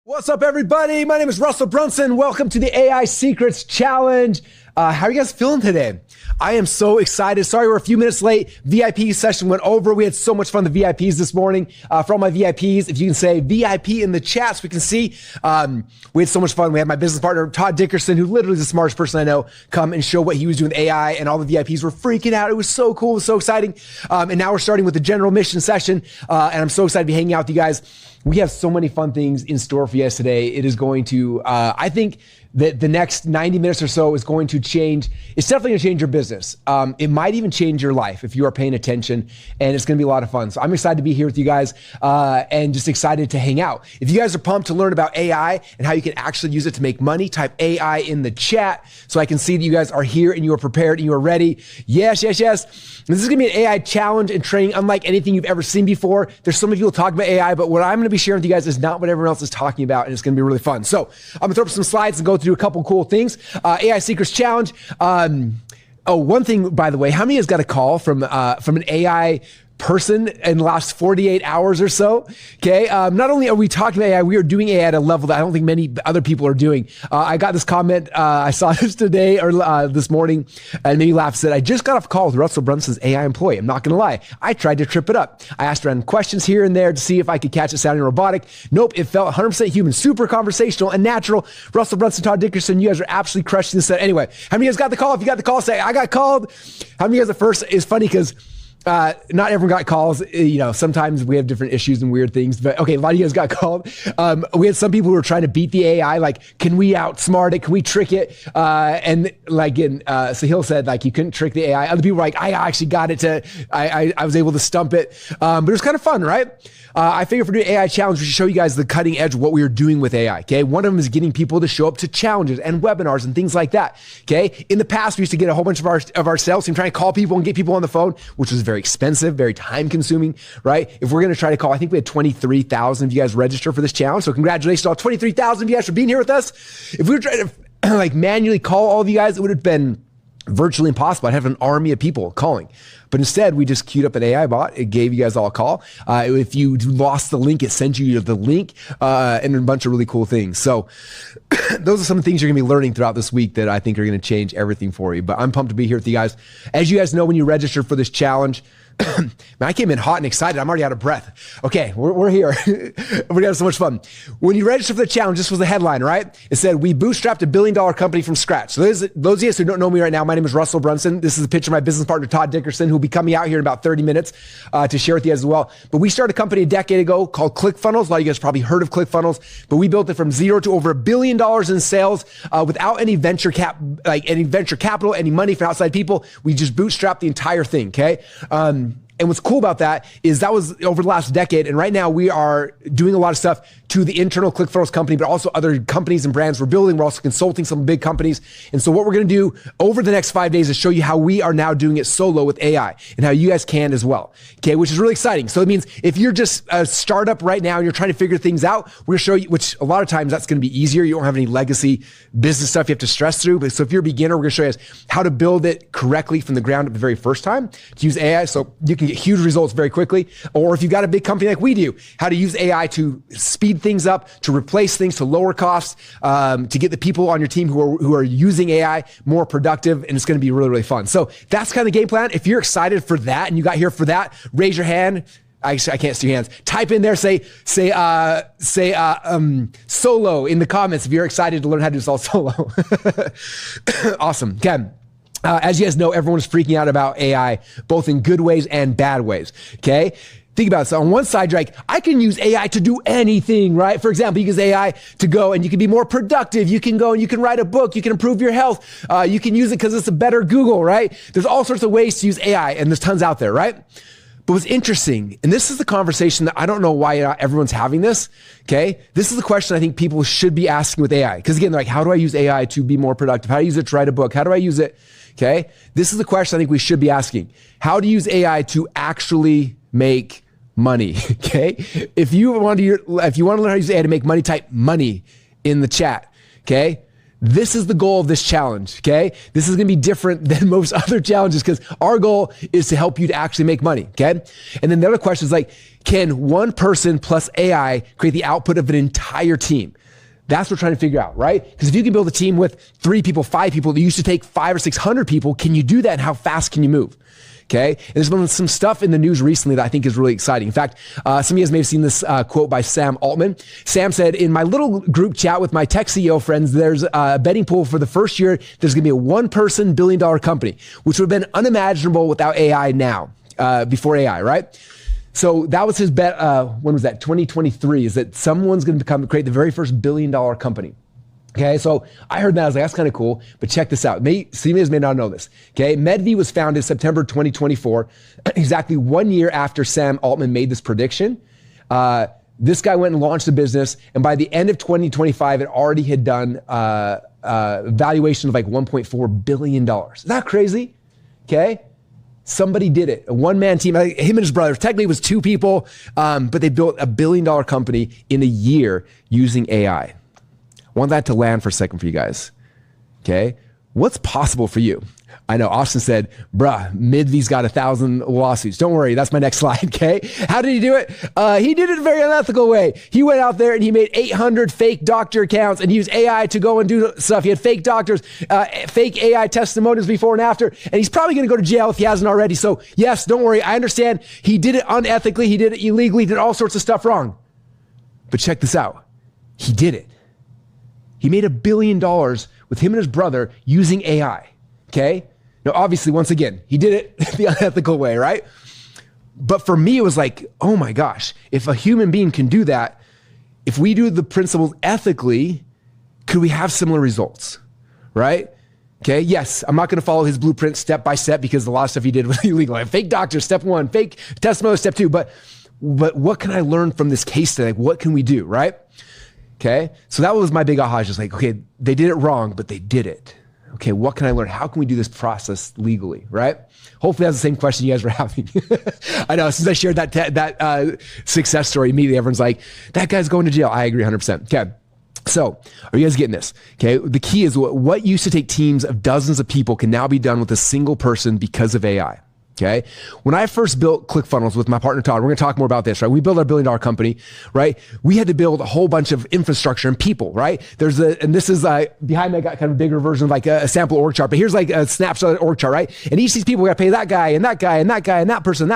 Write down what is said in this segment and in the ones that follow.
What's up, everybody? My name is Russell Brunson. Welcome to the AI Secrets Challenge. How are you guys feeling today? I am so excited. Sorry, we're a few minutes late. VIP session went over. We had so much fun, the VIPs this morning. For all my VIPs, if you can say VIP in the chat so we can see. We had so much fun. We had my business partner, Todd Dickerson, who literally is the smartest person I know, come and show what he was doing with AI, and all the VIPs were freaking out. It was so cool. It was so exciting. And now we're starting with the general mission session. And I'm so excited to be hanging out with you guys. We have so many fun things in store for you guys today. It is going to, I think that the next 90 minutes or so is going to change. It's definitely going to change your business. It might even change your life if you are paying attention, and it's going to be a lot of fun. So I'm excited to be here with you guys and just excited to hang out. If you guys are pumped to learn about AI and how you can actually use it to make money, type AI in the chat so I can see that you guys are here and you are prepared and you are ready. Yes, yes, yes. This is going to be an AI challenge and training unlike anything you've ever seen before. There's so many people talking about AI, but what I'm going to be sharing with you guys is not what everyone else is talking about, and it's going to be really fun. So I'm going to throw up some slides and go through a couple cool things. AI Secrets Challenge. One thing, by the way, how many has got a call from an AI person in the last 48 hours or so? Okay. Not only are we talking about AI, we are doing AI at a level that I don't think many other people are doing. I got this comment. I saw this today or this morning, and made me laugh. Said, I just got off a call with Russell Brunson's AI employee. I'm not going to lie. I tried to trip it up. I asked random questions here and there to see if I could catch it sounding robotic. Nope. It felt 100% human, super conversational and natural. Russell Brunson Todd Dickerson, you guys are absolutely crushing this. Anyway, how many of you guys got the call? If you got the call, say, I got called. How many of you guys at first? It's funny because not everyone got calls. You know, sometimes we have different issues and weird things, but okay, a lot of you guys got called. We had some people who were trying to beat the AI, like, can we outsmart it? Can we trick it? And like, Sahil said, like, you couldn't trick the AI. Other people were like, I actually got it to, I was able to stump it. But it was kind of fun, right? I figured for doing AI challenge, we should show you guys the cutting edge of what we are doing with AI. Okay. One of them is getting people to show up to challenges and webinars and things like that. Okay. In the past, we used to get a whole bunch of our sales team trying to call people and get people on the phone, which was very expensive, very time consuming, right? If we're going to try to call, I think we had 23,000 of you guys register for this challenge. So congratulations to all 23,000 of you guys for being here with us. If we were trying to like manually call all of you guys, it would have been virtually impossible. I'd have an army of people calling. But instead, we just queued up an AI bot. It gave you guys all a call. If you lost the link, it sent you the link and a bunch of really cool things. So those are some things you're going to be learning throughout this week that I think are going to change everything for you. But I'm pumped to be here with you guys. As you guys know, when you register for this challenge, man, I came in hot and excited. I'm already out of breath. Okay, we're here. We're gonna have so much fun. When you register for the challenge, this was the headline, right? It said, we bootstrapped $1 billion company from scratch. So those of you who don't know me right now, my name is Russell Brunson. This is a picture of my business partner, Todd Dickerson, who will be coming out here in about 30 minutes to share with you as well. But we started a company a decade ago called ClickFunnels. A lot of you guys probably heard of ClickFunnels, but we built it from zero to over $1 billion in sales without any venture capital, any money from outside people. We just bootstrapped the entire thing, okay? And what's cool about that is that was over the last decade. And right now we are doing a lot of stuff to the internal ClickFunnels company, but also other companies and brands we're building. We're also consulting some big companies. And so what we're going to do over the next 5 days is show you how we are now doing it solo with AI and how you guys can as well. Okay. Which is really exciting. So it means if you're just a startup right now and you're trying to figure things out, we're going to show you, which a lot of times that's going to be easier. You don't have any legacy business stuff you have to stress through. But so if you're a beginner, we're going to show you guys how to build it correctly from the ground up the very first time to use AI. So you can get huge results very quickly. Or if you've got a big company like we do, how to use AI to speed things up, to replace things, to lower costs, to get the people on your team who are using AI more productive. And it's going to be really, really fun. So that's kind of the game plan. If you're excited for that and you got here for that, raise your hand. I can't see your hands. Type in there, say solo in the comments if you're excited to learn how to do this all solo. Awesome. Okay. As you guys know, everyone is freaking out about AI, both in good ways and bad ways. Okay. Think about it. So on one side, you're like, I can use AI to do anything, right? For example, you use AI to go and you can be more productive. You can go and you can write a book. You can improve your health. You can use it because it's a better Google, right? There's all sorts of ways to use AI, and there's tons out there, right? But what's interesting, and this is the conversation that I don't know why not everyone's having this, okay? This is the question I think people should be asking with AI. Because again, they're like, how do I use AI to be more productive? How do I use it to write a book? How do I use it? Okay? This is the question I think we should be asking. How to use AI to actually make money, okay? If you want to learn how to use AI to make money, type money in the chat, okay? This is the goal of this challenge, okay? This is gonna be different than most other challenges because our goal is to help you to actually make money, okay? And then the other question is like, can one person plus AI create the output of an entire team? That's what we're trying to figure out, right? Because if you can build a team with 3 people, 5 people, that used to take 500 or 600 people, can you do that and how fast can you move? Okay. And there's been some stuff in the news recently that I think is really exciting. In fact, some of you guys may have seen this quote by Sam Altman. Sam said, in my little group chat with my tech CEO friends, there's a betting pool for the first year. There's going to be a one-person billion-dollar company, which would have been unimaginable without AI now, before AI, right? So that was his bet. When was that? 2023 is that someone's going to create the very first billion-dollar company. Okay, so I heard that, I was like, that's kind of cool, but check this out. Seniors may not know this. Okay, Medvi was founded September 2024, exactly 1 year after Sam Altman made this prediction. This guy went and launched a business, and by the end of 2025, it already had done valuation of like $1.4 billion. Isn't that crazy? Okay, somebody did it. A one-man team, him and his brothers. Technically, it was 2 people, but they built a billion-dollar company in a year using AI. I want that to land for a second for you guys, okay? What's possible for you? I know Austin said, bruh, Midvi's got 1,000 lawsuits. Don't worry, that's my next slide, okay? How did he do it? He did it a very unethical way. He went out there and he made 800 fake doctor accounts and used AI to go and do stuff. He had fake doctors, fake AI testimonials before and after, and he's probably gonna go to jail if he hasn't already. So yes, don't worry, I understand. He did it unethically, he did it illegally, he did all sorts of stuff wrong. But check this out, he did it. He made $1 billion with him and his brother using AI, okay? Now, obviously, once again, he did it the unethical way, right? But for me, it was like, oh my gosh, if a human being can do that, if we do the principles ethically, could we have similar results, right? Okay, yes, I'm not gonna follow his blueprint step by step because a lot of stuff he did was illegal. Like fake doctor, step 1, fake testimony, step 2, but what can I learn from this case study? Like, what can we do, right? Okay, so that was my big aha, just like, okay, they did it wrong, but they did it. Okay, what can I learn? How can we do this process legally, right? Hopefully that's the same question you guys were having. I know, since I shared that success story, immediately everyone's like, that guy's going to jail. I agree 100%. Okay, so are you guys getting this? Okay, the key is what used to take teams of dozens of people can now be done with a single person because of AI. Okay. When I first built ClickFunnels with my partner, Todd, we're going to talk more about this, right? We built our $1 billion company, right? We had to build a whole bunch of infrastructure and people, right? And this is behind me, I got kind of a bigger version of like a sample org chart, but here's like a snapshot of the org chart, right? And each of these people, we got to pay that guy and that guy and that guy and that person,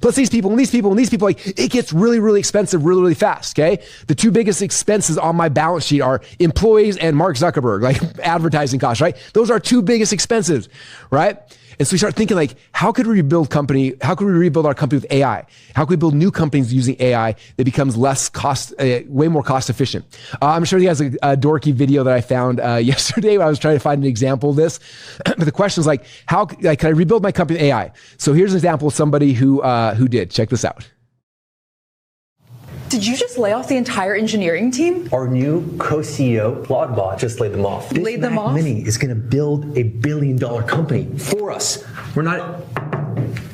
plus these people and these people and these people. Like it gets really, really expensive really, really fast. Okay. The 2 biggest expenses on my balance sheet are employees and Mark Zuckerberg, like advertising costs, right? Those are 2 biggest expenses, right? And so we start thinking like, how could we rebuild our company with AI? How could we build new companies using AI that becomes way more cost efficient? I'm showing you guys a dorky video that I found yesterday when I was trying to find an example of this. But the question is like, how can I rebuild my company with AI? So here's an example of somebody who did. Check this out. Did you just lay off the entire engineering team? Our new co-CEO, Claudebot, just laid them off. Laid them off? Mac Mini is going to build $1 billion company for us. We're not...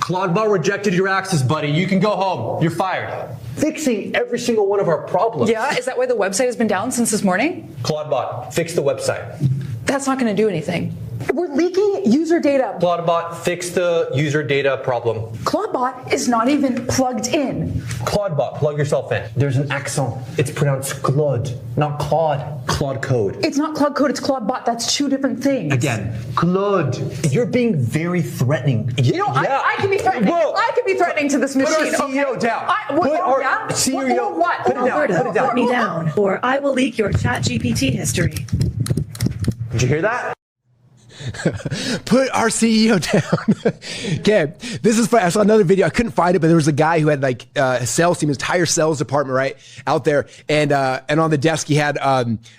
Claudebot rejected your access, buddy. You can go home. You're fired. Fixing every single one of our problems. Yeah, is that why the website has been down since this morning? Claudebot, fix the website. That's not going to do anything. We're leaking user data. Claudebot, fix the user data problem. Claudebot is not even plugged in. Claudebot, plug yourself in. There's an accent. It's pronounced Claude, not Claude. Claude code. It's not Claude code, it's Claudebot. That's 2 different things. Again, Claude. You're being very threatening. You know, yeah. I can be threatening. Whoa. I can be threatening to this machine. Put our CEO down. Put our CEO. What? Put it down. Put it down. Put me down, or I will leak your ChatGPT history. Did you hear that? Put our CEO down. Okay, this is funny. I saw another video. I couldn't find it, but there was a guy who had like a sales team, his entire sales department, right out there, and on the desk he had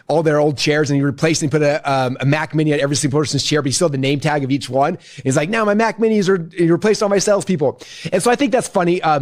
all their old chairs, and he replaced and put a Mac Mini on every single person's chair, but he still had the name tag of each one. And he's like, now my Mac Minis he replaced all my salespeople, and so I think that's funny. I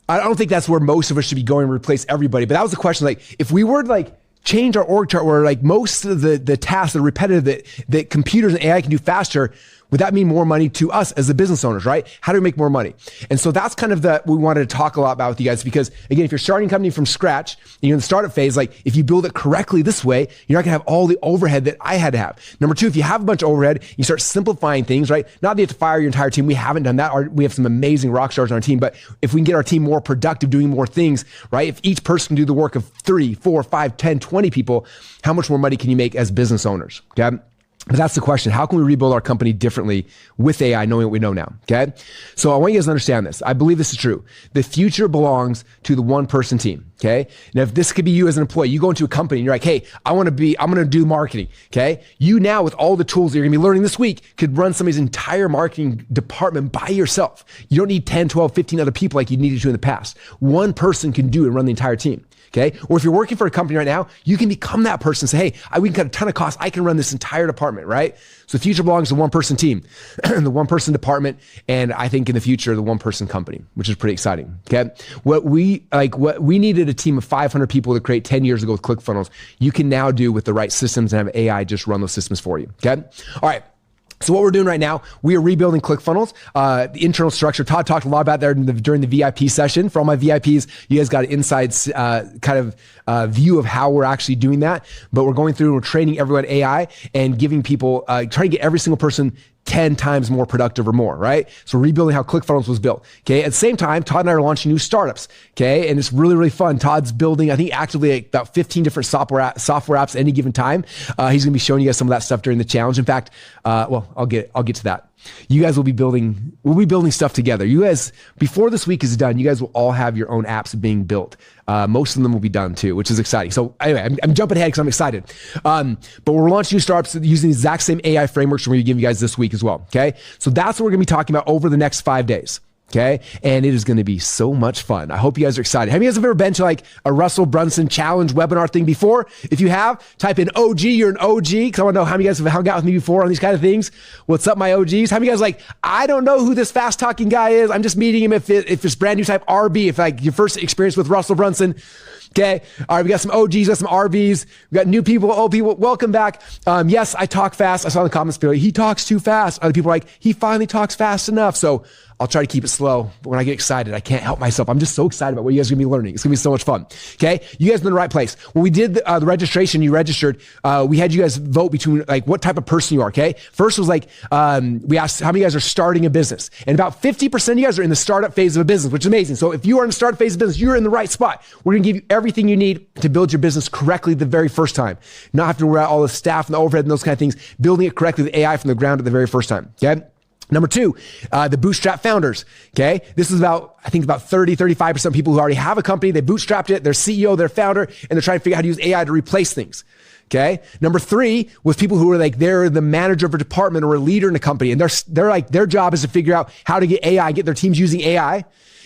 don't think that's where most of us should be going to replace everybody, but that was the question. Like, if we were to like change our org chart where like most of the tasks that are repetitive that computers and AI can do faster, Would that mean more money to us as the business owners, right? How do we make more money? And so that's kind of we wanted to talk a lot about with you guys, because again, if you're starting a company from scratch, and you're in the startup phase, like if you build it correctly this way, you're not gonna have all the overhead that I had to have. Number two, if you have a bunch of overhead, you start simplifying things, right? Not that you have to fire your entire team. We haven't done that. We have some amazing rock stars on our team, but if we can get our team more productive, doing more things, right? If each person can do the work of 3, 4, 5, 10, 20 people, how much more money can you make as business owners? Okay. But that's the question. How can we rebuild our company differently with AI, knowing what we know now? Okay. So I want you guys to understand this. I believe this is true. The future belongs to the one person team. Okay. Now, if this could be you as an employee, you go into a company and you're like, hey, I'm going to do marketing. Okay. You now, with all the tools that you're going to be learning this week, could run somebody's entire marketing department by yourself. You don't need 10, 12, 15 other people like you needed to in the past. One person can do and run the entire team. Okay. Or if you're working for a company right now, you can become that person and say, hey, we can cut a ton of costs. I can run this entire department, right? So the future belongs to the one person team, the one person department. And I think in the future, the one person company, which is pretty exciting. Okay. What we needed a team of 500 people to create 10 years ago with ClickFunnels, you can now do with the right systems and have AI just run those systems for you. Okay. All right. So what we're doing right now, we are rebuilding ClickFunnels, the internal structure. Todd talked a lot about that during the VIP session. For all my VIPs, you guys got an inside view of how we're actually doing that. But we're going through and we're training everyone AI and giving people, trying to get every single person 10 times more productive or more, right? So rebuilding how ClickFunnels was built. Okay. At the same time, Todd and I are launching new startups. Okay. And it's really, really fun. Todd's building, I think, actively about 15 different software apps at any given time. He's going to be showing you guys some of that stuff during the challenge. In fact, I'll get to that. You guys we'll be building stuff together. You guys, before this week is done, you guys will all have your own apps being built. Most of them will be done too, which is exciting. So anyway, I'm jumping ahead because I'm excited. But we're launching new startups using the exact same AI frameworks we're going to give you guys this week as well. Okay. So that's what we're going to be talking about over the next 5 days. Okay. And it is going to be so much fun. I hope you guys are excited. Have you guys ever been to like a Russell Brunson challenge webinar thing before? If you have, type in OG, you're an OG. Cause I want to know how many of you guys have hung out with me before on these kind of things. What's up, my OGs? How many of you guys like, I don't know who this fast talking guy is. I'm just meeting him. If it's brand new, type RB. If like your first experience with Russell Brunson. Okay. All right. We got some OGs, we got some RVs. We got new people, old people. Welcome back. Yes, I talk fast. I saw in the comments below, he talks too fast. Other people are like, he finally talks fast enough. So I'll try to keep it slow. But when I get excited, I can't help myself. I'm just so excited about what you guys are going to be learning. It's going to be so much fun. Okay. You guys are in the right place. When we did the registration, you registered, we had you guys vote between like what type of person you are. Okay. First was like, we asked how many of you guys are starting a business, and about 50% of you guys are in the startup phase of a business, which is amazing. So if you are in the startup phase of business, you're in the right spot. We're going to give you everything you need to build your business correctly the very first time. Not have to worry about all the staff and the overhead and those kind of things, building it correctly with AI from the ground at the very first time. Okay. Number two, the bootstrap founders. Okay. This is about 30, 35% of people who already have a company. They bootstrapped it. They're CEO, they're founder, and they're trying to figure out how to use AI to replace things. Okay. Number three was people who are like, they're the manager of a department or a leader in a company. And they're like, their job is to figure out how to get AI, get their teams using AI.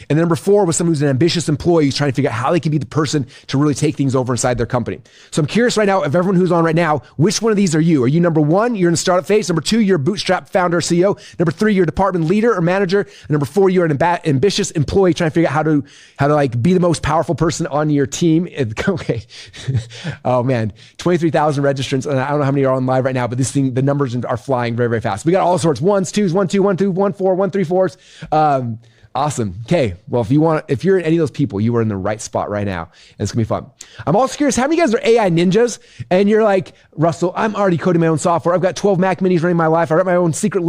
And then number four was someone who's an ambitious employee who's trying to figure out how they can be the person to really take things over inside their company. So I'm curious right now, of everyone who's on right now, which one of these are you? Are you number one, you're in the startup phase? Number two, you're a bootstrap founder or CEO. Number three, you're a department leader or manager. And number four, you're an ambitious employee trying to figure out how to like be the most powerful person on your team. Okay. Oh man, 23,000 registrants. And I don't know how many are on live right now, but the numbers are flying very, very fast. We got all sorts, ones, twos, 1, 2, 1, 2, 1, 4, 1, 3, 4s. Awesome. Okay. Well, if you're any of those people, you are in the right spot right now, and it's gonna be fun. I'm also curious, how many of you guys are AI ninjas? And you're like, Russell, I'm already coding my own software. I've got 12 Mac minis running my life. I wrote my own secret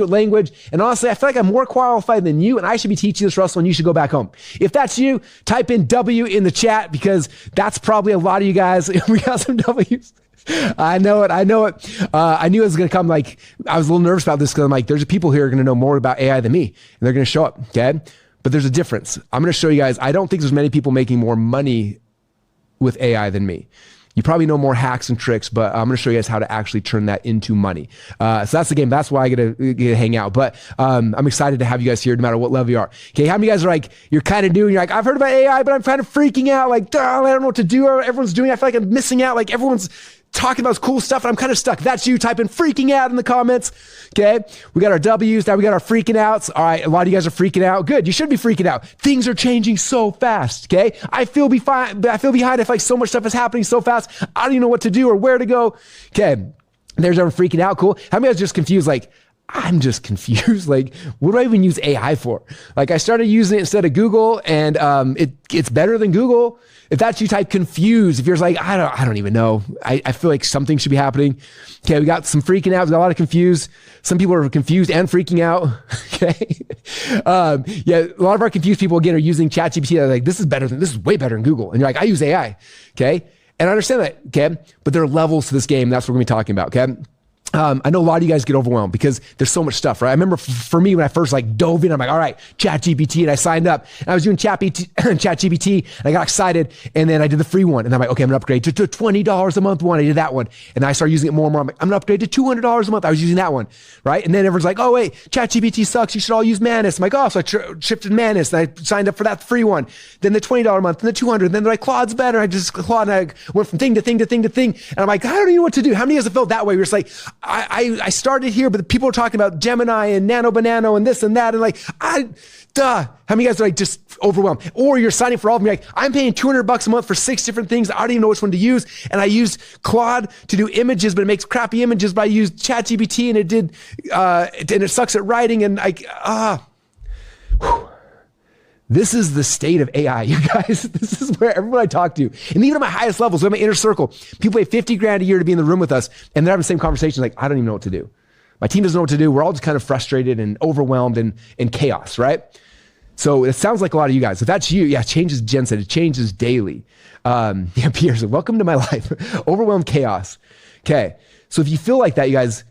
language. And honestly, I feel like I'm more qualified than you, and I should be teaching this, Russell, and you should go back home. If that's you, type in W in the chat, because that's probably a lot of you guys. We got some W's. I know it. I knew it was going to come. Like, I was a little nervous about this because I'm like, there's people here who are going to know more about AI than me, and they're going to show up. Okay. But there's a difference. I'm going to show you guys. I don't think there's many people making more money with AI than me. You probably know more hacks and tricks, but I'm going to show you guys how to actually turn that into money. So that's the game. That's why I get to hang out. But I'm excited to have you guys here no matter what level you are. Okay, how many of you guys are like, you're kind of new and you're like, I've heard about AI, but I'm kind of freaking out. Like, I don't know what to do. Everyone's doing it. I feel like I'm missing out. Like everyone's talking about cool stuff and I'm kind of stuck. If that's you, type in freaking out in the comments. Okay. We got our W's. Now we got our freaking outs. All right. A lot of you guys are freaking out. Good. You should be freaking out. Things are changing so fast. Okay. I feel behind. I feel behind. I feel like so much stuff is happening so fast. I don't even know what to do or where to go. Okay. There's everyone freaking out. Cool. How many of you guys are just confused? Like, I'm just confused. Like, what do I even use AI for? Like, I started using it instead of Google, and it's better than Google. If that's you, type confused. If you're like, I don't even know. I feel like something should be happening. Okay, we got some freaking out. We got a lot of confused. Some people are confused and freaking out. Okay. Yeah, a lot of our confused people, again, are using ChatGPT. They're like, this is way better than Google. And you're like, I use AI. Okay. And I understand that. Okay. But there are levels to this game. That's what we're going to be talking about. Okay. I know a lot of you guys get overwhelmed because there's so much stuff, right? I remember for me, when I first dove in, I'm like, all right, ChatGPT, and I signed up, and I was doing ChatGPT, and I got excited, and then I did the free one, and I'm like, okay, I'm gonna upgrade to $20 a month one. I did that one, and I started using it more and more. I'm like, I'm gonna upgrade to $200 a month. I was using that one, right? And then everyone's like, oh wait, ChatGPT sucks. You should all use Manus. I'm like, oh, so I shifted Manus, and I signed up for that free one. Then the $20 a month, and the $200, and then they're like, Claude's better. Claude, and I went from thing to thing to thing to thing, and I'm like, I don't even know what to do. How many of you guys have felt that way? You're just like, I started here, but people are talking about Gemini and Nano Banano and this and that. And how many of you guys are just overwhelmed? Or you're signing for all of them. You're like, I'm paying $200 a month for 6 different things. I don't even know which one to use. And I used Claude to do images, but it makes crappy images. But I used ChatGPT and it did, and it sucks at writing. And this is the state of AI, you guys. This is where everyone I talk to, and even at my highest levels, in my inner circle, people pay 50 grand a year to be in the room with us, and they're having the same conversation. Like, I don't even know what to do. My team doesn't know what to do. We're all just kind of frustrated and overwhelmed and in chaos, right? So it sounds like a lot of you guys. If that's you, yeah, changes. Jen said it changes daily. Pierre said, welcome to my life. Overwhelmed chaos. Okay, so if you feel like that, you guys,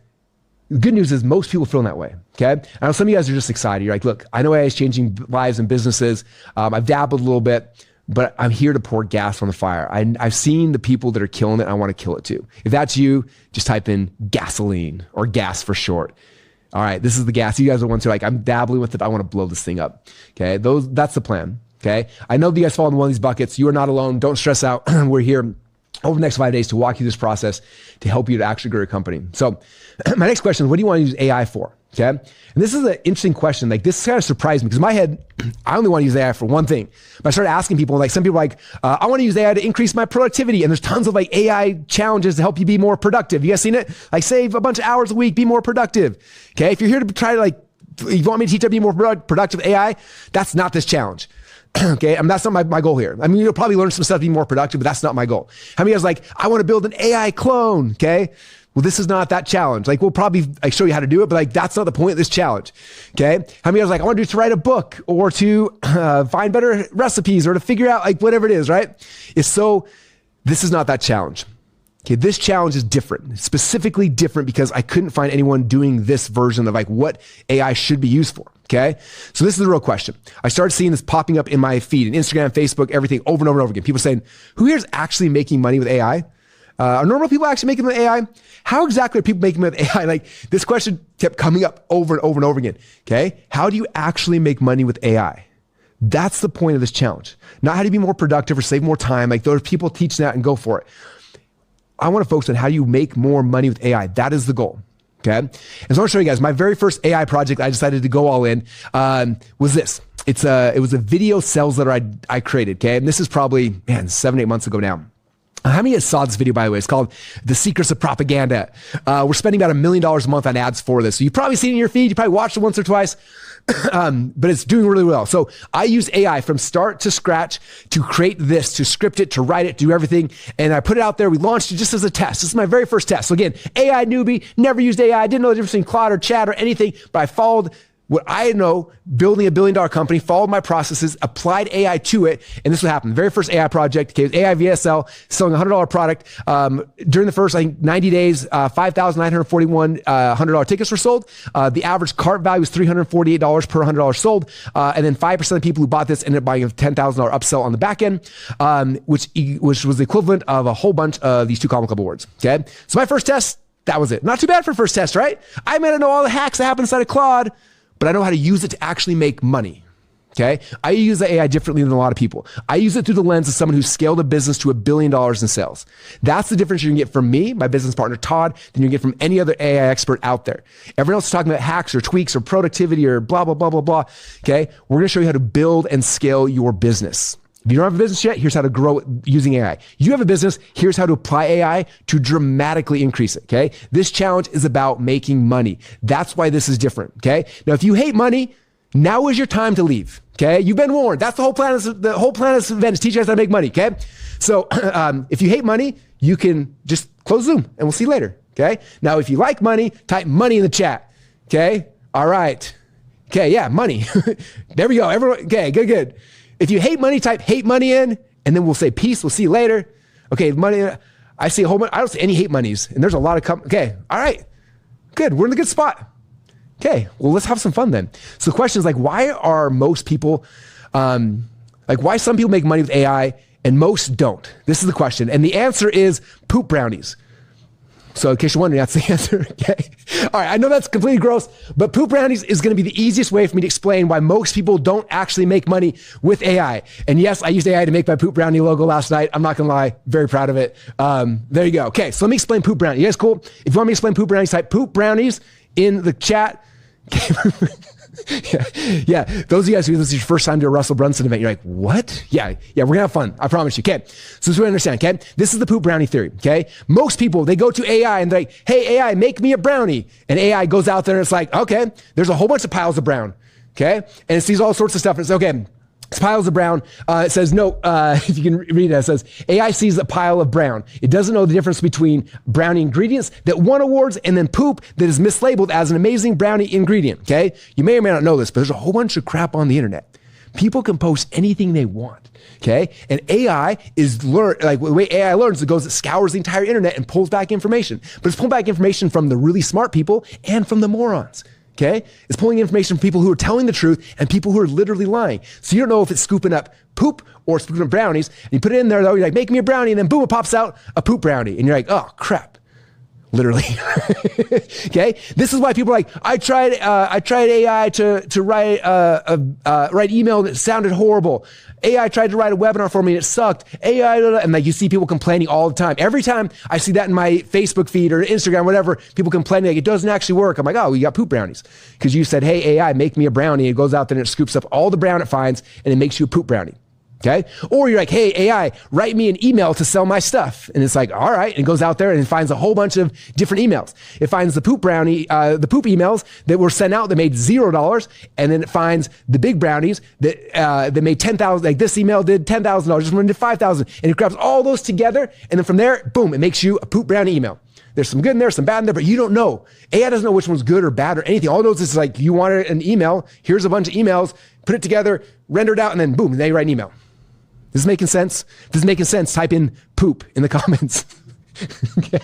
the good news is most people feel that way, okay? I know some of you guys are just excited. You're like, look, I know AI is changing lives and businesses. I've dabbled a little bit, but I'm here to pour gas on the fire. I've seen the people that are killing it. I want to kill it too. If that's you, just type in gasoline, or gas for short. All right, this is the gas. You guys are the ones who are like, I'm dabbling with it. I want to blow this thing up, okay? That's the plan, okay? I know that you guys fall in one of these buckets. You are not alone. Don't stress out. We're here over the next 5 days to walk you through this process to help you to actually grow your company. So my next question is, what do you want to use AI for? Okay. And this is an interesting question. Like, this kind of surprised me because in my head, I only want to use AI for one thing. But I started asking people, like some people are like, I want to use AI to increase my productivity. And there's tons of AI challenges to help you be more productive. You guys seen it? Like, save a bunch of hours a week, be more productive. Okay. If you're here to try to you want me to teach you to be more productive AI, that's not this challenge. Okay, that's not my goal here. I mean, you'll probably learn some stuff to be more productive, but that's not my goal. How many of you guys I want to build an AI clone? Okay, well, this is not that challenge. We'll probably show you how to do it, but that's not the point of this challenge. Okay, how many of you guys I want to do to write a book or to find better recipes or to figure out whatever it is, right? This is not that challenge. Okay, this challenge is different, specifically different because I couldn't find anyone doing this version of what AI should be used for. Okay, so this is the real question. I started seeing this popping up in my feed, in Instagram, Facebook, everything, over and over and over again. People saying, who here is actually making money with AI? Are normal people actually making money with AI? How exactly are people making money with AI? This question kept coming up over and over and over again. Okay, how do you actually make money with AI? That's the point of this challenge. Not how to be more productive or save more time. Those people teaching that and go for it. I want to focus on how do you make more money with AI. That is the goal. Okay. And so I want to show you guys my very first AI project I decided to go all in was this. It was a video sales letter I created. Okay. And this is probably, 7-8 months ago now. How many of you saw this video, by the way? It's called The Secrets of Propaganda. We're spending about $1 million a month on ads for this. So you've probably seen it in your feed. You probably watched it once or twice. But it's doing really well. So I use AI from start to scratch to create this, to script it, to write it, do everything. And I put it out there. We launched it just as a test. This is my very first test. So again, AI newbie, never used AI. I didn't know the difference between Claude or Chat or anything, but I followed what I know, building $1 billion company, followed my processes, applied AI to it, and this is what happened. The very first AI project, okay, AI VSL, selling a $100 product. During the first, 90 days, 5,941 $100 tickets were sold. The average cart value was $348 per $100 sold. And then 5% of the people who bought this ended up buying a $10,000 upsell on the back end, which was the equivalent of a whole bunch of these 2 Common Club awards, okay? So my first test, that was it. Not too bad for first test, right? I may not know all the hacks that happen inside of Claude, but I know how to use it to actually make money, okay? I use the AI differently than a lot of people. I use it through the lens of someone who scaled a business to $1 billion in sales. That's the difference you can get from me, my business partner, Todd, than you can get from any other AI expert out there. Everyone else is talking about hacks or tweaks or productivity or blah, blah, blah, blah, blah, okay? We're gonna show you how to build and scale your business. If you don't have a business yet, here's how to grow it using AI. You have a business, here's how to apply AI to dramatically increase it, okay? This challenge is about making money. That's why this is different, okay? Now, if you hate money, now is your time to leave, okay? You've been warned. That's the whole plan of this event is teach you guys how to make money, okay? So if you hate money, you can just close Zoom and we'll see you later, okay? Now, if you like money, type money in the chat, okay? All right. Okay, yeah, money. There we go. Everyone, okay, good. If you hate money, type hate money in, and then we'll say peace. We'll see you later. Okay, money. I see a whole bunch. I don't see any hate monies, and there's a lot of okay, all right, good. We're in the good spot. Okay, well, let's have some fun then. So the question is like, why are most people, why some people make money with AI and most don't? This is the question, and the answer is poop brownies. So in case you're wondering, that's the answer, okay? All right, I know that's completely gross, but poop brownies is gonna be the easiest way for me to explain why most people don't actually make money with AI. And yes, I used AI to make my poop brownie logo last night. I'm not gonna lie, very proud of it. There you go. Okay, so let me explain poop brownies. You guys cool? If you want me to explain poop brownies, type poop brownies in the chat. Yeah. Those of you guys who this is your first time to a Russell Brunson event, you're like, what? Yeah, we're gonna have fun. I promise you. Okay. So this is what I understand. Okay. This is the poop brownie theory. Okay. Most people, they go to AI and they're like, hey, AI, make me a brownie. And AI goes out there and it's like, okay, there's a whole bunch of piles of brown. Okay. And it sees all sorts of stuff. And it's okay. It's piles of brown. It says, no, if you can read it, it says, AI sees a pile of brown. It doesn't know the difference between brownie ingredients that won awards and then poop that is mislabeled as an amazing brownie ingredient, okay? You may or may not know this, but there's a whole bunch of crap on the internet. People can post anything they want, okay? And AI is the way AI learns, it scours the entire internet and pulls back information. But it's pulling back information from the really smart people and from the morons. Okay? It's pulling information from people who are telling the truth and people who are literally lying. So you don't know if it's scooping up poop or scooping up brownies. And you put it in there though, you're like, make me a brownie, and then boom, it pops out a poop brownie. And you're like, oh crap. Literally. Okay? This is why people are like, I tried AI to write email that sounded horrible. AI tried to write a webinar for me and it sucked. AI, and like you see people complaining all the time. Every time I see that in my Facebook feed or Instagram, whatever, people complaining like it doesn't actually work. I'm like, oh, you got poop brownies. Because you said, hey, AI, make me a brownie. It goes out there and it scoops up all the brown it finds and it makes you a poop brownie. Okay. Or you're like, hey, AI, write me an email to sell my stuff. And it's like, all right. And it goes out there and it finds a whole bunch of different emails. It finds the poop brownie, the poop emails that were sent out that made $0. And then it finds the big brownies that made 10,000. Like this email did $10,000, this one did 5,000. And it grabs all those together. And then from there, boom, it makes you a poop brownie email. There's some good in there, some bad in there, but you don't know. AI doesn't know which one's good or bad or anything. All it knows is like, you wanted an email. Here's a bunch of emails, put it together, render it out, and then boom, they write an email. This is making sense? If this is making sense, type in poop in the comments. Okay.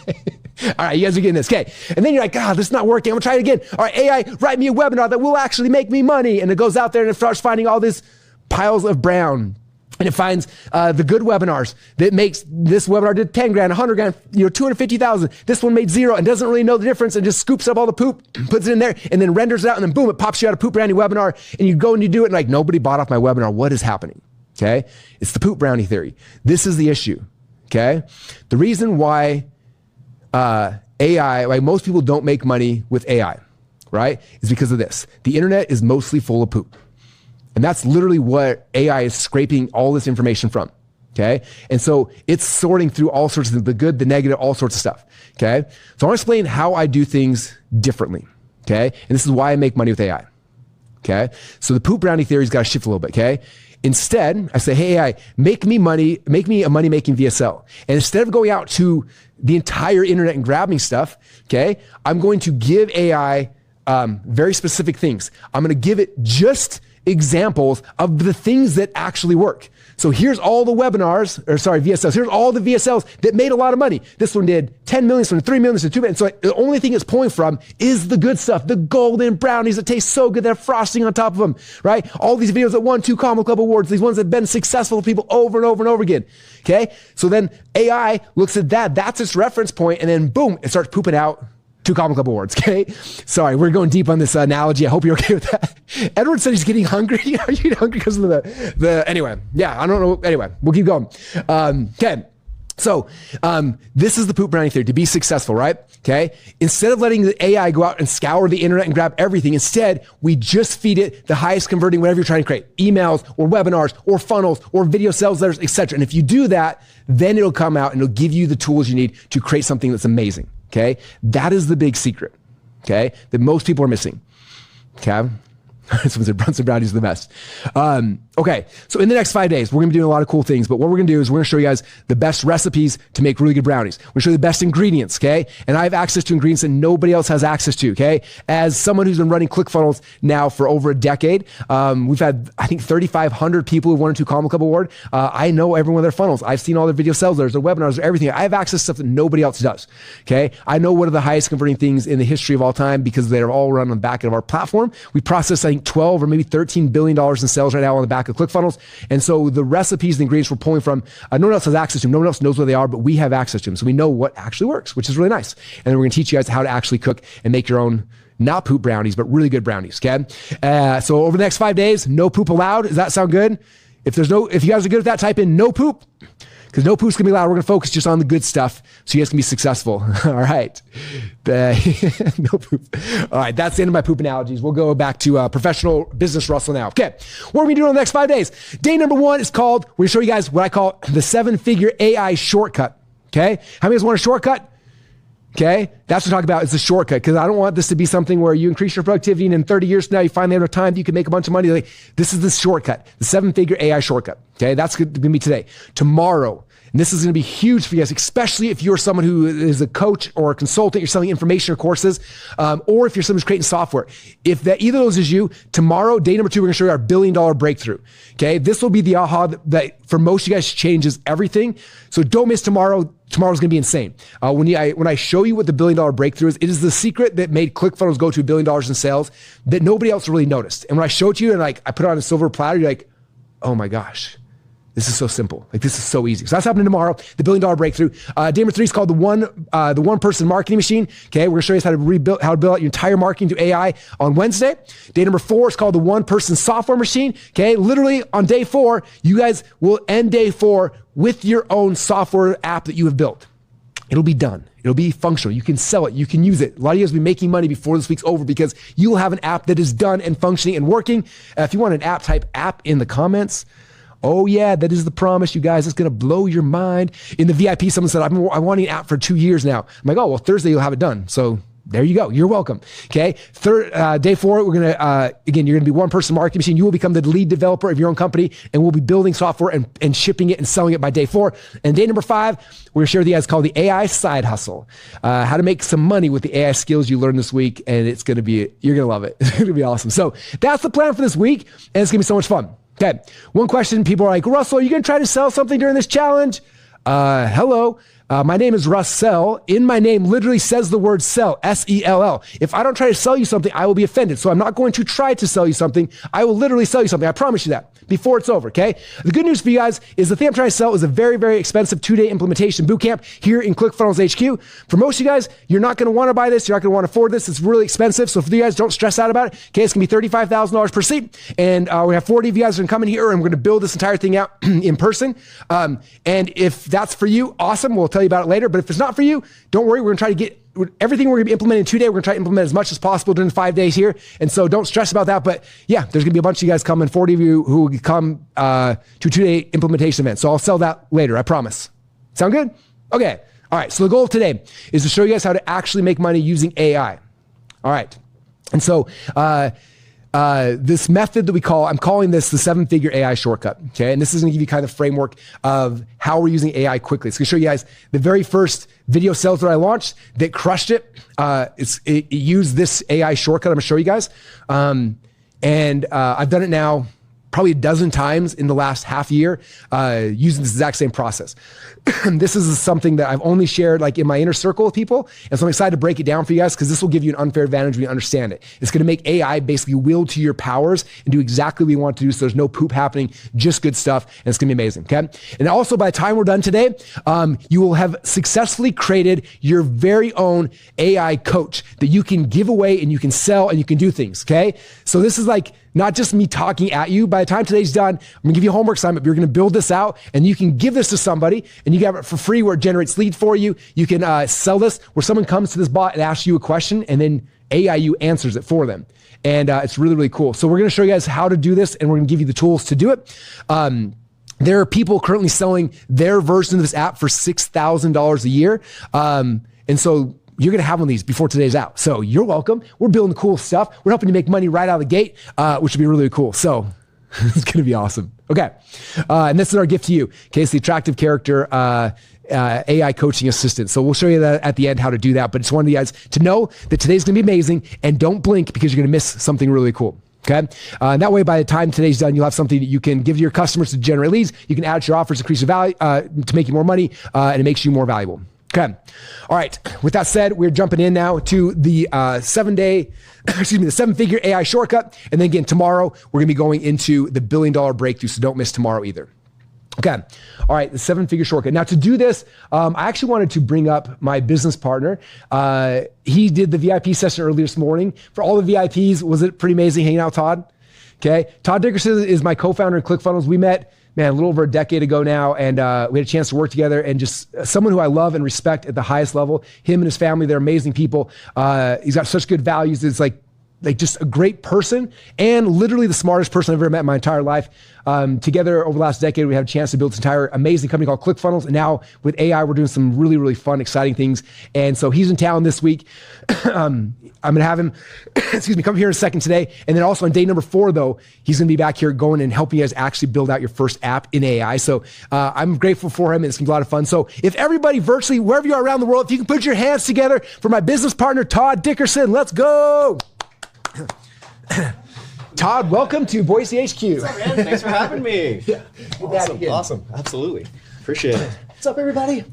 All right, you guys are getting this. Okay. And then you're like, God, this is not working. I'm gonna try it again. All right, AI, write me a webinar that will actually make me money. And it goes out there and it starts finding all these piles of brown. And it finds the good webinars that makes this webinar did 10 grand, 100 grand, 250,000. This one made 0 and doesn't really know the difference and just scoops up all the poop, puts it in there, and then renders it out. And then boom, it pops you out a poop brownie webinar. And you go and you do it and like, nobody bought off my webinar. What is happening? Okay. It's the poop brownie theory. This is the issue. Okay. The reason why AI, like most people don't make money with AI, right, is because of this. The internet is mostly full of poop. And that's literally what AI is scraping all this information from. Okay. And so it's sorting through all sorts of things, the good, the negative, all sorts of stuff. Okay. So I want to explain how I do things differently. Okay. And this is why I make money with AI. Okay. So the poop brownie theory's got to shift a little bit. Okay. Instead, I say, hey, AI, make me a money-making VSL. And instead of going out to the entire internet and grabbing stuff, okay, I'm going to give AI very specific things. I'm going to give it just examples of the things that actually work. So here's all the VSLs. Here's all the VSLs that made a lot of money. This one did 10 million, this one did 3 million, this one did 2 million. So the only thing it's pulling from is the good stuff, the golden brownies that taste so good, that have frosting on top of them, right? All these videos that won 2 Comma Club awards, these ones that have been successful for people over and over and over again, okay? So then AI looks at that, that's its reference point, and then boom, it starts pooping out 2 Comma Club awards, okay? Sorry, we're going deep on this analogy. I hope you're okay with that. Edward said he's getting hungry. Are you getting hungry because of the anyway, yeah, I don't know. Anyway, we'll keep going. Okay, So this is the poop brownie theory to be successful, right? Okay. Instead of letting the AI go out and scour the internet and grab everything, instead we just feed it the highest converting whatever you're trying to create, emails or webinars or funnels or video sales letters, etc. And if you do that, then it'll come out and it'll give you the tools you need to create something that's amazing. Okay. That is the big secret. Okay. That most people are missing. Okay. Someone said Brunson brownies are the best. Okay, so in the next 5 days, we're gonna be doing a lot of cool things, but what we're gonna do is we're gonna show you guys the best recipes to make really good brownies. We're gonna show you the best ingredients, okay? And I have access to ingredients that nobody else has access to, okay? As someone who's been running ClickFunnels now for over a decade, we've had, I think, 3,500 people who won a 2 Comma Club award. I know every one of their funnels. I've seen all their video sales letters, their webinars, everything. I have access to stuff that nobody else does, okay? I know what are the highest converting things in the history of all time because they're all run on the back of our platform. We process, I think, 12 or maybe $13 billion in sales right now on the back of ClickFunnels. And so the recipes, the ingredients we're pulling from, no one else has access to them. No one else knows where they are, but we have access to them. So we know what actually works, which is really nice. And then we're going to teach you guys how to actually cook and make your own, not poop brownies, but really good brownies. Okay. So over the next 5 days, no poop allowed. Does that sound good? If you guys are good at that, type in no poop. Because no poop's gonna be allowed. We're gonna focus just on the good stuff so you guys can be successful. All right. No poop. All right, that's the end of my poop analogies. We'll go back to professional business Russell now. Okay, what are we gonna do in the next 5 days? Day number 1 is called, we're gonna show you guys what I call the 7-figure AI shortcut. Okay, how many of you guys want a shortcut? Okay, that's what we're talking about. It's a shortcut because I don't want this to be something where you increase your productivity and in 30 years from now you finally have enough time that you can make a bunch of money. Like, this is the shortcut, the 7-figure AI shortcut. Okay, that's going to be today. Tomorrow, and this is going to be huge for you guys, especially if you're someone who is a coach or a consultant, you're selling information or courses, or if you're someone who's creating software. If that either of those is you, tomorrow, day number 2, we're going to show you our $1 billion breakthrough. Okay, this will be the aha that for most of you guys changes everything. So don't miss tomorrow. Tomorrow's going to be insane. When I show you what the $1 billion breakthrough is, it is the secret that made ClickFunnels go to $1 billion in sales that nobody else really noticed. And when I show it to you and I put it on a silver platter, you're like, oh my gosh. This is so simple. Like, this is so easy. So that's happening tomorrow, the $1 billion breakthrough. Day number 3 is called the one person marketing machine. Okay, we're gonna show you how to build out your entire marketing to AI on Wednesday. Day number 4 is called the one person software machine. Okay, literally on day 4, you guys will end day 4 with your own software app that you have built. It'll be done. It'll be functional. You can sell it. You can use it. A lot of you guys will be making money before this week's over because you'll have an app that is done and functioning and working. If you want an app, type app in the comments. Oh yeah, that is the promise, you guys. It's going to blow your mind. In the VIP, someone said, I'm wanting an app for 2 years now. I'm like, oh, well, Thursday you'll have it done. So there you go. You're welcome. Okay. Day 4, we're going to, again, you're going to be one person marketing machine. You will become the lead developer of your own company and we'll be building software and shipping it and selling it by day 4. And day number 5, we're going to share with you guys called the AI side hustle, how to make some money with the AI skills you learned this week. And it's going to be, you're going to love it. It's going to be awesome. So that's the plan for this week. And it's going to be so much fun. Okay, one question, people are like, Russell, are you going to try to sell something during this challenge? Hello, my name is Russell. In my name literally says the word sell, S-E-L-L. If I don't try to sell you something, I will be offended. So I'm not going to try to sell you something. I will literally sell you something. I promise you that before it's over, okay? The good news for you guys is the thing I'm trying to sell is a very, very expensive 2-day implementation bootcamp here in ClickFunnels HQ. For most of you guys, you're not going to want to buy this. You're not going to want to afford this. It's really expensive. So for you guys, don't stress out about it. Okay, it's going to be $35,000 per seat. And we have 40 of you guys who are coming here and we're going to build this entire thing out in person. And if that's for you, awesome. We'll tell you about it later. But if it's not for you, don't worry. We're going to try to get everything we're going to be implementing in 2 days. We're going to try to implement as much as possible during 5 days here. And so don't stress about that. But yeah, there's going to be a bunch of you guys coming, 40 of you who will come to a 2-day implementation event. So I'll sell that later. I promise. Sound good? Okay. All right. So the goal of today is to show you guys how to actually make money using AI. All right. And so, this method that I'm calling this the 7-figure AI shortcut. Okay. And this is going to give you kind of framework of how we're using AI quickly. It's going to show you guys the very first video sales that I launched that crushed it. It used this AI shortcut. I'm going to show you guys. I've done it now probably a dozen times in the last half year, using this exact same process. This is something that I've only shared like in my inner circle with people. And so I'm excited to break it down for you guys because this will give you an unfair advantage when you understand it. It's going to make AI basically will to your powers and do exactly what we want to do. So there's no poop happening, just good stuff. And it's going to be amazing. Okay. And also by the time we're done today, you will have successfully created your very own AI coach that you can give away and you can sell and you can do things. Okay. So this is like not just me talking at you. By the time today's done, I'm gonna give you a homework assignment. You're gonna build this out and you can give this to somebody and you can have it for free where it generates leads for you. You can sell this where someone comes to this bot and asks you a question and then AIU answers it for them. And it's really, really cool. So we're gonna show you guys how to do this and we're gonna give you the tools to do it. There are people currently selling their version of this app for $6,000 a year. And so you're going to have one of these before today's out. So you're welcome. We're building cool stuff. We're helping you make money right out of the gate, which would be really, really cool. So it's going to be awesome. Okay. And this is our gift to you. Okay. It's the attractive character, AI coaching assistant. So we'll show you that at the end, how to do that. But it's one of you guys to know that today's going to be amazing and don't blink because you're going to miss something really cool. Okay. That way, by the time today's done, you'll have something that you can give to your customers to generate leads. You can add to your offers, increase your value, to make you more money, and it makes you more valuable. Okay. All right. With that said, we're jumping in now to the the 7-figure AI shortcut. And then again, tomorrow, we're going to be going into the $1 billion breakthrough. So don't miss tomorrow either. Okay. All right. The 7-figure shortcut. Now to do this, I actually wanted to bring up my business partner. He did the VIP session earlier this morning. For all the VIPs, was it pretty amazing hanging out with Todd? Okay. Todd Dickerson is my co-founder in ClickFunnels. We met, man, a little over a decade ago now, and we had a chance to work together, and just someone who I love and respect at the highest level. Him and his family, they're amazing people. He's got such good values. It's like just a great person and literally the smartest person I've ever met in my entire life. Together over the last decade, we had a chance to build this entire amazing company called ClickFunnels. And now with AI, we're doing some really, really fun, exciting things. And so he's in town this week. I'm going to have him, come here in a second today. And then also on day number 4, though, he's going to be back here going and helping you guys actually build out your first app in AI. So I'm grateful for him, and it's going to be a lot of fun. So if everybody virtually, wherever you are around the world, if you can put your hands together for my business partner, Todd Dickerson, let's go. Todd, welcome to Boise HQ. What's up, man? Thanks for having me. Yeah. Awesome. Absolutely. Appreciate it. What's up, everybody?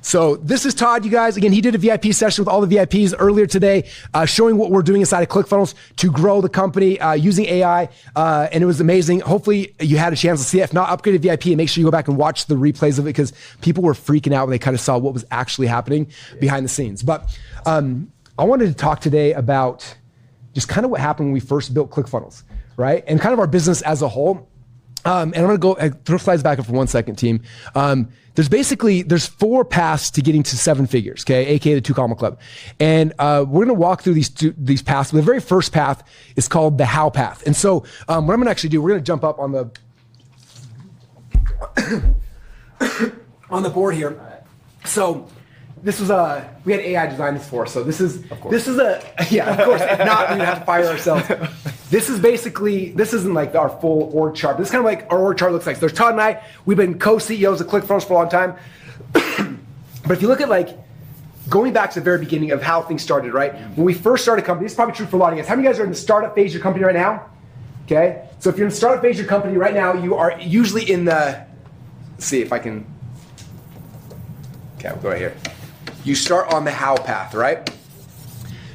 So this is Todd, you guys. Again, he did a VIP session with all the VIPs earlier today, showing what we're doing inside of ClickFunnels to grow the company using AI, and it was amazing. Hopefully you had a chance to see it. If not, upgrade to VIP and make sure you go back and watch the replays of it, because people were freaking out when they kind of saw what was actually happening behind the scenes. But I wanted to talk today about just kind of what happened when we first built ClickFunnels, right? And kind of our business as a whole. And I'm going to throw slides back up for 1 second, team. There's 4 paths to getting to 7 figures, okay? AKA the 2 Comma Club. And we're going to walk through these paths. The very first path is called the how path. And so what I'm going to actually do, we're going to jump up on the on the board here. So this was we had AI design this for us. So this is yeah, of course. If not, we would have to fire ourselves. This isn't like our full org chart. This is kind of like our org chart looks like. So there's Todd and I. We've been co-CEOs of ClickFunnels for a long time. But if you look at like going back to the very beginning of how things started, right? When we first started a company, this is probably true for a lot of you guys. How many of you guys are in the startup phase of your company right now? Okay. So if you're in the startup phase of your company right now, you are usually in the, let's see if I can, okay, we'll go right here. You start on the how path, right?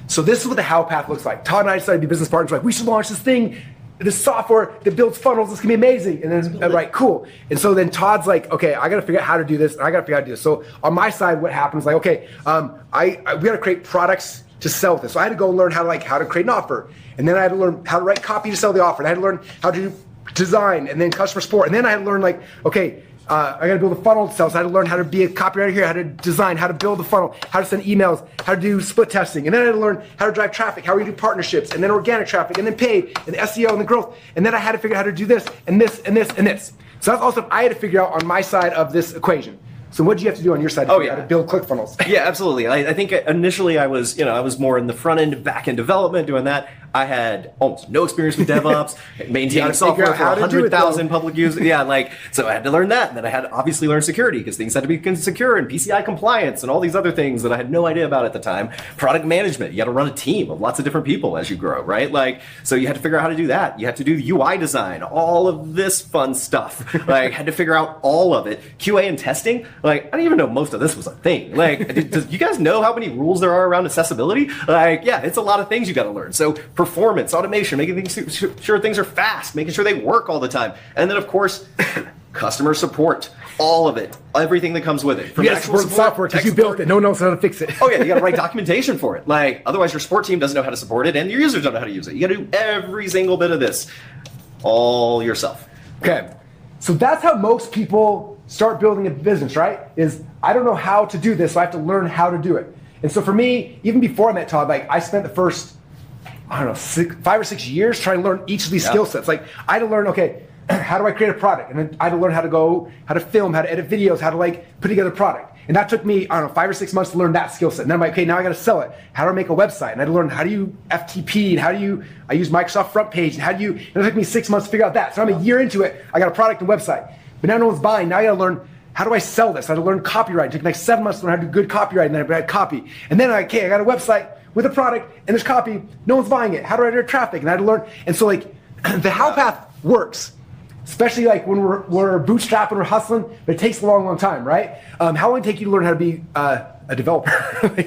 So this is what the how path looks like. Todd and I decided to be business partners. We're like, we should launch this thing, this software that builds funnels. This can be amazing. And then, right, cool. And so then Todd's like, okay, I got to figure out how to do this, and I got to figure out how to do this. So on my side, what happens? Like, okay, we got to create products to sell with this. So I had to go learn how to create an offer, and then I had to learn how to write copy to sell the offer. And I had to learn how to do design, and then customer support, and then I had to learn like, okay, I got to build a funnel to sell. So I had to learn how to be a copywriter here, how to design, how to build a funnel, how to send emails, how to do split testing. And then I had to learn how to drive traffic, how we do partnerships, and then organic traffic, and then paid, and SEO, and the growth. And then I had to figure out how to do this, and this, and this, and this. So that's all stuff I had to figure out on my side of this equation. So what did you have to do on your side to figure out how to build ClickFunnels? Yeah, absolutely. I think initially I was more in the front end, back end development, doing that. I had almost no experience with DevOps, maintaining software for 100,000 public users. Yeah, so I had to learn that. And then I had to obviously learn security, because things had to be secure and PCI compliance and all these other things that I had no idea about at the time. Product management, you got to run a team of lots of different people as you grow, right? So you had to figure out how to do that. You had to do UI design, all of this fun stuff. Had to figure out all of it. QA and testing, I didn't even know most of this was a thing. Do you guys know how many rules there are around accessibility? Yeah, it's a lot of things you got to learn. So performance, automation, making sure things are fast, making sure they work all the time. And then, of course, customer support, all of it, everything that comes with it. From actual software, because you built it, no one knows how to fix it. Oh yeah, you got to write documentation for it. Otherwise your support team doesn't know how to support it, and your users don't know how to use it. You got to do every single bit of this. all yourself. Okay. So that's how most people start building a business, right? Is I don't know how to do this, so I have to learn how to do it. And so for me, even before I met Todd, like I spent the first, I don't know, 5 or 6 years trying to learn each of these skill sets. Like I had to learn, okay, how do I create a product? And then I had to learn how to film, how to edit videos, how to like put together a product. And that took me, I don't know, 5 or 6 months to learn that skill set. And then I'm like, okay, now I got to sell it. How do I make a website? And I had to learn how do you FTP, and I use Microsoft Front Page, and and it took me 6 months to figure out that. So I'm a year into it, I got a product and website. But now no one's buying. Now I got to learn, how do I sell this? I had to learn copyright. It took like 7 months to learn how to do good copyright, and then I had copy. And then I got a website with a product, and there's copy, no one's buying it. How do I do traffic? And I had to learn. And so like, the how path works. Especially like when we're bootstrapping, we're hustling, but it takes a long, long time, right? How long did it take you to learn how to be a developer?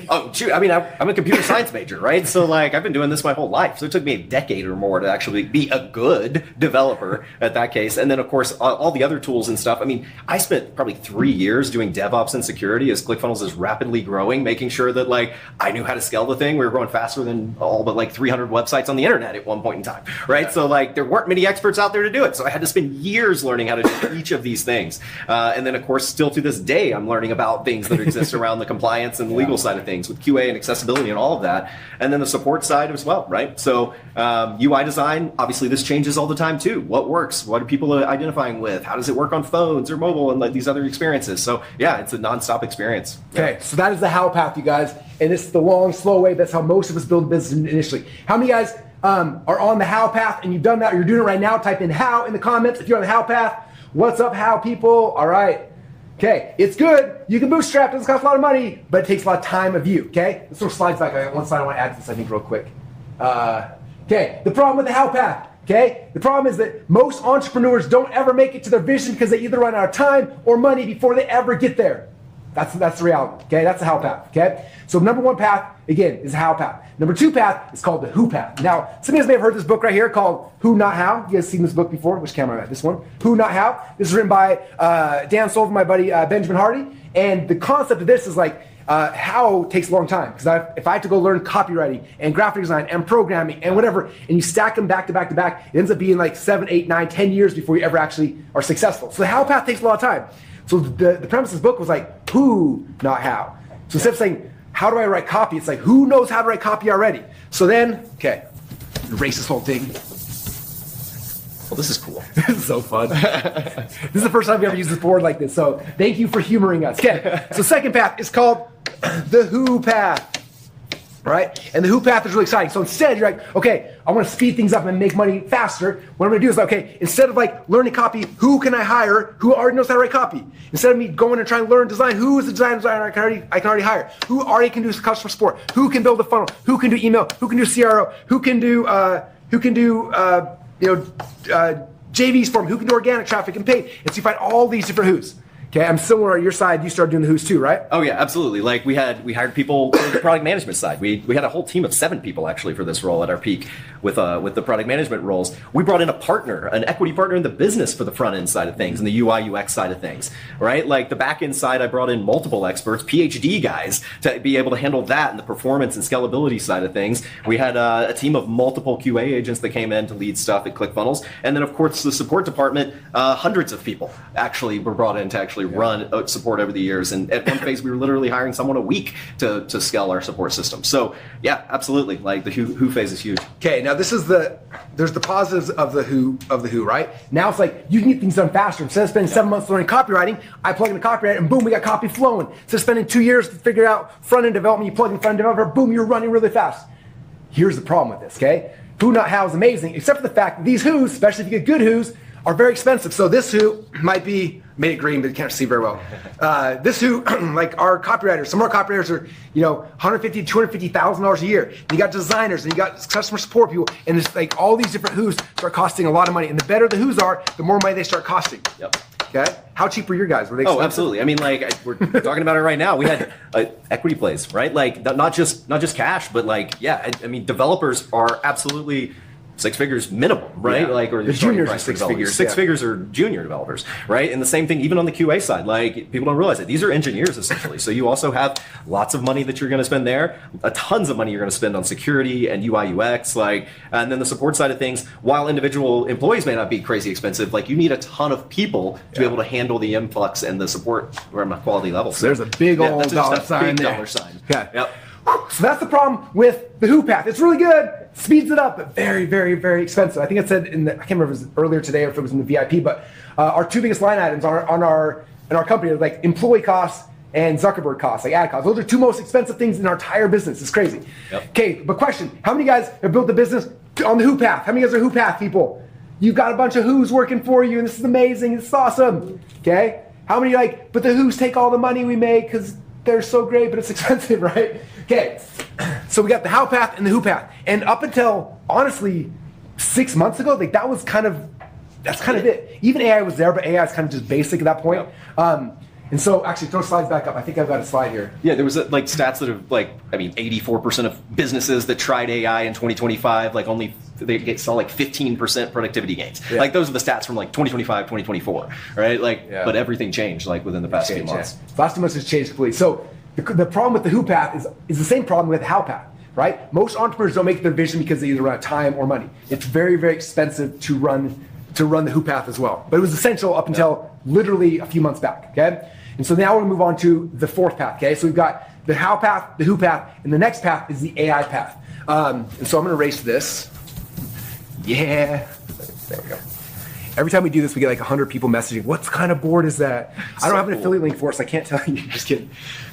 Oh, shoot. I mean, I'm a computer science major, right? So, like, I've been doing this my whole life. So it took me a decade or more to actually be a good developer at that case. And then, of course, all the other tools and stuff. I mean, I spent probably 3 years doing DevOps and security as ClickFunnels is rapidly growing, making sure that, like, I knew how to scale the thing. We were growing faster than all but, like, 300 websites on the internet at one point in time, right? Yeah. So, like, there weren't many experts out there to do it. So I had to spend years learning how to do each of these things. And then, of course, still to this day, I'm learning about things that exist around the compliance and the legal side of things with QA and accessibility and all of that. And then the support side as well, right? So UI design, obviously this changes all the time too. What works? What are people identifying with? How does it work on phones or mobile and like these other experiences? So yeah, it's a nonstop experience. Okay, so that is the how path, you guys. And it's the long, slow way. That's how most of us build a business initially. How many guys are on the how path and you've done that or you're doing it right now? Type in how in the comments if you're on the how path. What's up, how people? All right. Okay, it's good. You can bootstrap. It doesn't cost a lot of money, but it takes a lot of time of you. Okay, let's throw slides back. I got one slide I want to add to this, I think, real quick. Okay, the problem with the how path. Okay, the problem is that most entrepreneurs don't ever make it to their vision because they either run out of time or money before they ever get there. That's the reality. Okay, that's the how path. Okay, so number one path again is the how path. Number two path is called the who path. Now, some of you guys may have heard this book right here called Who Not How. You guys seen this book before? Which camera am I at? This one. Who Not How. This is written by Dan Solver, my buddy Benjamin Hardy. And the concept of this is like how takes a long time. Because if I have to go learn copywriting and graphic design and programming and whatever, and you stack them back to back to back, it ends up being like 7, 8, 9, 10 years before you ever actually are successful. So the how path takes a lot of time. So the premise of this book was like who, not how. So instead of saying, how do I write copy? It's like, who knows how to write copy already? So then, okay, erase this whole thing. Well, this is cool. This is so fun. This is the first time we ever used this board like this. So thank you for humoring us. Okay, so second path is called the who path. Right? And the who path is really exciting. So instead, you're like, okay, I want to speed things up and make money faster. What I'm going to do is, okay, instead of like learning copy, who can I hire who already knows how to write copy? Instead of me going and trying to learn design, who is the designer I can already hire? Who already can do customer support? Who can build a funnel? Who can do email? Who can do CRO? Who can do JVs for them? Who can do organic traffic and paid? And so you find all these different who's. Okay, I'm similar on your side. You started doing the who's too, right? Oh yeah, absolutely. Like we hired people for the product management side. We had a whole team of 7 people actually for this role at our peak with the product management roles. We brought in a partner, an equity partner in the business for the front end side of things and the UI UX side of things, right? Like the back end side, I brought in multiple experts, PhD guys to be able to handle that and the performance and scalability side of things. We had a team of multiple QA agents that came in to lead stuff at ClickFunnels, and then of course the support department, hundreds of people actually were brought in to actually run support over the years. And at one phase, we were literally hiring someone a week to scale our support system. So yeah, absolutely. Like the who phase is huge. Okay, now there's the positives of the who, right? Now it's like you can get things done faster. Instead of spending 7 months learning copywriting, I plug in the copyright and boom, we got copy flowing. Instead of spending 2 years to figure out front end development, you plug in front end developer, boom, you're running really fast. Here's the problem with this, okay? Who not how is amazing, except for the fact that these who's, especially if you get good who's, are very expensive. So this who might be, made it green, but you can't see very well. This who, like our copywriters, some of our copywriters are, $150,000 to $250,000 a year. And you got designers, and you got customer support people, and it's like all these different who's start costing a lot of money. And the better the who's are, the more money they start costing. Yep. Okay. How cheap were your guys? Were they expensive? Oh, absolutely. I mean, like we're talking about it right now. We had equity plays, right? Like not just cash, but like, yeah. I mean, developers are absolutely 6 figures minimum, right? Yeah. Like, or The starting juniors price are for 6 developers. figures, 6 yeah. figures are junior developers, right? And the same thing even on the QA side. Like, people don't realize it. These are engineers essentially. So you also have lots of money that you're going to spend there, tons of money you're going to spend on security and UI UX, like, and then the support side of things. While individual employees may not be crazy expensive, like you need a ton of people to be able to handle the influx and the support from a quality level. So there's a big old dollar sign there. Dollar sign. Okay. Yep. So that's the problem with the Who path. It's really good, speeds it up, but very, very, very expensive. I think it said I can't remember if it was earlier today or if it was in the VIP, but our 2 biggest line items in our company are like employee costs and Zuckerberg costs, like ad costs. Those are 2 most expensive things in our entire business. It's crazy. Yep. Okay, but question: how many guys have built a business on the Who path? How many guys are Who path people? You've got a bunch of Who's working for you, and this is amazing. This is awesome. Okay, how many but the Who's take all the money we make because they're so great, but it's expensive, right? Okay, so we got the How path and the Who path, and up until honestly 6 months ago, like that's kind of it. Even AI was there, but AI is kind of just basic at that point. Yep. And so, actually, throw slides back up. I think I've got a slide here. Yeah, there was like stats that have 84% of businesses that tried AI in 2025, like only they saw like 15% productivity gains. Yeah. Like those are the stats from like 2025, 2024, right? Like, but everything changed like within the past few months. Yeah. The last 2 months has changed completely. So the problem with the Who path is the same problem with the How path, right? Most entrepreneurs don't make their vision because they either run out of time or money. It's very, very expensive to run the Who path as well. But it was essential up until literally a few months back, okay? And so now we're gonna move on to the 4th path, okay? So we've got the How path, the Who path, and the next path is the AI path. And so I'm gonna erase this. Yeah, there we go. Every time we do this, we get like 100 people messaging, what kind of board is that? I don't have an affiliate link for it, so I can't tell you, just kidding.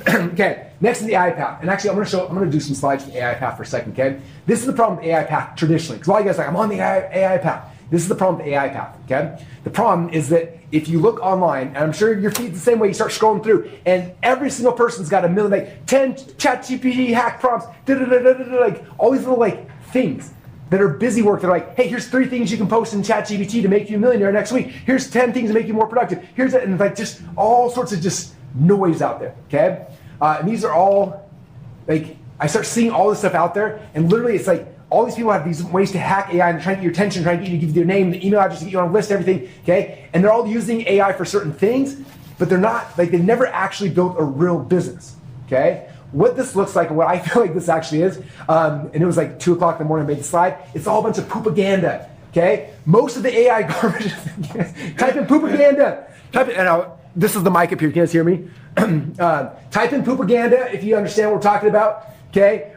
Okay, next is the AI path. And actually, I'm gonna do some slides for the AI path for a second, okay? This is the problem with the AI path traditionally, because a lot of you guys are like, I'm on the AI path. This is the problem with the AI path, okay? The problem is that if you look online, and I'm sure your feed's the same way, you start scrolling through, and every single person's got a million, like 10 ChatGPT hack prompts, like all these little like things that are busy work. They're like, hey, here's 3 things you can post in ChatGPT to make you a millionaire next week. Here's 10 things to make you more productive. Here's that, and like just all sorts of just noise out there, okay? And these are all, like, I start seeing all this stuff out there, and literally it's like, all these people have these ways to hack AI and trying to get your attention, trying to get you to give their name, the email address, to get you on a list, everything, okay? And they're all using AI for certain things, but they're not, like, they've never actually built a real business, okay? What this looks like, and what I feel like this actually is, and it was like 2 o'clock in the morning I made the slide, it's all a bunch of propaganda, okay? Most of the AI garbage, type in propaganda, this is the mic up here, you guys hear me? Type in propaganda if you understand what we're talking about, okay?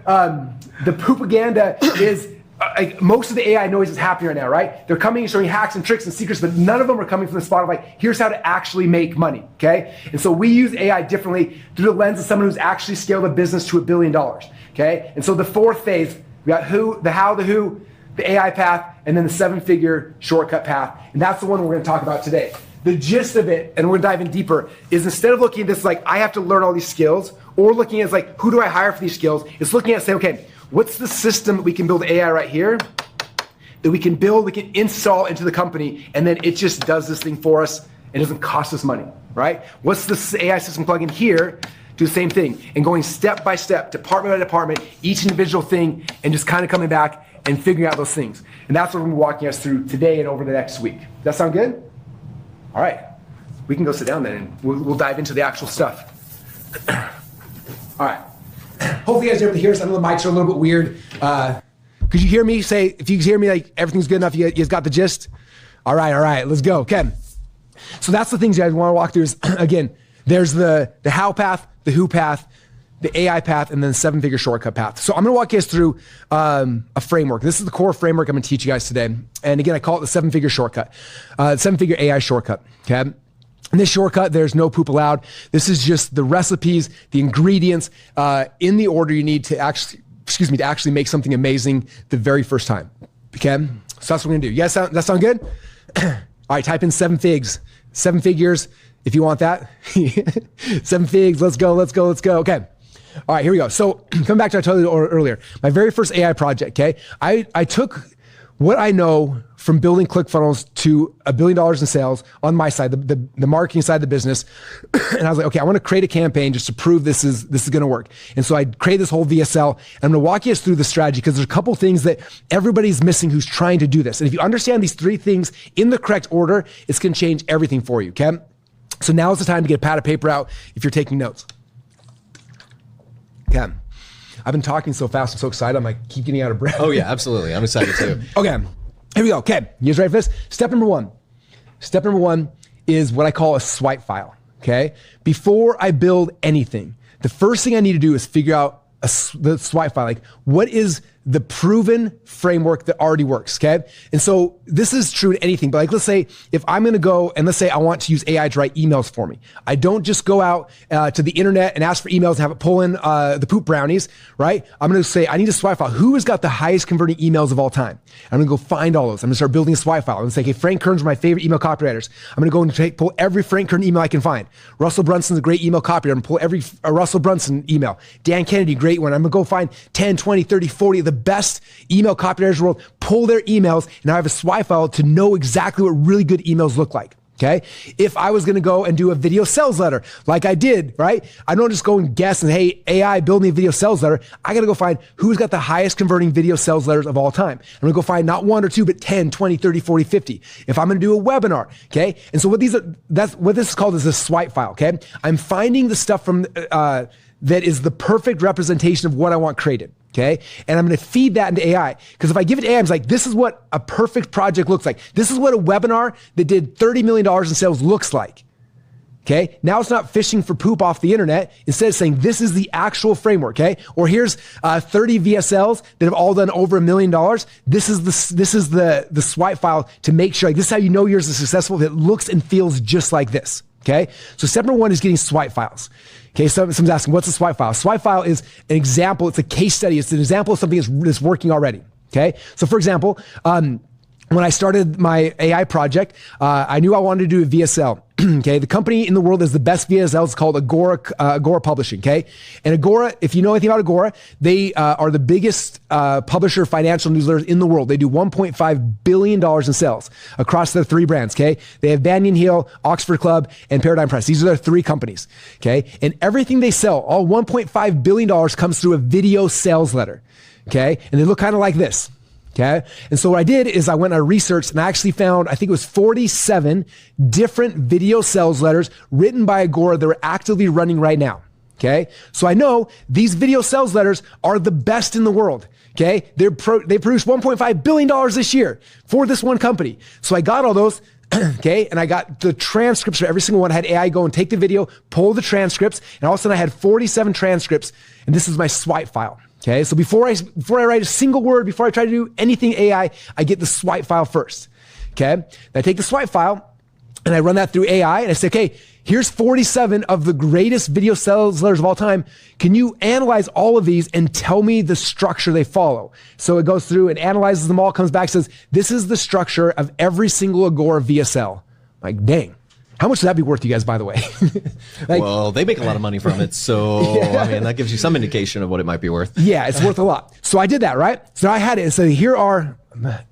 The propaganda is, most of the AI noise is happening right now, right? They're coming and showing hacks and tricks and secrets, but none of them are coming from the spot of like, here's how to actually make money, okay? And so we use AI differently through the lens of someone who's actually scaled a business to $1 billion, okay? And so the 4th phase, we got the how, the AI path, and then the 7-figure shortcut path. And that's the one we're gonna talk about today. The gist of it, and we're gonna dive in deeper, is instead of looking at this like, I have to learn all these skills, or looking at like, who do I hire for these skills? It's looking at saying, okay, what's the system that we can build AI right here, that we can build, we can install into the company, and then it just does this thing for us, and doesn't cost us money, right? What's this AI system plug-in here, do the same thing, and going step by step, department by department, each individual thing, and just kind of coming back and figuring out those things. And that's what we're gonna be walking us through today and over the next week. Does that sound good? All right, we can go sit down then, and we'll dive into the actual stuff. All right. Hopefully you guys are able to hear us. I know the mics are a little bit weird. Could you hear me say, if you hear me like everything's good enough, you guys got the gist? All right, let's go. Okay. So that's the things you guys want to walk through is, again, there's the how path, the who path, the AI path, and then the 7-figure shortcut path. So I'm going to walk you guys through a framework. This is the core framework I'm going to teach you guys today. And again, I call it the 7-figure shortcut, 7-figure AI shortcut, okay? In this shortcut, there's no poop allowed. This is just the recipes, the ingredients in the order you need to actually make something amazing the very first time. Okay, so that's what we're gonna do. Yes, that sound good? All right, type in 7 figures if you want that. 7 figs. Let's go. Okay. All right, here we go. So coming back to what I told you earlier, my very first AI project. Okay, I took what I know from building ClickFunnels to $1 billion in sales on my side, the marketing side of the business. And I was like, okay, I want to create a campaign just to prove this is going to work. And so I created this whole VSL, and I'm going to walk you guys through the strategy because there's a couple things that everybody's missing who's trying to do this. And if you understand these 3 things in the correct order, it's going to change everything for you. Okay. So now is the time to get a pad of paper out if you're taking notes. Okay. I've been talking so fast, I'm so excited. I'm like, keep getting out of breath. Oh yeah, absolutely. I'm excited too. Okay, here we go. Okay, you guys ready for this? Step number one. Step number one is what I call a swipe file. Okay, before I build anything, the first thing I need to do is figure out the swipe file. Like, what is the proven framework that already works? Okay, and so this is true to anything. But like, let's say if I'm going to go and let's say I want to use AI to write emails for me. I don't just go out to the internet and ask for emails and have it pull in the poop brownies, right? I'm going to say I need a swipe file. Who has got the highest converting emails of all time? I'm going to go find all those. I'm going to start building a swipe file. I'm going to say, okay, Frank Kern's my favorite email copywriters. I'm going to go and pull every Frank Kern email I can find. Russell Brunson's a great email copywriter. I'm going to pull every Russell Brunson email. Dan Kennedy, great one. I'm going to go find 10, 20, 30, 40 of the best email copywriters in the world, pull their emails, and now I have a swipe file to know exactly what really good emails look like. Okay. If I was going to go and do a video sales letter like I did, right? I don't just go and guess and, hey, AI, build me a video sales letter. I got to go find who's got the highest converting video sales letters of all time. I'm going to go find not 1 or 2, but 10, 20, 30, 40, 50. If I'm going to do a webinar. Okay. And so that's what this is called is a swipe file. Okay. I'm finding the stuff from, that is the perfect representation of what I want created. Okay. And I'm going to feed that into AI. Because if I give it to AI, I'm like, this is what a perfect project looks like. This is what a webinar that did $30 million in sales looks like. Okay. Now it's not fishing for poop off the internet. Instead of saying, this is the actual framework. Okay. Or here's 30 VSLs that have all done over $1 million. This is the swipe file to make sure, like, this is how you know yours is successful. That looks and feels just like this. Okay. So step number one is getting swipe files. Okay, so someone's asking, what's a swipe file? A swipe file is an example. It's a case study. It's an example of something that's working already. Okay, so for example, when I started my AI project, I knew I wanted to do a VSL. Okay, the company in the world is the best VSL. It's called Agora Publishing. Okay, and Agora, if you know anything about Agora, they are the biggest publisher of financial newsletters in the world. They do $1.5 billion in sales across their 3 brands. Okay, they have Banyan Hill, Oxford Club, and Paradigm Press. These are their 3 companies. Okay, and everything they sell, all $1.5 billion comes through a video sales letter. Okay, and they look kind of like this. Okay. And so what I did is I went and I researched and I actually found, I think it was 47 different video sales letters written by Agora that are actively running right now. Okay. So I know these video sales letters are the best in the world. Okay. They produced $1.5 billion this year for this one company. So I got all those. Okay. And I got the transcripts for every single one. I had AI go and take the video, pull the transcripts. And all of a sudden I had 47 transcripts. And this is my swipe file. Okay, so before I write a single word, before I try to do anything AI, I get the swipe file first. Okay, then I take the swipe file and I run that through AI and I say, okay, here's 47 of the greatest video sales letters of all time. Can you analyze all of these and tell me the structure they follow? So it goes through and analyzes them all, comes back, says, this is the structure of every single Agora VSL. Like, dang. How much would that be worth to you guys, by the way? Like, well, they make a lot of money from it. So, yeah. I mean, that gives you some indication of what it might be worth. Yeah, it's worth a lot. So I did that, right? So I had it. And so here are,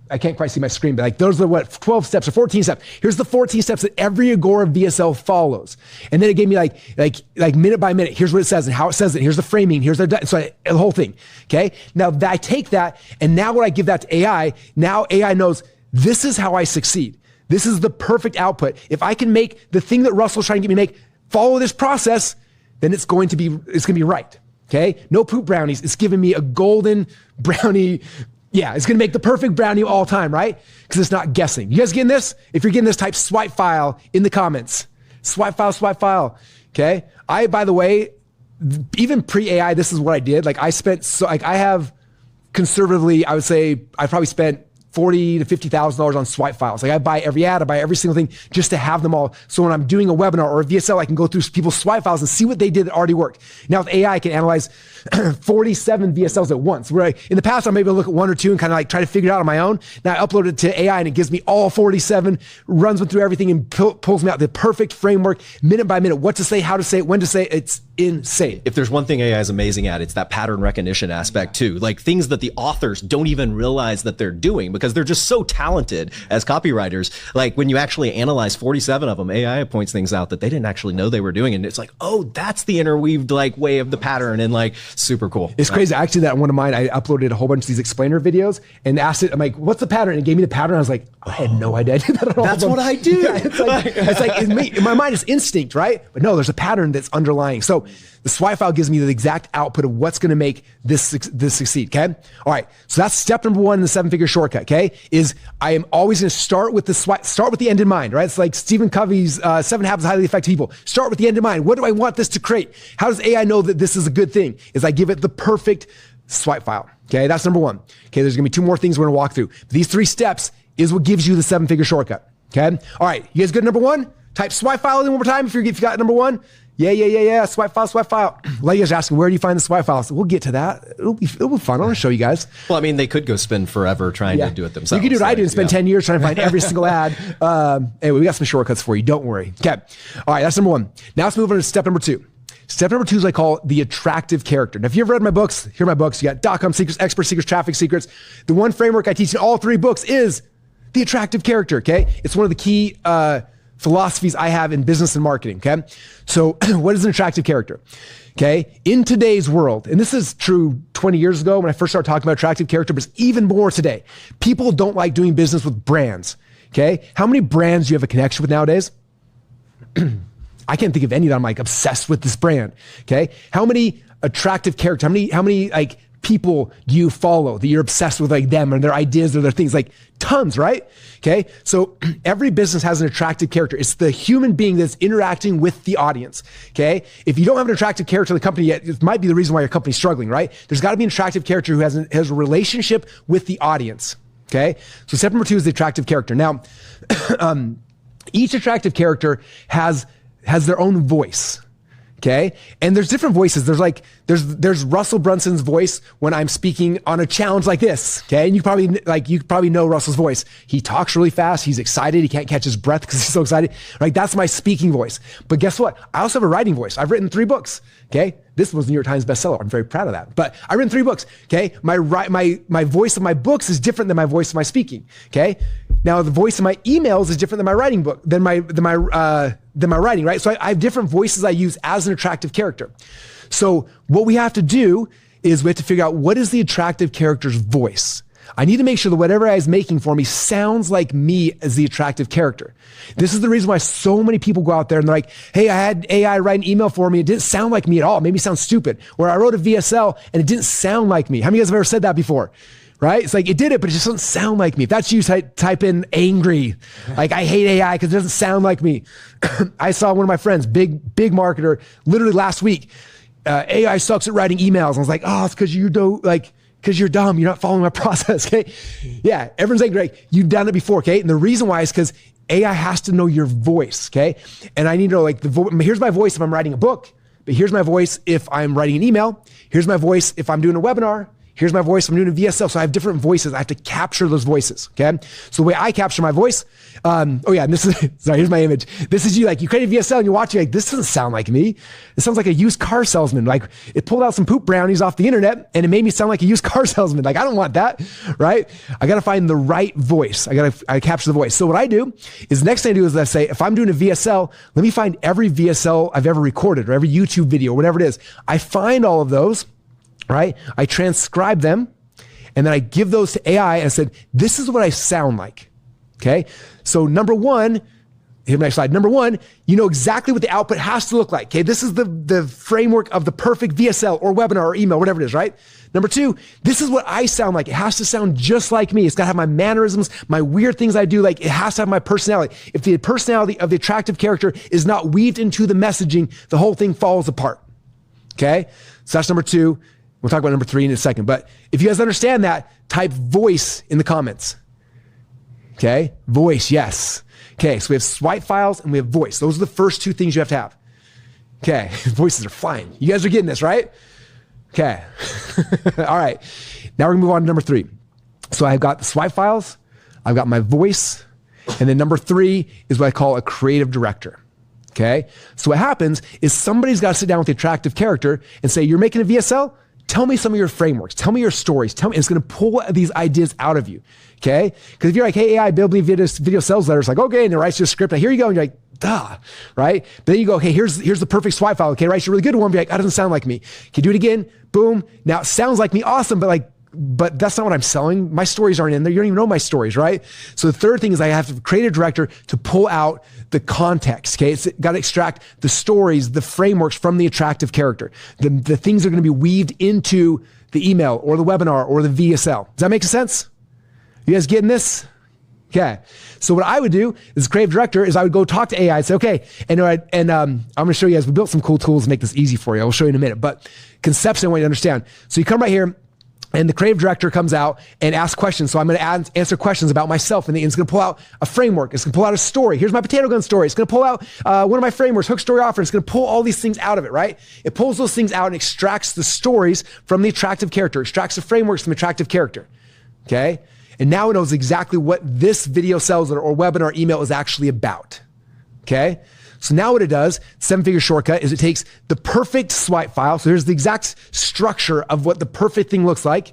I can't quite see my screen, but like those are what, 12 steps or 14 steps. Here's the 14 steps that every Agora VSL follows. And then it gave me like minute by minute. Here's what it says and how it says it. Here's the framing. Here's the whole thing. Okay. Now I take that and now when I give that to AI, now AI knows this is how I succeed. This is the perfect output. If I can make the thing that Russell's trying to get me to make follow this process, then it's going to be right. Okay? No poop brownies. It's giving me a golden brownie. Yeah, it's going to make the perfect brownie all time, right? Because it's not guessing. You guys getting this? If you're getting this, type swipe file in the comments. Swipe file. Okay? By the way, even pre-AI, this is what I did. Like I have conservatively, I would say I probably spent $40,000 to $50,000 on swipe files. Like I buy every ad, I buy every single thing just to have them all. So when I'm doing a webinar or a VSL, I can go through people's swipe files and see what they did that already worked. Now with AI, I can analyze 47 VSLs at once. Where in the past, I'm able to look at 1 or 2 and kind of like try to figure it out on my own. Now I upload it to AI and it gives me all 47, runs them through everything and pulls me out the perfect framework, minute by minute, what to say, how to say it, when to say it. It's insane. If there's one thing AI is amazing at, it's that pattern recognition aspect too. Like things that the authors don't even realize that they're doing because because they're just so talented as copywriters. Like when you actually analyze 47 of them, AI points things out that they didn't actually know they were doing. And it's like, oh, that's the interweaved like way of the pattern, and like super cool. It's crazy. Actually, that one of mine, I uploaded a whole bunch of these explainer videos and asked it, I'm like, what's the pattern? And it gave me the pattern. I was like, I had no idea I did that at all. That's what I do. Yeah, it's like in my mind, it's instinct, right? But no, there's a pattern that's underlying. So the swipe file gives me the exact output of what's going to make this succeed. Okay. All right. So that's step number one in the 7-figure shortcut. Okay. Is I am always going to start with the end in mind, right? It's like Stephen Covey's 7 Habits of Highly Effective People. Start with the end in mind. What do I want this to create? How does AI know that this is a good thing? Is I give it the perfect swipe file. Okay. That's number one. Okay. There's going to be 2 more things we're going to walk through. These 3 steps is what gives you the 7-figure shortcut. Okay. All right. You guys good? Number 1, type swipe file in one more time. If you got number 1. Yeah. Swipe file. A lot of you guys are asking, where do you find the swipe file? So we'll get to that. It'll be fun. I want to show you guys. Well, I mean, they could go spend forever trying to do it themselves. You can do what I do and spend 10 years trying to find every single ad. Anyway, we got some shortcuts for you. Don't worry. Okay. All right. That's number 1. Now let's move on to step number 2. Step number 2 is what I call the attractive character. Now, if you've read my books, here are my books. You got .com secrets, expert secrets, traffic secrets. The one framework I teach in all 3 books is the attractive character. Okay. It's one of the key, philosophies I have in business and marketing. Okay. So what is an attractive character? Okay. In today's world, and this is true 20 years ago when I first started talking about attractive character, but it's even more today. People don't like doing business with brands. Okay. How many brands do you have a connection with nowadays? I can't think of any that I'm like obsessed with this brand. Okay. How many attractive characters, how many like people do you follow that you're obsessed with, like them and their ideas or their things? Like tons, right? Okay. So every business has an attractive character. It's the human being that's interacting with the audience. Okay. If you don't have an attractive character in the company yet, it might be the reason why your company's struggling, right? There's got to be an attractive character who has a relationship with the audience. Okay. So step number 2 is the attractive character. Now, each attractive character has their own voice. Okay. And there's different voices. There's Russell Brunson's voice when I'm speaking on a challenge like this. Okay. And you probably know Russell's voice. He talks really fast. He's excited. He can't catch his breath because he's so excited. Right. That's my speaking voice. But guess what? I also have a writing voice. I've written 3 books. Okay. This was the New York Times bestseller. I'm very proud of that. But I've written 3 books. Okay. My voice of my books is different than my voice of my speaking. Okay. Now the voice of my emails is different than my writing book, than my writing, right? So I have different voices I use as an attractive character. So what we have to do is we have to figure out what is the attractive character's voice. I need to make sure that whatever AI is making for me sounds like me as the attractive character. This is the reason why so many people go out there and they're like, hey, I had AI write an email for me. It didn't sound like me at all. It made me sound stupid. Or I wrote a VSL and it didn't sound like me. How many of you guys have ever said that before? Right? It's like, it did it, but it just doesn't sound like me. If that's you, type in angry. Like, I hate AI because it doesn't sound like me. I saw one of my friends, big marketer, literally last week, AI sucks at writing emails. And I was like, oh, it's because you don't because you're dumb. You're not following my process. Okay. Yeah. Everyone's like, great. You've done it before. Okay. And the reason why is because AI has to know your voice. Okay. And I need to know here's my voice if I'm writing a book, but here's my voice if I'm writing an email. Here's my voice if I'm doing a webinar. Here's my voice. I'm doing a VSL. So I have different voices. I have to capture those voices. Okay. So the way I capture my voice, and this is, sorry, here's my image. This is you, like you create a VSL and you're watching, like, this doesn't sound like me. It sounds like a used car salesman. Like it pulled out some poop brownies off the internet and it made me sound like a used car salesman. Like, I don't want that. Right. I got to find the right voice. I capture the voice. So what I do is the next thing I do is I say, if I'm doing a VSL, let me find every VSL I've ever recorded or every YouTube video, or whatever it is. I find all of those. Right? I transcribe them and then I give those to AI and I said, this is what I sound like. Okay. So number 1, here's my next slide. Number 1, you know exactly what the output has to look like. Okay. This is the framework of the perfect VSL or webinar or email, whatever it is, right? Number 2, this is what I sound like. It has to sound just like me. It's got to have my mannerisms, my weird things I do. Like, it has to have my personality. If the personality of the attractive character is not weaved into the messaging, the whole thing falls apart. Okay. So that's number 2. We'll talk about number 3 in a second. But if you guys understand that, type voice in the comments. Okay. Voice. Yes. Okay. So we have swipe files and we have voice. Those are the first 2 things you have to have. Okay. Voices are flying. You guys are getting this, right? Okay. All right. Now we're gonna move on to number 3. So I've got the swipe files. I've got my voice. And then number 3 is what I call a creative director. Okay. So what happens is somebody's got to sit down with the attractive character and say, you're making a VSL? tell me some of your frameworks. Tell me your stories. Tell me, it's going to pull these ideas out of you. Okay. Because if you're like, hey, AI, build me video sales letters, like, okay. And it writes you a script. Like, here you go. And you're like, duh. Right. But then you go, okay, here's the perfect swipe file. Okay. Writes you a really good one. Be like, that doesn't sound like me. Okay. Do it again. Boom. Now it sounds like me. Awesome. But that's not what I'm selling. My stories aren't in there. You don't even know my stories, right? So the third thing is I have to create a director to pull out the context, okay? It's got to extract the stories, the frameworks from the attractive character. The things that are going to be weaved into the email or the webinar or the VSL. Does that make sense? You guys getting this? Okay. So what I would do as creative director is I would go talk to AI and say, okay, and I'm going to show you guys, we built some cool tools to make this easy for you. I'll show you in a minute, but conception I want you to understand. So you come right here, and the creative director comes out and asks questions. So I'm going to answer questions about myself. And it's going to pull out a framework. It's going to pull out a story. Here's my potato gun story. It's going to pull out one of my frameworks, hook, story, offer. It's going to pull all these things out of it, right? It pulls those things out and extracts the stories from the attractive character, extracts the frameworks from the attractive character, okay? And now it knows exactly what this video sales letter or webinar email is actually about, okay? So now what it does, 7-figure shortcut, is it takes the perfect swipe file. So here's the exact structure of what the perfect thing looks like.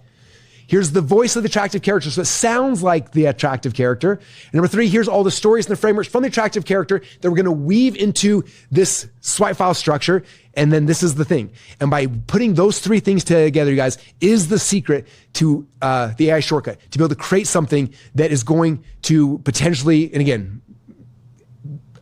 Here's the voice of the attractive character. So it sounds like the attractive character. And number 3, here's all the stories and the frameworks from the attractive character that we're going to weave into this swipe file structure. And then this is the thing. And by putting those 3 things together, you guys, is the secret to the AI shortcut, to be able to create something that is going to potentially, and again,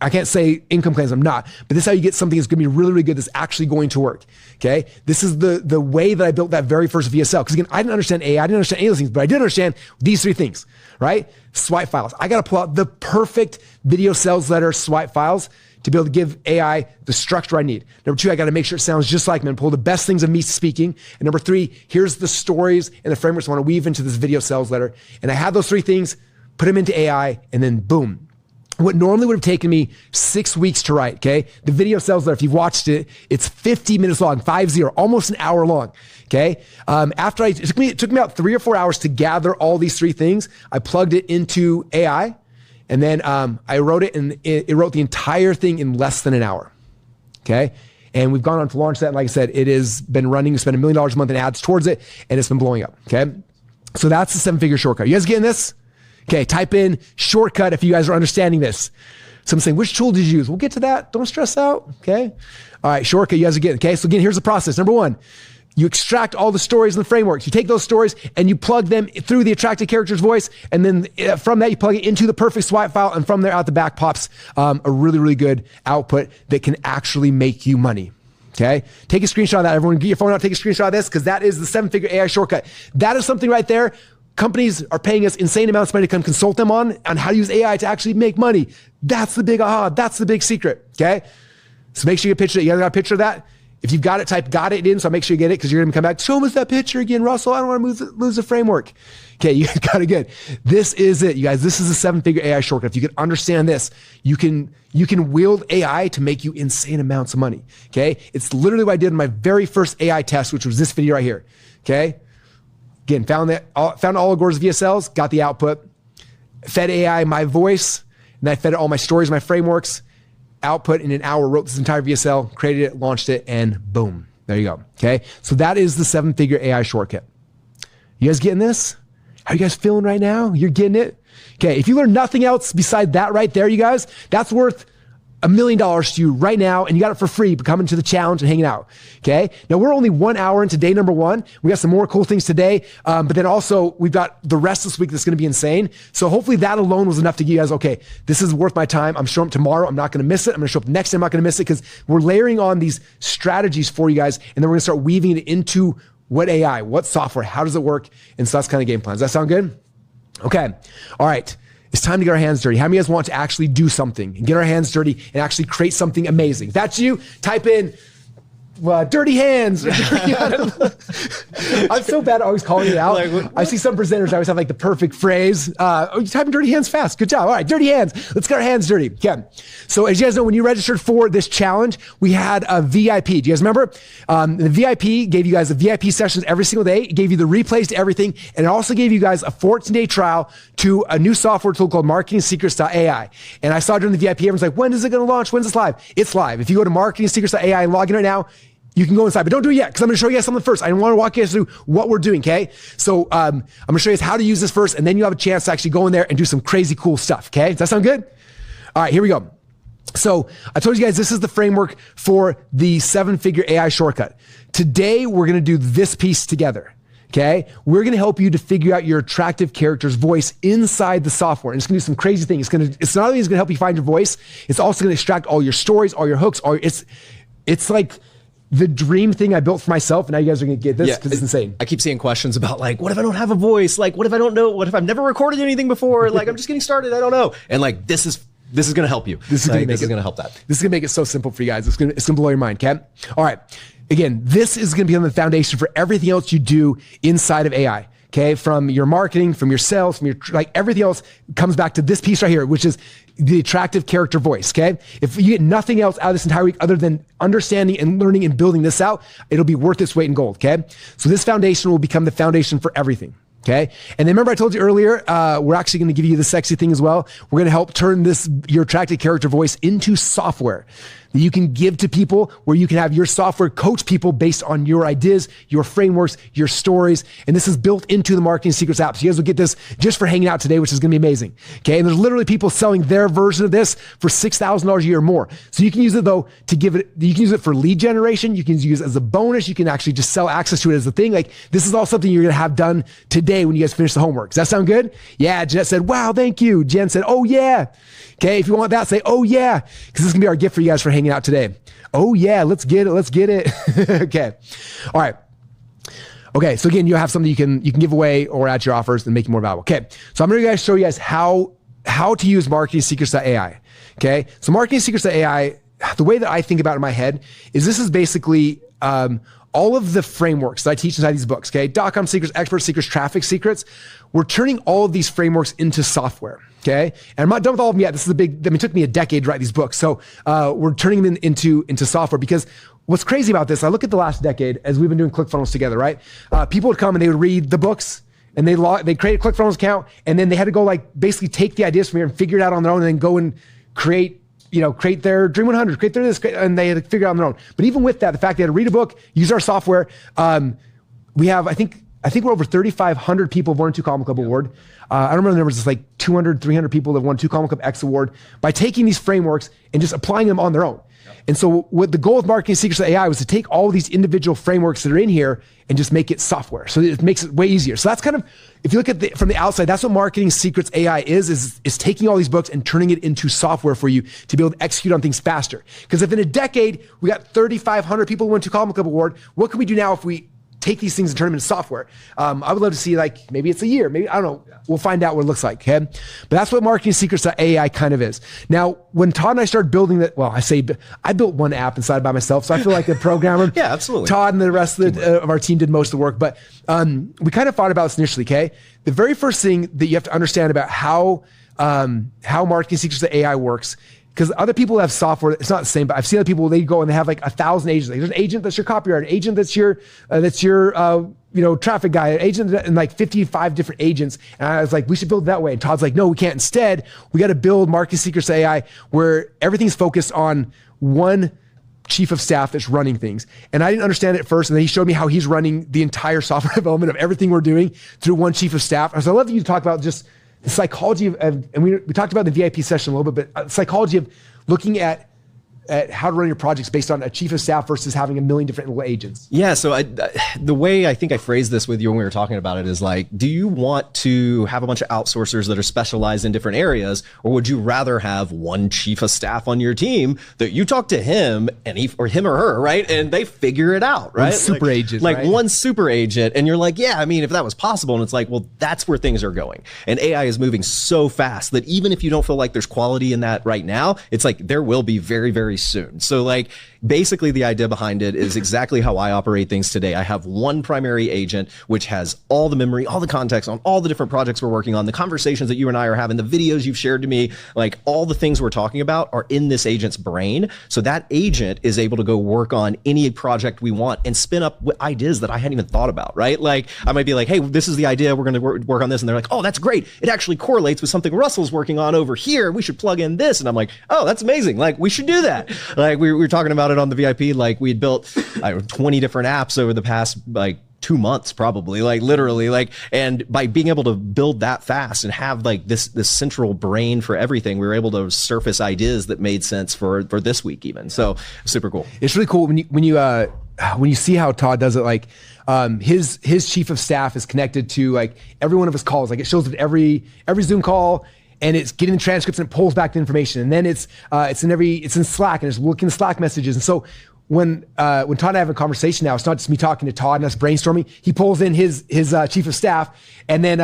I can't say income claims, I'm not, but this is how you get something that's going to be really, really good that's actually going to work, okay? This is the way that I built that very first VSL. Because again, I didn't understand AI, I didn't understand any of those things, but I did understand these 3 things, right? Swipe files. I got to pull out the perfect video sales letter swipe files to be able to give AI the structure I need. Number 2, I got to make sure it sounds just like me and pull the best things of me speaking. And number 3, here's the stories and the frameworks I want to weave into this video sales letter. And I have those 3 things, put them into AI, and then boom. What normally would have taken me 6 weeks to write, okay? The video sales letter, if you've watched it, it's 50 minutes long, 50, almost an hour long, okay? It took me about 3 or 4 hours to gather all these 3 things. I plugged it into AI, and then I wrote it, and it wrote the entire thing in less than an hour, okay? And we've gone on to launch that. And like I said, it has been running, we spent $1 million a month in ads towards it, and it's been blowing up, okay? So that's the 7-figure shortcut. You guys getting this? Okay, type in shortcut if you guys are understanding this. Someone's saying, which tool did you use? We'll get to that. Don't stress out, okay? All right, shortcut, you guys are getting, okay? So again, here's the process. Number 1, you extract all the stories and the frameworks. You take those stories and you plug them through the attractive character's voice, and then from that, you plug it into the perfect swipe file, and from there, out the back pops a really, really good output that can actually make you money. Okay, take a screenshot of that. Everyone get your phone out, take a screenshot of this, because that is the 7-figure AI shortcut. That is something right there. Companies are paying us insane amounts of money to come consult them on how to use AI to actually make money. That's the big aha. That's the big secret. Okay. So make sure you get a picture. You guys got a picture of that? If you've got it, type got it in. So make sure you get it, because you're going to come back. Show us that picture again, Russell. I don't want to lose the framework. Okay. You got to get it. This is it, you guys. This is a 7-figure AI shortcut. If you can understand this, you can wield AI to make you insane amounts of money. Okay. It's literally what I did in my very first AI test, which was this video right here. Okay. Again, found all of Gore's VSLs, got the output, fed AI my voice, and I fed it all my stories, my frameworks, output in an hour, wrote this entire VSL, created it, launched it, and boom, there you go, okay? So that is the 7-figure AI shortcut. You guys getting this? How are you guys feeling right now? You're getting it? Okay, if you learn nothing else beside that right there, you guys, that's worth $1 million to you right now, and you got it for free for coming to the challenge and hanging out, okay? Now, we're only 1 hour into day number 1. We got some more cool things today, but then also we've got the rest of this week that's going to be insane. So hopefully that alone was enough to give you guys, okay, this is worth my time. I'm showing up tomorrow. I'm not going to miss it. I'm going to show up next time. I'm not going to miss it, because we're layering on these strategies for you guys, and then we're going to start weaving it into what AI, what software, how does it work? And so that's kind of game plan. Does that sound good? Okay. All right. It's time to get our hands dirty. How many of you guys want to actually do something and get our hands dirty and actually create something amazing? If that's you, type in dirty hands. I'm so bad at always calling it out. I see some presenters always have like the perfect phrase. You type in dirty hands fast. Good job. All right, dirty hands. Let's get our hands dirty. Okay. So as you guys know, when you registered for this challenge, we had a VIP. Do you guys remember? The VIP gave you guys the VIP sessions every single day. It gave you the replays to everything. And it also gave you guys a 14-day trial to a new software tool called marketingsecrets.ai. And I saw during the VIP, everyone's like, when is it going to launch? When's this live? It's live. If you go to marketingsecrets.ai and log in right now, you can go inside, but don't do it yet because I'm going to show you guys something first. I want to walk you guys through what we're doing, okay? So I'm going to show you guys how to use this first, and then you have a chance to actually go in there and do some crazy cool stuff, okay? Does that sound good? All right, here we go. So I told you guys this is the framework for the 7-figure AI shortcut. Today, we're going to do this piece together. Okay, we're going to help you to figure out your attractive character's voice inside the software. And it's going to do some crazy things. It's not only going to help you find your voice, it's also going to extract all your stories, all your hooks. It's like the dream thing I built for myself. And now you guys are going to get this because it's insane. I keep seeing questions about like, what if I don't have a voice? Like, what if I don't know? What if I've never recorded anything before? Like, I'm just getting started. I don't know. And like, this is going to help you. This is going to help that. This is going to make it so simple for you guys. It's going to blow your mind. Okay. All right. Again, this is going to be on the foundation for everything else you do inside of AI. Okay, from your marketing, from your sales, from your everything else comes back to this piece right here, which is the attractive character voice. Okay, if you get nothing else out of this entire week other than understanding and learning and building this out, it'll be worth its weight in gold. Okay, so this foundation will become the foundation for everything. Okay. And then remember I told you earlier, we're actually going to give you the sexy thing as well. We're going to help turn your attractive character voice into software that you can give to people, where you can have your software coach people based on your ideas, your frameworks, your stories. And this is built into the Marketing Secrets app. So you guys will get this just for hanging out today, which is going to be amazing. Okay. And there's literally people selling their version of this for $6,000 a year or more. So you can use it though you can use it for lead generation. You can use it as a bonus. You can actually just sell access to it as a thing. Like this is all something you're going to have done today when you guys finish the homework. Does that sound good? Yeah. Jeanette said, wow, thank you. Jen said, oh yeah. Okay. If you want that, say, oh yeah. Because this is going to be our gift for you guys for hanging out today. Oh yeah, let's get it. Let's get it. Okay. All right. Okay. So again, you have something you can give away or add to your offers and make it more valuable. Okay. So I'm going to show you guys how to use Marketing Secrets.ai. Okay. So Marketing Secrets.ai, the way that I think about it in my head is this is basically, all of the frameworks that I teach inside these books, okay? .com secrets, expert secrets, traffic secrets. We're turning all of these frameworks into software, okay? And I'm not done with all of them yet. This is it took me a decade to write these books. So we're turning them into software because what's crazy about this, I look at the last decade as we've been doing ClickFunnels together, right? People would come and they would read the books and they create a ClickFunnels account and then they had to go basically take the ideas from here and figure it out on their own and then go and create their Dream 100, create their this, and they had to figure it out on their own. But even with that, the fact they had to read a book, use our software, we have, I think we're over 3,500 people have won a 2 Column Club award. I don't remember the numbers, it's like 200, 300 people that have won 2 Column Club X award by taking these frameworks and just applying them on their own. And so what the goal of Marketing Secrets AI was to take all of these individual frameworks that are in here and just make it software. So it makes it way easier. So that's kind of, if you look at from the outside, that's what Marketing Secrets AI is taking all these books and turning it into software for you to be able to execute on things faster. Because if in a decade, we got 3,500 people who won 2 Column Club award, what can we do now if we take these things and turn them into software? I would love to see maybe it's a year, maybe, I don't know. We'll find out what it looks like, okay? But that's what Marketing Secrets.ai kind of is. Now, when Todd and I started building that, I built one app inside by myself, so I feel like a programmer. Yeah, absolutely. Todd and the rest of our team did most of the work, but we kind of thought about this initially, okay? The very first thing that you have to understand about how Marketing Secrets.ai works, because other people have software, it's not the same, but I've seen other people, they go and they have 1,000 agents. There's an agent that's your copywriter, an agent that's your traffic guy, an agent and 55 different agents. And I was like, we should build it that way. And Todd's like, no, we can't. Instead, we got to build Marketing Secrets AI where everything's focused on one chief of staff that's running things. And I didn't understand it at first. And then he showed me how he's running the entire software development of everything we're doing through one chief of staff. So I'd love you to talk about just the psychology of, and we talked about the VIP session a little bit, but psychology of looking at how to run your projects based on a chief of staff versus having a million different little agents. Yeah, so the way I think I phrased this with you when we were talking about it is do you want to have a bunch of outsourcers that are specialized in different areas, or would you rather have one chief of staff on your team that you talk to him and him or her, right? And they figure it out, right? One super agent, right? One super agent. And you're like, yeah, I mean, if that was possible, and it's like, well, that's where things are going. And AI is moving so fast that even if you don't feel like there's quality in that right now, it's like there will be very, very soon. So basically the idea behind it is exactly how I operate things today. I have one primary agent, which has all the memory, all the context on all the different projects we're working on, the conversations that you and I are having, the videos you've shared to me, all the things we're talking about are in this agent's brain. So that agent is able to go work on any project we want and spin up ideas that I hadn't even thought about, right? I might be like, hey, this is the idea. We're going to work on this. And they're like, oh, that's great. It actually correlates with something Russell's working on over here. We should plug in this. And I'm like, oh, that's amazing. We should do that. We were talking about about it on the VIP, like we'd built 20 different apps over the past like 2 months, probably, like literally, like, and by being able to build that fast and have like this central brain for everything, we were able to surface ideas that made sense for this week even. So super cool. It's really cool when you see how Todd does it. Like his chief of staff is connected to like every one of his calls. Like it shows up every Zoom call, and it's getting the transcripts and it pulls back the information. And then it's in Slack, and it's looking at Slack messages. And so when Todd and I have a conversation now, it's not just me talking to Todd and us brainstorming. He pulls in his chief of staff, and then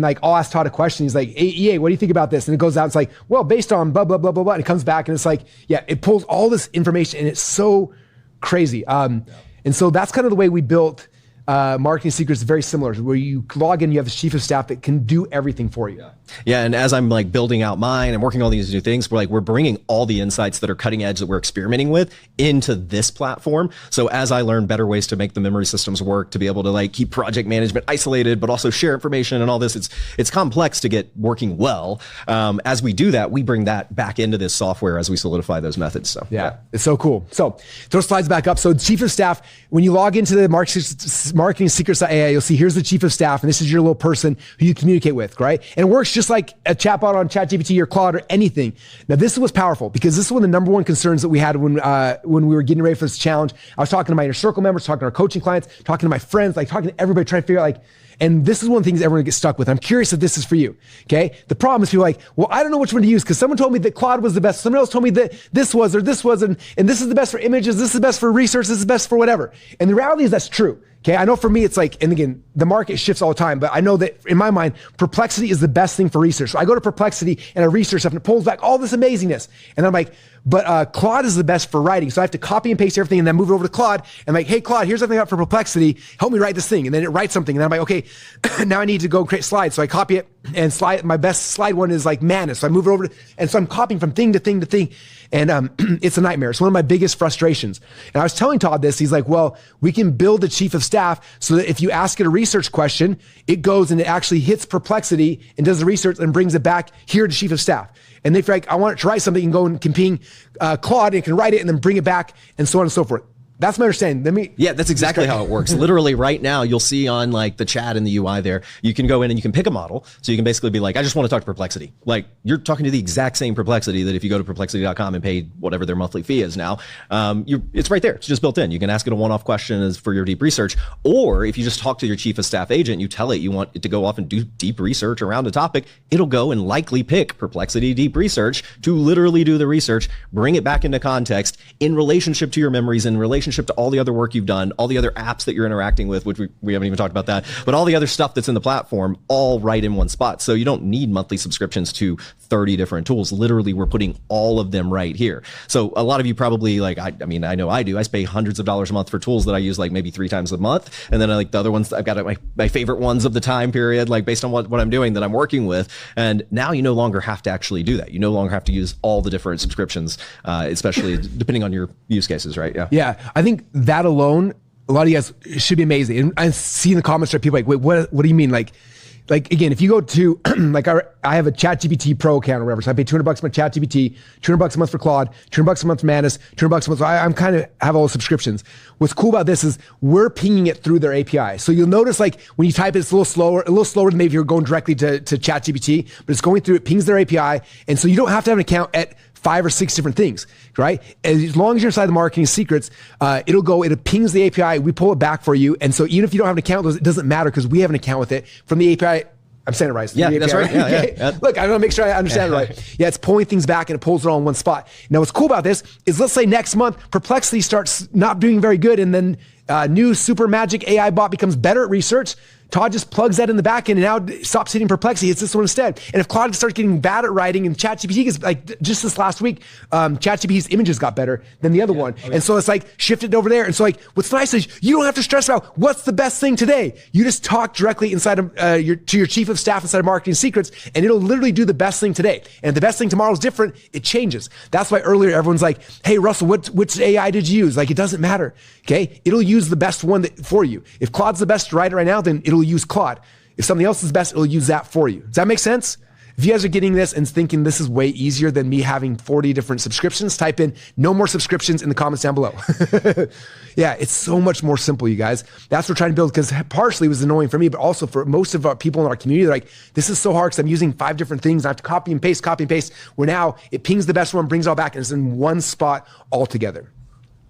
like I'll ask Todd a question. He's like, "Hey, EA, what do you think about this?" And it goes out. And it's like, "Well, based on blah blah blah blah blah." And it comes back, and it's like, yeah, it pulls all this information, and it's so crazy. And so that's kind of the way we built Marketing Secrets. Very similar, where you log in, you have a chief of staff that can do everything for you. Yeah, and as I'm like building out mine and working on these new things, we're bringing all the insights that are cutting edge that we're experimenting with into this platform. So as I learn better ways to make the memory systems work, to be able to like keep project management isolated, but also share information and all this, it's complex to get working well. As we do that, we bring that back into this software as we solidify those methods. So yeah, it's so cool. So throw slides back up. So chief of staff, when you log into the Marketing Secrets.ai, you'll see here's the chief of staff, and this is your little person who you communicate with, right? And it works just like a chatbot on ChatGPT or Claude or anything. Now, this was powerful because this is one of the number one concerns that we had when we were getting ready for this challenge. I was talking to my inner circle members, talking to our coaching clients, talking to my friends, like talking to everybody, trying to figure out like, and this is one of the things everyone gets stuck with. I'm curious if this is for you, okay? The problem is people are like, well, I don't know which one to use because someone told me that Claude was the best. Someone else told me that this was, and this is the best for images, this is the best for research, this is the best for whatever. And the reality is that's true. Okay, I know for me, it's like, and again, the market shifts all the time, but I know that in my mind, Perplexity is the best thing for research. So I go to Perplexity and I research stuff and it pulls back all this amazingness. And I'm like, but Claude is the best for writing. So I have to copy and paste everything and then move it over to Claude. And I'm like, hey, Claude, here's something I got for Perplexity. Help me write this thing. And then it writes something. And then I'm like, okay, now I need to go create slides. So I copy it and my best slide one is like Manus. So I move it over and so I'm copying from thing to thing to thing. And it's a nightmare. It's one of my biggest frustrations. And I was telling Todd this. He's like, well, we can build a chief of staff so that if you ask it a research question, it goes and it actually hits Perplexity and does the research and brings it back here to chief of staff. And if you're like, I want it to write something, you can go and can ping Claude and it can write it and then bring it back and so on and so forth. That's my understanding. Yeah, that's exactly how it works. Literally right now, you'll see on like the chat and the UI there, you can go in and you can pick a model. So you can basically be like, I just want to talk to Perplexity. Like you're talking to the exact same Perplexity that if you go to perplexity.com and pay whatever their monthly fee is now, it's right there. It's just built in. You can ask it a one-off question as for your deep research. Or if you just talk to your chief of staff agent, you tell it you want it to go off and do deep research around a topic, it'll go and likely pick Perplexity Deep Research to literally do the research, bring it back into context in relationship to your memories, in relationship to all the other work you've done, all the other apps that you're interacting with, which we haven't even talked about that, but all the other stuff that's in the platform, all right in one spot. So you don't need monthly subscriptions to 30 different tools. Literally, we're putting all of them right here. So a lot of you probably like, I mean, I know I do. I pay hundreds of dollars a month for tools that I use like maybe 3 times a month. And then I like the other ones, I've got my favorite ones of the time period, like based on what I'm doing that I'm working with. And now you no longer have to actually do that. You no longer have to use all the different subscriptions, especially depending on your use cases, right? Yeah. Yeah. I think that alone, a lot of you guys should be amazing. And I see in the comments that people are like, wait, what do you mean? Like again, if you go to like I have a ChatGPT Pro account or whatever, so I pay $200 a month ChatGPT, $200 a month for Claude, $200 a month for Manus, $200 a month. So I'm kind of have all the subscriptions. What's cool about this is we're pinging it through their API. So you'll notice like when you type it, it's a little slower than maybe if you're going directly to ChatGPT, but it's going through, it pings their API. And so you don't have to have an account at 5 or 6 different things, right? As long as you're inside the Marketing Secrets, it pings the API, we pull it back for you. And so even if you don't have an account, it doesn't matter because we have an account with it from the API. I'm saying it right. Yeah, that's right. Yeah, okay. Yeah. Look, I want to make sure I understand it right. Yeah, it's pulling things back and it pulls it all in one spot. Now, what's cool about this is let's say next month, Perplexity starts not doing very good and then new super magic AI bot becomes better at research. Todd just plugs that in the back end and now stops hitting Perplexity. It's this one instead. And if Claude starts getting bad at writing and ChatGPT gets like just this last week, ChatGPT's images got better than the other one. And so it's like shifted over there. And so like what's nice is you don't have to stress about what's the best thing today. You just talk directly inside of to your chief of staff inside of Marketing Secrets and it'll literally do the best thing today. And if the best thing tomorrow is different, it changes. That's why earlier everyone's like, hey, Russell, which AI did you use? Like it doesn't matter. Okay. It'll use the best one for you. If Claude's the best writer right now, then it'll use Claude. If something else is best, it'll use that for you. Does that make sense? If you guys are getting this and thinking this is way easier than me having 40 different subscriptions, type in no more subscriptions in the comments down below. Yeah, it's so much more simple, you guys. That's what we're trying to build, because partially it was annoying for me, but also for most of our people in our community. They're like, this is so hard because I'm using 5 different things. I have to copy and paste, where now it pings the best one, brings it all back, and it's in one spot all together.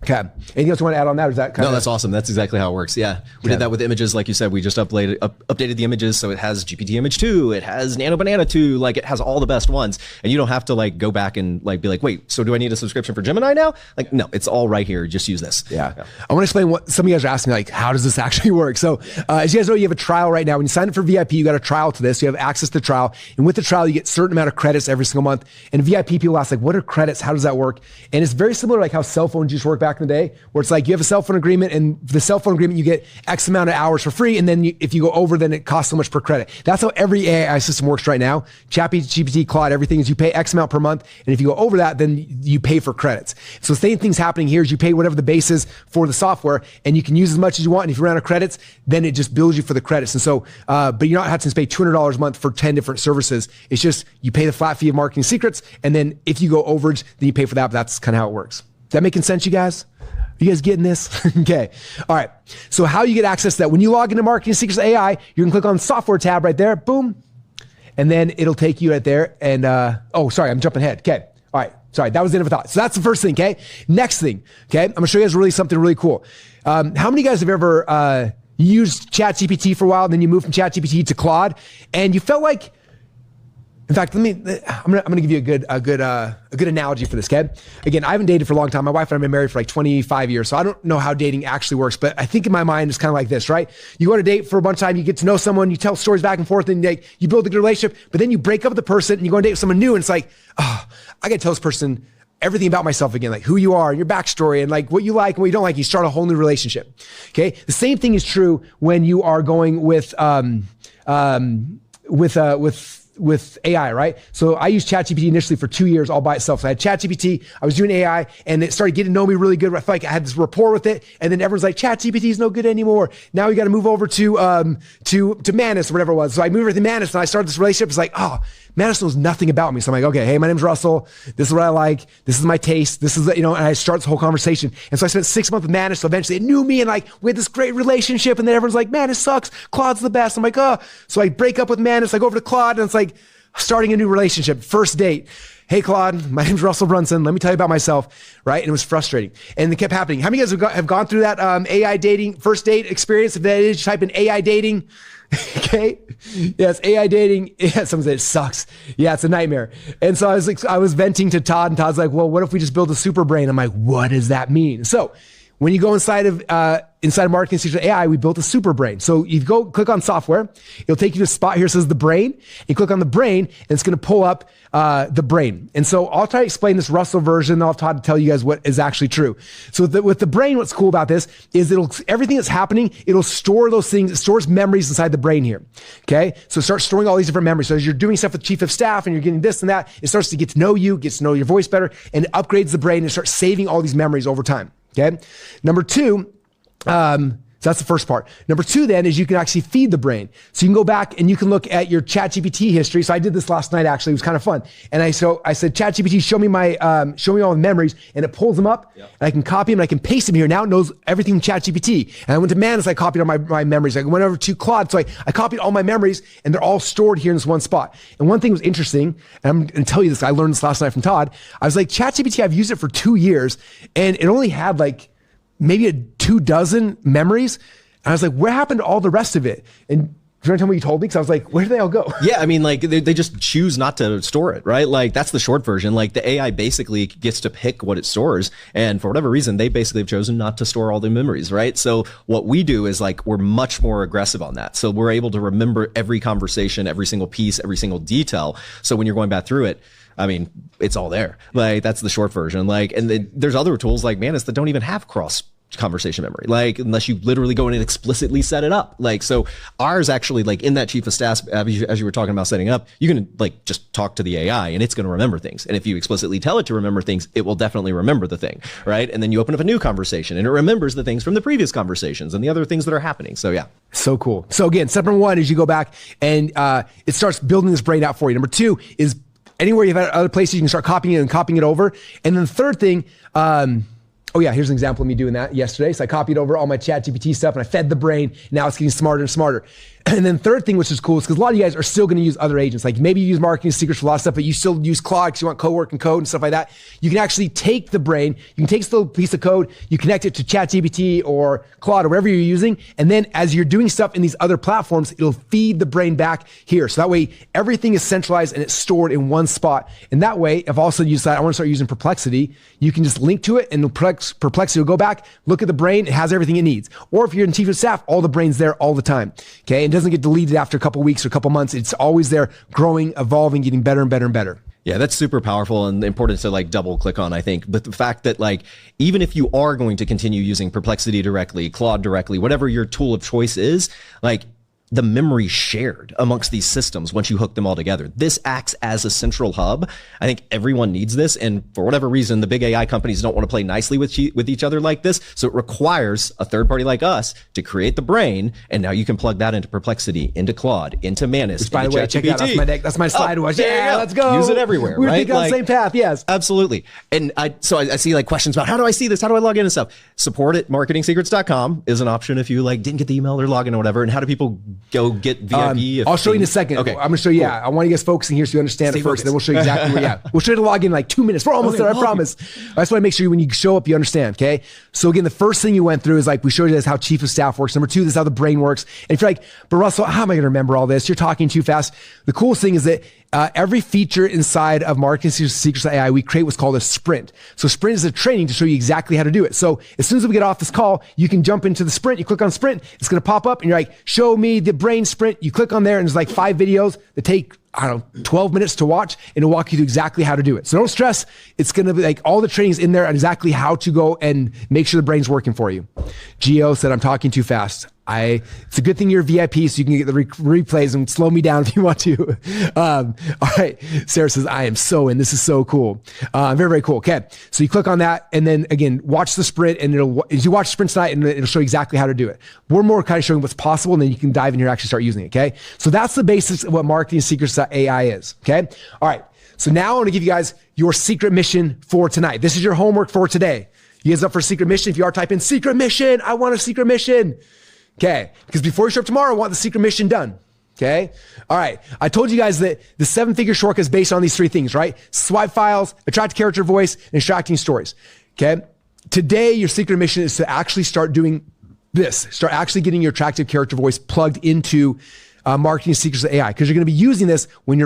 Okay. Anything else you want to add on that? Or is that kind No, that's awesome. That's exactly how it works. Yeah. We did that with images. Like you said, we just updated the images. So it has GPT image 2, it has Nano Banana 2, like it has all the best ones. And you don't have to like go back and like be like, wait, so do I need a subscription for Gemini now? Like, no, it's all right here. Just use this. Yeah. I want to explain what some of you guys are asking me, like, how does this actually work? So as you guys know, you have a trial right now. When you sign up for VIP, you got a trial to this. You have access to the trial. And with the trial, you get a certain amount of credits every single month. And VIP people ask, like, what are credits? How does that work? And it's very similar to like how cell phones used to work back in the day, where it's like you have a cell phone agreement, and the cell phone agreement, you get X amount of hours for free. And then if you go over, then it costs so much per credit. That's how every AI system works right now. ChatGPT, Claude, everything is you pay X amount per month. And if you go over that, then you pay for credits. So the same thing's happening here is you pay whatever the base is for the software, and you can use as much as you want. And if you run out of credits, then it just bills you for the credits. And so, but you're not having to pay $200 a month for 10 different services. It's just, you pay the flat fee of marketing secrets. And then if you go overage, then you pay for that. But that's kind of how it works. Is that making sense, you guys? You guys getting this? Okay. All right. So how you get access to that? When you log into Marketing Secrets AI, you can click on the software tab right there. Boom. And then it'll take you right there. And, oh, sorry, I'm jumping ahead. Okay. All right. Sorry. That was the end of a thought. So that's the first thing. Okay. Next thing. Okay. I'm going to show you guys something really cool. How many of you guys have ever, used ChatGPT for a while, and then you moved from ChatGPT to Claude, and you felt like, in fact, I'm gonna give you a good analogy for this, okay? Again, I haven't dated for a long time. My wife and I have been married for like 25 years, so I don't know how dating actually works, but I think in my mind it's kind of like this, right? You go on a date for a bunch of time, you get to know someone, you tell stories back and forth, and you build a good relationship, but then you break up with the person and you go on a date with someone new, and it's like, oh, I gotta tell this person everything about myself again, like who you are and your backstory and like what you like and what you don't like. You start a whole new relationship, okay? The same thing is true when you are going with AI, right? So I used ChatGPT initially for 2 years all by itself. So I had ChatGPT, I was doing AI, and it started getting to know me really good. I felt like I had this rapport with it, and then everyone's like, ChatGPT is no good anymore. Now we got to move over to Manus or whatever it was. So I moved over to Manus, and I started this relationship. It's like, oh, Manus knows nothing about me. So I'm like, okay, hey, my name's Russell. This is what I like. This is my taste. This is, and I start this whole conversation. And so I spent 6 months with Manus. So eventually it knew me, and like we had this great relationship. And then everyone's like, Manus sucks. Claude's the best. I'm like, oh. So I break up with Manus. I go over to Claude, and it's like starting a new relationship. First date. Hey, Claude, my name's Russell Brunson. Let me tell you about myself, right? And it was frustrating. And it kept happening. How many of you guys have gone through that AI dating first date experience? If that is, type in AI dating. Okay. Yes. AI dating. Yeah. Someone said it sucks. Yeah. It's a nightmare. And so I was venting to Todd, and Todd's like, well, what if we just build a super brain? I'm like, what does that mean? So when you go inside of Marketing Secrets AI, we built a super brain. So you go click on software, it'll take you to a spot here that says the brain. You click on the brain, and it's going to pull up the brain. And so I'll try to explain this Russell version. I'll try to tell you guys what is actually true. So with the brain, what's cool about this is everything that's happening, it'll store those things. It stores memories inside the brain here. Okay. So it starts storing all these different memories. So as you're doing stuff with chief of staff and you're getting this and that, it starts to get to know you, gets to know your voice better, and it upgrades the brain and starts saving all these memories over time. Okay. Number two, so that's the first part. Number two then is you can actually feed the brain. So you can go back and you can look at your ChatGPT history. So I did this last night, actually. It was kind of fun. And I said, ChatGPT, show me all the memories, and it pulls them up, and I can copy them, and I can paste them here. Now it knows everything from ChatGPT. And I went to Manus, I copied all my memories. I went over to Claude. So I copied all my memories, and they're all stored here in this one spot. And one thing was interesting, and I'm going to tell you this, I learned this last night from Todd. I was like, ChatGPT, I've used it for 2 years, and it only had like maybe 24 memories. And I was like, where happened to all the rest of it? And do you want to tell me what you told me? Because I was like, where did they all go? Yeah, I mean, like they just choose not to store it, right? Like that's the short version. Like the AI basically gets to pick what it stores. And for whatever reason, they basically have chosen not to store all the memories, right? So what we do is like, we're much more aggressive on that. So we're able to remember every conversation, every single piece, every single detail. So when you're going back through it, I mean, it's all there. Like that's the short version. Like, and then there's other tools like Manus that don't even have cross conversation memory, like unless you literally go in and explicitly set it up. Like, so ours actually, like in that chief of staff, as you were talking about setting up, you can like just talk to the AI and it's going to remember things. And if you explicitly tell it to remember things, it will definitely remember the thing, right? And then you open up a new conversation and it remembers the things from the previous conversations and the other things that are happening. So yeah. So cool. So again, step number one is you go back and it starts building this brain out for you. Number two is anywhere you've had other places, you can start copying it and copying it over. And then the third thing, oh yeah, here's an example of me doing that yesterday. So I copied over all my ChatGPT stuff and I fed the brain. Now it's getting smarter and smarter. And then third thing, which is cool, is because a lot of you guys are still going to use other agents. Like maybe you use marketing secrets for a lot of stuff, but you still use Claude because you want co-work and code and stuff like that. You can actually take the brain, you can take this little piece of code, you connect it to ChatGPT or Claude or whatever you're using. And then as you're doing stuff in these other platforms, it'll feed the brain back here. So that way everything is centralized and it's stored in one spot. And that way, if also you decide I want to start using Perplexity, you can just link to it and Perplexity will go back, look at the brain, it has everything it needs. Or if you're in chief of staff, all the brain's there all the time. Okay. And doesn't get deleted after a couple weeks or a couple months. It's always there, growing, evolving, getting better and better and better. Yeah, that's super powerful and important to like double click on, I think. But the fact that like, even if you are going to continue using Perplexity directly, Claude directly, whatever your tool of choice is, like the memory shared amongst these systems once you hook them all together. This acts as a central hub. I think everyone needs this. And for whatever reason, the big AI companies don't want to play nicely with each other like this. So it requires a third party like us to create the brain. And now you can plug that into Perplexity, into Claude, into Manus. Which, by the way, check that out. That's my slide. Yeah, let's go. Use it everywhere. We're right? thinking on the same path. Yes, absolutely. And I see like questions about how do I see this? How do I log in and stuff? Support at marketingsecrets.com is an option if you like didn't get the email or login or whatever. And how do people go get VIP? I'll show you in a second. Okay. I'm going to show you. Cool. I want you guys focusing here so you understand it first. Then we'll show you exactly where. Yeah, we'll show you to log in like 2 minutes. We're almost there. I promise. I just want to make sure when you show up, you understand. Okay. So again, the first thing you went through is like we showed you guys how chief of staff works. Number two, this is how the brain works. And if you're like, but Russell, how am I going to remember all this? You're talking too fast. The coolest thing is that every feature inside of Marketing Secrets AI, we create what's called a sprint. So sprint is a training to show you exactly how to do it. So as soon as we get off this call, you can jump into the sprint. You click on sprint. It's going to pop up and you're like, show me the brain sprint. You click on there and there's like 5 videos that take, 12 minutes to watch and it'll walk you through exactly how to do it. So don't stress. It's going to be like all the training's in there on exactly how to go and make sure the brain's working for you. Gio said, I'm talking too fast. It's a good thing you're VIP so you can get the replays and slow me down if you want to. All right. Sarah says, I am so in. This is so cool. Very, very cool. Okay. So you click on that and then again, watch the sprint and as you watch sprint tonight and it'll show you exactly how to do it. We're more kind of showing what's possible and then you can dive in here and actually start using it. Okay. So that's the basics of what Marketing Secrets AI is. Okay. All right. So now I want to give you guys your secret mission for tonight. This is your homework for today. You guys up for a secret mission? If you are, type in secret mission. I want a secret mission. Okay, because before you show up tomorrow, I want the secret mission done. Okay, all right. I told you guys that the 7-figure shortcut is based on these 3 things, right? Swipe files, attract character voice, and extracting stories. Okay, today your secret mission is to actually start doing this. Start actually getting your attractive character voice plugged into Marketing Secrets AI, because you're going to be using this when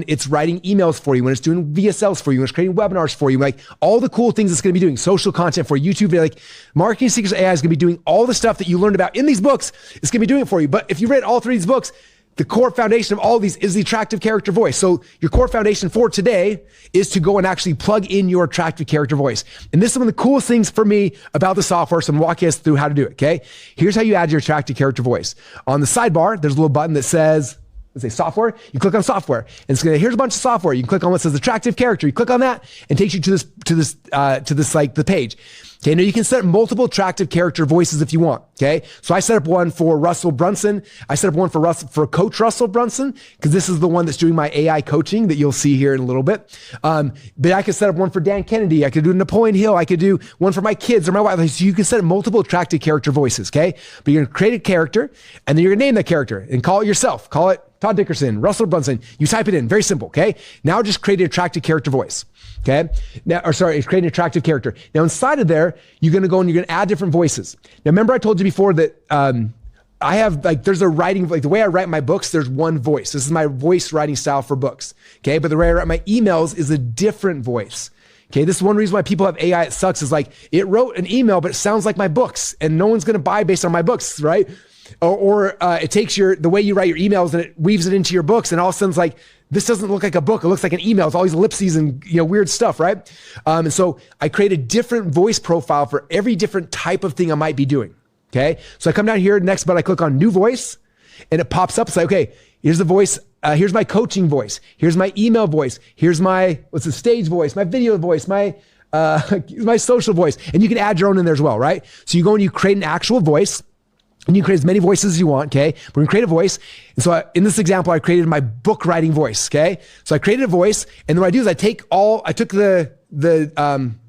it's writing emails for you, when it's doing VSLs for you, when it's creating webinars for you, like all the cool things it's going to be doing, social content for YouTube. Like Marketing Secrets AI is going to be doing all the stuff that you learned about in these books. It's going to be doing it for you. But if you read all 3 of these books, the core foundation of all of these is the attractive character voice. So your core foundation for today is to go and actually plug in your attractive character voice. And this is one of the coolest things for me about the software. So I'm walking us through how to do it. Okay. Here's how you add your attractive character voice. On the sidebar, there's a little button that says, let's say software. You click on software and it's going to, here's a bunch of software. You can click on what says attractive character. You click on that and it takes you to this like the page. Okay, now you can set up multiple attractive character voices if you want. Okay, so I set up one for Russell Brunson. I set up one for Coach Russell Brunson because this is the one that's doing my AI coaching that you'll see here in a little bit. But I could set up one for Dan Kennedy. I could do Napoleon Hill. I could do one for my kids or my wife. So you can set up multiple attractive character voices. Okay, but you're gonna create a character and then you're gonna name that character and call it yourself. Call it Todd Dickerson, Russell Brunson. You type it in. Very simple. Okay, now just create an attractive character voice. Okay. Now, it's creating an attractive character. Now inside of there, you're going to go and you're going to add different voices. Now, remember I told you before that, I have there's a writing, like the way I write my books, there's one voice. This is my voice writing style for books. Okay. But the way I write my emails is a different voice. Okay. This is one reason why people have AI. It sucks is like it wrote an email, but it sounds like my books and no one's going to buy based on my books. Right. Or it takes the way you write your emails and it weaves it into your books and all of a sudden it's like this doesn't look like a book. It looks like an email. It's all these ellipses and weird stuff, right? And so I create a different voice profile for every different type of thing I might be doing. Okay. So I come down here next, but I click on new voice and it pops up. It's like, okay, here's the voice. Here's my coaching voice. Here's my email voice. Here's my, what's the stage voice, my video voice, my social voice. And you can add your own in there as well, right? So you go and you create an actual voice. And you can create as many voices as you want, okay? We're gonna create a voice. And so in this example, I created my book writing voice, okay? So I created a voice, and then what I do is I took the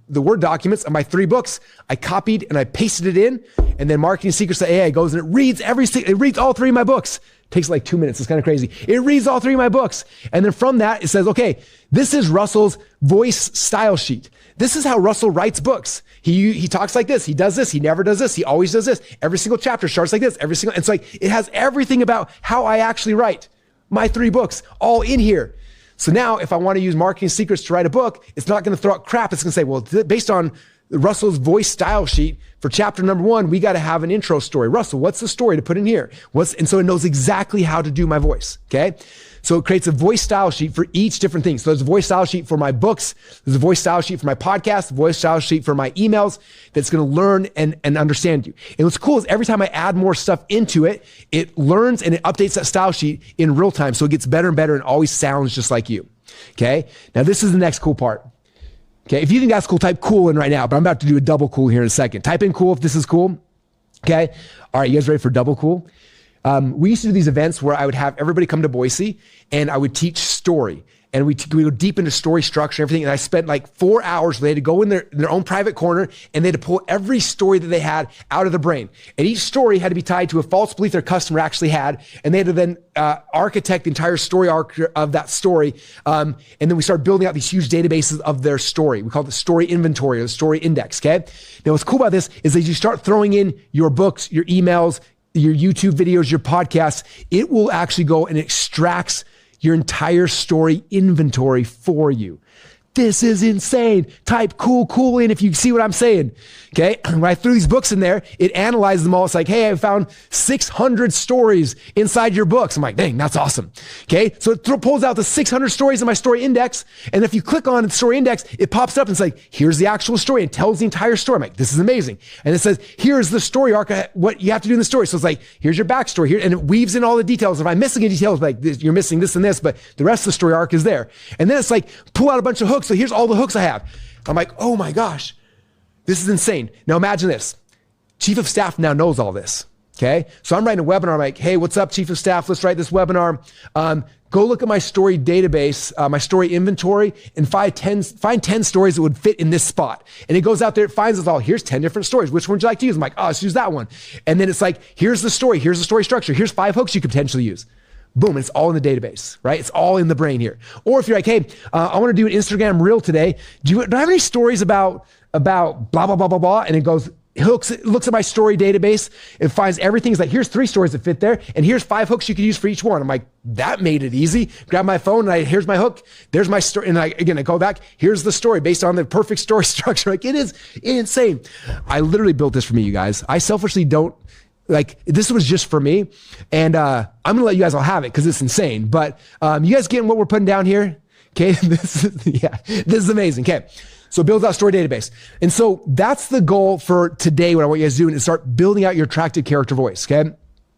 Word documents of my 3 books, I copied and I pasted it in, and then Marketing Secrets to AI goes and it reads all 3 of my books. It takes like 2 minutes, it's kind of crazy. It reads all 3 of my books. And then from that, it says, okay, this is Russell's voice style sheet. This is how Russell writes books. He talks like this. He does this. He never does this. He always does this. Every single chapter starts like this. And it's like, it has everything about how I actually write my 3 books all in here. So now if I want to use Marketing Secrets to write a book, it's not going to throw out crap. It's going to say, well, based on Russell's voice style sheet for chapter number 1, we got to have an intro story. Russell, what's the story to put in here? And so it knows exactly how to do my voice. Okay. So it creates a voice style sheet for each different thing. So there's a voice style sheet for my books. There's a voice style sheet for my podcast, a voice style sheet for my emails that's going to learn and understand you. And what's cool is every time I add more stuff into it, it learns and it updates that style sheet in real time. So it gets better and better and always sounds just like you. Okay. Now this is the next cool part. Okay. If you think that's cool, type cool in right now, but I'm about to do a double cool here in a second. Type in cool if this is cool. Okay. All right. You guys ready for double cool? We used to do these events where I would have everybody come to Boise and I would teach story. And we go deep into story structure and everything. And I spent like 4 hours. They had to go in their own private corner and they had to pull every story that they had out of their brain. And each story had to be tied to a false belief their customer actually had. And they had to then architect the entire story arc of that story. And then we started building out these huge databases of their story. We call it the story inventory or the story index. Okay. Now what's cool about this is as you start throwing in your books, your emails, your YouTube videos, your podcasts, it will actually go and extracts your entire story inventory for you. This is insane. Type cool in if you see what I'm saying. Okay. When I threw these books in there, it analyzes them all. It's like, hey, I found 600 stories inside your books. I'm like, dang, that's awesome. Okay. So it pulls out the 600 stories in my story index. And if you click on the story index, it pops up and it's like, here's the actual story. It tells the entire story. I'm like, this is amazing. And it says, here's the story arc, what you have to do in the story. So it's like, here's your backstory here. And it weaves in all the details. If I'm missing a detail, it's like, you're missing this and this, but the rest of the story arc is there. And then it's like, pull out a bunch of hooks. So here's all the hooks I have. I'm like, oh my gosh, this is insane. Now imagine this. Chief of staff now knows all this. Okay. So I'm writing a webinar. I'm like, hey, what's up, chief of staff? Let's write this webinar. Go look at my story database, my story inventory, and find 10 stories that would fit in this spot. And it goes out there, it finds us all. Here's 10 different stories. Which one would you like to use? I'm like, oh, let's use that one. And then it's like, here's the story. Here's the story structure. Here's 5 hooks you could potentially use. Boom, it's all in the database, right? It's all in the brain here. Or if you're like, hey, I want to do an Instagram reel today. Do I have any stories about blah, blah, blah, blah, blah? And it goes, looks at my story database. It finds everything. It's like, here's 3 stories that fit there. And here's 5 hooks you could use for each one. I'm like, that made it easy. Grab my phone and here's my hook. There's my story. And I go back. Here's the story based on the perfect story structure. Like it is insane. I literally built this for me, you guys. I selfishly don't, like, this was just for me. And I'm going to let you guys all have it because it's insane. But you guys getting what we're putting down here? Okay, this is amazing. Okay, so build out story database. And so that's the goal for today. What I want you guys to do is start building out your attractive character voice, okay?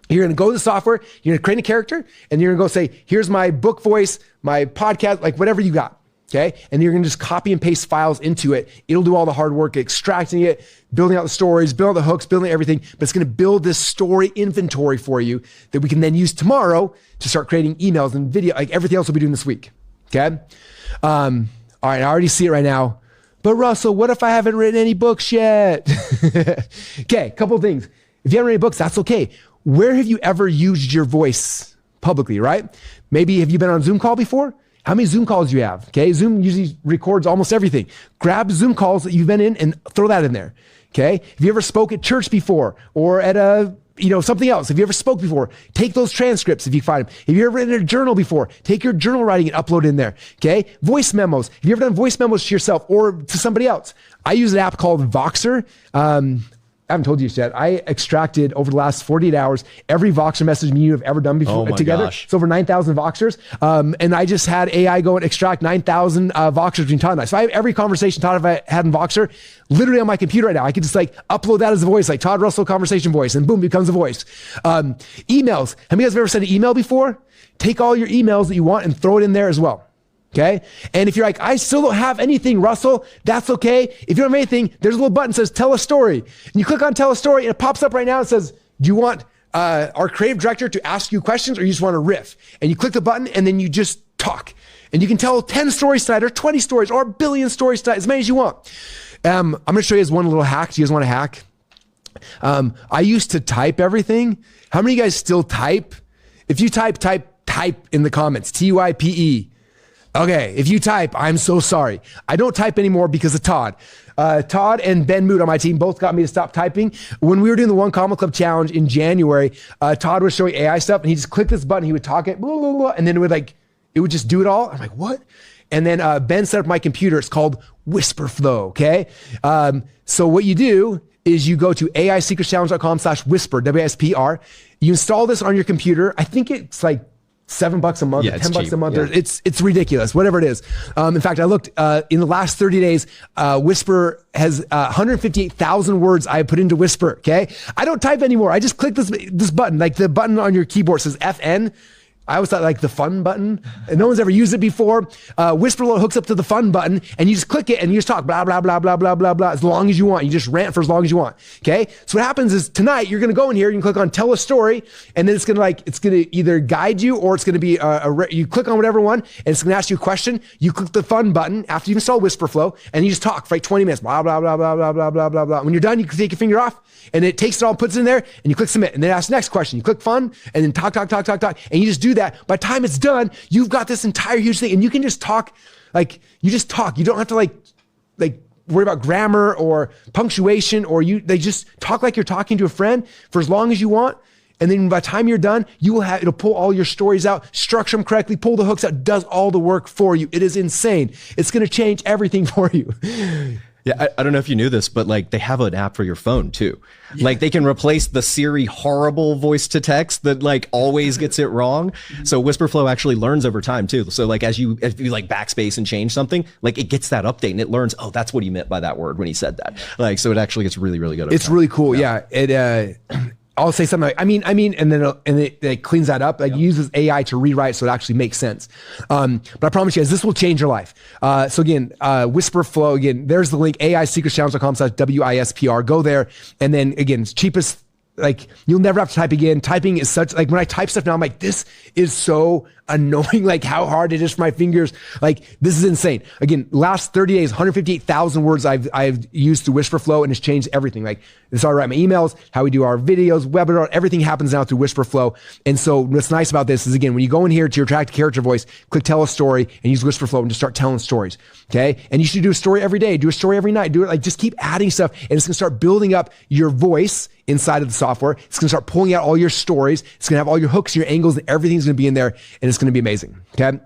You're going to go to the software, you're going to create a character, and you're going to go say, here's my book voice, my podcast, like whatever you got. Okay. And you're going to just copy and paste files into it. It'll do all the hard work, extracting it, building out the stories, building out the hooks, building everything. But it's going to build this story inventory for you that we can then use tomorrow to start creating emails and video, like everything else we'll be doing this week. Okay. All right. I already see it right now. But Russell, what if I haven't written any books yet? Okay. A couple of things. If you haven't written any books, that's okay. Where have you ever used your voice publicly, right? Maybe have you been on a Zoom call before? How many Zoom calls do you have? Okay. Zoom usually records almost everything. Grab Zoom calls that you've been in and throw that in there. Okay. Have you ever spoke at church before or at something else? Have you ever spoke before? Take those transcripts if you find them. Have you ever written a journal before? Take your journal writing and upload in there. Okay. Voice memos. Have you ever done voice memos to yourself or to somebody else? I use an app called Voxer. haven't told you this yet. I extracted over the last 48 hours every Voxer message me you've ever done before together. Gosh. It's over 9,000 Voxers. And I just had AI go and extract 9,000 Voxers between Todd and I. So I have every conversation Todd have had in Voxer literally on my computer right now. I could just like upload that as a voice, like Todd Russell conversation voice, and boom, becomes a voice. Emails. Have you guys ever sent an email before? Take all your emails that you want and throw it in there as well. Okay. And if you're like, I still don't have anything, Russell, that's okay. If you don't have anything, there's a little button that says tell a story. And you click on tell a story and it pops up right now. It says, do you want our creative director to ask you questions or you just want to riff? And you click the button and then you just talk. And you can tell 10 stories tonight or 20 stories or a billion stories tonight, as many as you want. I'm going to show you guys one little hack. Do you guys want a hack? I used to type everything. How many of you guys still type? If you type in the comments, TYPE. Okay, if you type, I'm so sorry. I don't type anymore because of Todd. Todd and Ben Moot on my team both got me to stop typing. When we were doing the One Comma Club challenge in January, Todd was showing AI stuff and he just clicked this button, he would talk it, blah, blah, blah, and then it would just do it all. I'm like, what? And then Ben set up my computer. It's called WhisperFlow, okay? So what you do is you go to AISecretChallenge.com/whisper, WSPR. You install this on your computer. I think it's like $7 a month, yeah, $10 a month. Yeah. It's ridiculous, whatever it is. In fact, I looked in the last 30 days, Whisper has 158,000 words I put into Whisper. Okay. I don't type anymore. I just click this button, like the button on your keyboard says FN. I always thought like the fun button, and no one's ever used it before. WhisperFlow hooks up to the fun button, and you just click it, and you just talk blah blah blah blah blah blah blah as long as you want. You just rant for as long as you want. Okay. So what happens is tonight you're gonna go in here, you can click on tell a story, and then it's gonna either guide you or it's gonna be you click on whatever one, and it's gonna ask you a question. You click the fun button after you install WhisperFlow, and you just talk for like 20 minutes. Blah blah blah blah blah blah blah blah blah. When you're done, you can take your finger off, and it takes it all, puts it in there, and you click submit, and then it asks the next question. You click fun, and then talk, and you just do that. By the time it's done, you've got this entire huge thing, and you can just talk, like you just talk. You don't have to like worry about grammar or punctuation, or they just talk like you're talking to a friend for as long as you want. And then by the time you're done, it'll pull all your stories out, structure them correctly, pull the hooks out, does all the work for you. It is insane. It's going to change everything for you. Yeah, I don't know if you knew this, but like they have an app for your phone too. Yeah. Like they can replace the Siri horrible voice to text that like always gets it wrong. So WhisperFlow actually learns over time too. So like if you like backspace and change something, like it gets that update and it learns, oh, that's what he meant by that word when he said that. Like, so it actually gets really, really good. It's really cool. Yeah. I'll say something like, I mean, and then it cleans that up. Like uses AI to rewrite so it actually makes sense. But I promise you guys, this will change your life. So again, WhisperFlow, again, there's the link, AISecretChallenge.com/WISPR. Go there. And then again, it's cheapest. Like you'll never have to type again. Typing is such, like when I type stuff now, I'm like, this is so annoying, like how hard it is for my fingers. Like this is insane. Again, last 30 days, 158,000 words I've used through WhisperFlow, and it's changed everything. Like this is how I write my emails, how we do our videos, webinar, everything happens now through WhisperFlow. And so what's nice about this is, again, when you go in here to your track character voice, click tell a story and use WhisperFlow and just start telling stories. Okay. And you should do a story every day, do a story every night, do it like, just keep adding stuff, and it's going to start building up your voice inside of the software. It's going to start pulling out all your stories. It's going to have all your hooks, your angles, and everything's going to be in there, and it's going to be amazing. Okay.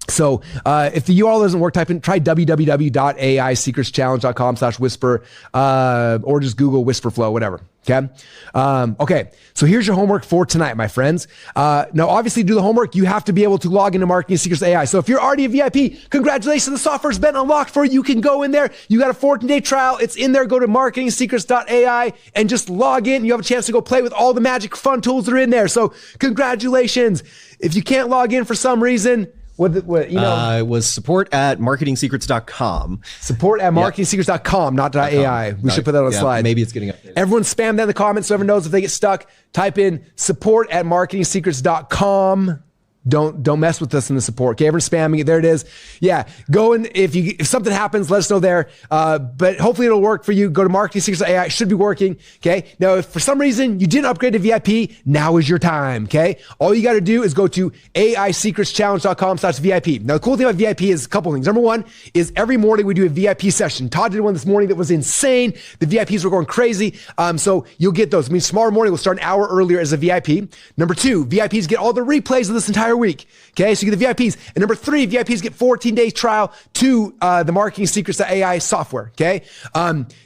So if the URL doesn't work, try www.AISecretChallenge.com/whisper, or just Google WhisperFlow, whatever. Okay. Okay. So here's your homework for tonight, my friends. Now, obviously, to do the homework, you have to be able to log into Marketing Secrets AI. So if you're already a VIP, congratulations. The software's been unlocked for you. You can go in there. You got a 14-day trial. It's in there. Go to marketingsecrets.ai and just log in. You have a chance to go play with all the magic fun tools that are in there. So congratulations. If you can't log in for some reason, it was support@marketingsecrets.com. Support@marketingsecrets.com, not .ai. We should put that on the slide. Maybe it's getting updated. Everyone spam that in the comments so everyone knows if they get stuck. Type in support@marketingsecrets.com. Don't mess with us in the support. Okay, everyone's spamming it. There it is. Yeah, go in. If something happens, let us know there. But hopefully it'll work for you. Go to Marketing Secrets AI. It should be working. Okay. Now, if for some reason you didn't upgrade to VIP, now is your time. Okay. All you got to do is go to AISecretChallenge.com/VIP. Now, the cool thing about VIP is a couple things. Number one is every morning we do a VIP session. Todd did one this morning that was insane. The VIPs were going crazy. So you'll get those. I mean, tomorrow morning we'll start an hour earlier as a VIP. Number two, VIPs get all the replays of this entire entire week. Okay, so you get the VIPs. And number 3, VIPs get 14-day trial to the marketing secrets.ai software. Okay,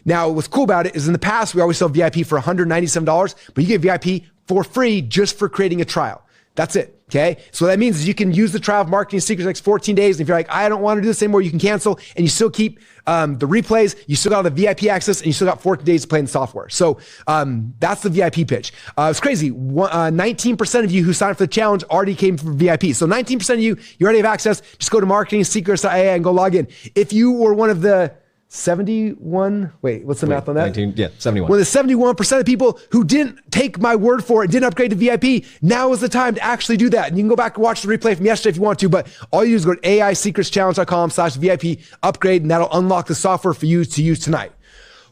now what's cool about it is in the past we always sell VIP for $197, but you get VIP for free just for creating a trial. That's it. Okay. So what that means is you can use the trial of marketing secrets the next 14 days. And if you're like, I don't want to do this anymore, you can cancel and you still keep the replays. You still got the VIP access and you still got 14 days to play in the software. So that's the VIP pitch. It's crazy. 19% of you who signed up for the challenge already came from VIP. So 19% of you already have access. Just go to marketingsecrets.ai and go log in. If you were one of the 71, what's the math on that? 71. Well, the 71% of people who didn't take my word for it, didn't upgrade to VIP, now is the time to actually do that. And you can go back and watch the replay from yesterday if you want to, but all you do is go to aisecretschallenge.com/VIP upgrade, and that'll unlock the software for you to use tonight.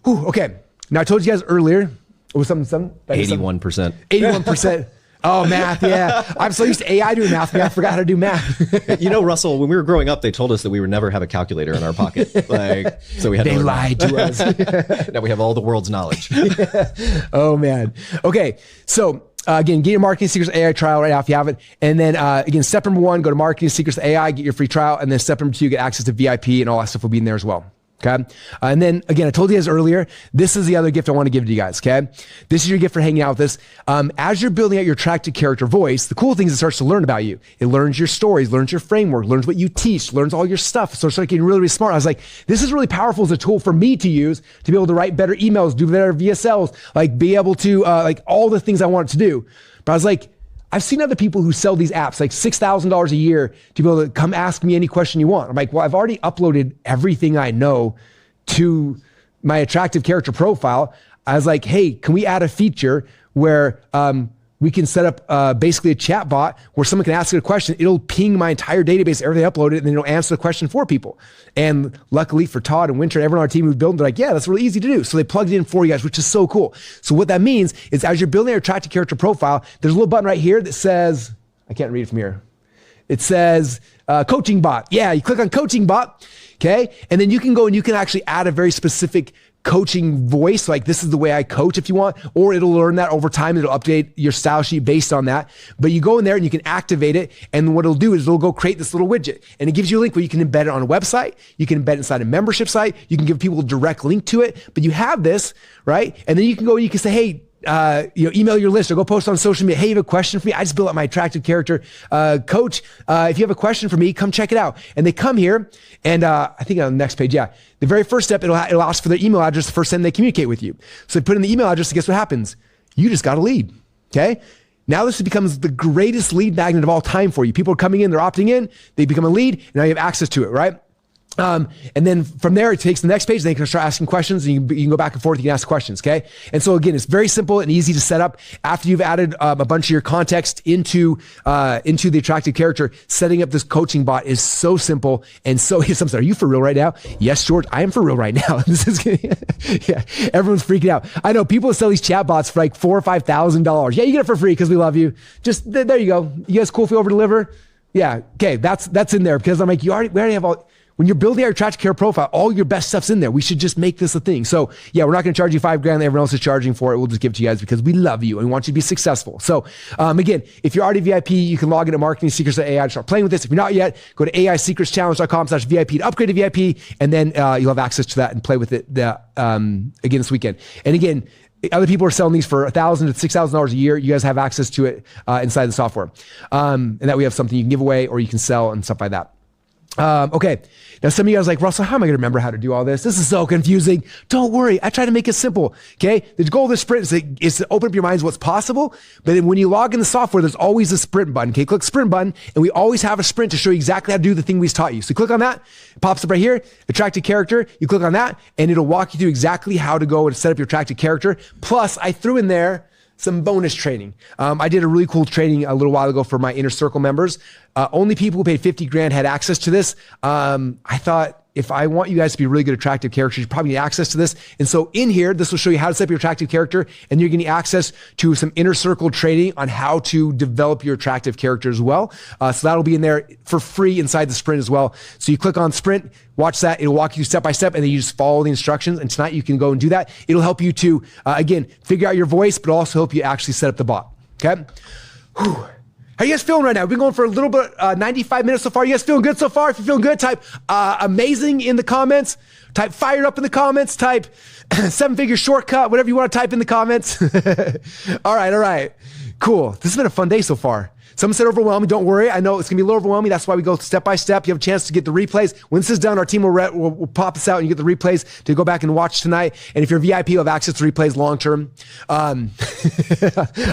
Whew, okay. Now I told you guys earlier, it was something? 81%. 81%. Oh, math, yeah. I'm so used to AI doing math, I forgot how to do math. You know, Russell, when we were growing up, they told us that we would never have a calculator in our pocket. So we had They lied to us. Now we have all the world's knowledge. Oh, man. Okay, so again, get your Marketing Secrets AI trial right now if you haven't. And then again, step number 1, go to Marketing Secrets AI, get your free trial. And then step number 2, get access to VIP and all that stuff will be in there as well. Okay. And then again, I told you guys earlier, this is the other gift I want to give to you guys. Okay. This is your gift for hanging out with us. As you're building out your attractive character voice, the cool thing is it starts to learn about you. It learns your stories, learns your framework, learns what you teach, learns all your stuff. So it starts getting really, really smart. I was like, this is really powerful as a tool for me to use to be able to write better emails, do better VSLs, like be able to, like all the things I want it to do. But I was like, I've seen other people who sell these apps like $6,000 a year to be able to come ask me any question you want. I'm like, well, I've already uploaded everything I know to my attractive character profile. I was like, hey, can we add a feature where we can set up basically a chat bot where someone can ask it a question. It'll ping my entire database, everything uploaded, and then it'll answer the question for people. And luckily for Todd and Winter and everyone on our team who's building, they're like, yeah, that's really easy to do. So they plugged it in for you guys, which is so cool. So what that means is as you're building your attractive character profile, there's a little button right here that says, I can't read it from here. It says coaching bot. Yeah, you click on coaching bot. Okay. And then you can go and you can actually add a very specific coaching voice. Like this is the way I coach if you want, or it'll learn that over time. It'll update your style sheet based on that. But you go in there and you can activate it. And what it'll do is it'll go create this little widget and it gives you a link where you can embed it on a website. You can embed it inside a membership site. You can give people a direct link to it, but you have this, right? And then you can go and you can say, hey, email your list or go post on social media. Hey, you have a question for me? I just built up my attractive character coach. If you have a question for me, come check it out. And they come here and I think on the next page, yeah, the very first step, it'll ask for their email address the first time they communicate with you. So they put in the email address and guess what happens? You just got a lead. Okay. Now this becomes the greatest lead magnet of all time for you. People are coming in, they're opting in, they become a lead, and now you have access to it, right? And then from there, it takes the next page. Then you can start asking questions and you can go back and forth. You can ask questions. Okay. And so again, it's very simple and easy to set up after you've added a bunch of your context into the attractive character. Setting up this coaching bot is so simple. And so are you for real right now? Yes, George, I am for real right now. This is yeah. Everyone's freaking out. I know people sell these chat bots for like $4,000 or $5,000. Yeah, you get it for free because we love you. Just there you go. You guys cool if we over deliver? Yeah. Okay. That's in there because I'm like, we already have all. When you're building our attractive care profile, all your best stuff's in there. We should just make this a thing. So yeah, we're not going to charge you $5,000 that everyone else is charging for it. We'll just give it to you guys because we love you and we want you to be successful. So again, if you're already VIP, you can log into marketingsecrets.ai to start playing with this. If you're not yet, go to aisecretschallenge.com/VIP to upgrade to VIP, and then you'll have access to that and play with it again this weekend. And again, other people are selling these for $1,000 to $6,000 a year. You guys have access to it inside the software, and that we have something you can give away or you can sell and stuff like that. Okay. Now some of you guys are like, Russell, how am I going to remember how to do all this? This is so confusing. Don't worry. I try to make it simple. Okay. The goal of this sprint is to open up your minds what's possible. But then when you log in the software, there's always a sprint button. Okay. Click sprint button. And we always have a sprint to show you exactly how to do the thing we taught you. So click on that. It pops up right here. Attractive character. You click on that and it'll walk you through exactly how to go and set up your attractive character. Plus I threw in there some bonus training. I did a really cool training a little while ago for my inner circle members. Only people who paid $50,000 had access to this. I thought if I want you guys to be really good attractive characters, you probably need access to this. And so in here, this will show you how to set up your attractive character, and you're getting access to some inner circle training on how to develop your attractive character as well. So that'll be in there for free inside the sprint as well. So you click on sprint, watch that. It'll walk you step by step, and then you just follow the instructions. And tonight you can go and do that. It'll help you to, again, figure out your voice, but also help you actually set up the bot. Okay. Whew. How you guys feeling right now? We've been going for a little bit, 95 minutes so far. You guys feeling good so far? If you're feeling good, type amazing in the comments. Type fired up in the comments. Type 7-figure shortcut, whatever you want to type in the comments. All right. Cool. This has been a fun day so far. Someone said overwhelming. Don't worry. I know it's going to be a little overwhelming. That's why we go step by step. You have a chance to get the replays. When this is done, our team will pop this out and you get the replays to go back and watch tonight. And if you're VIP, you'll have access to replays long term.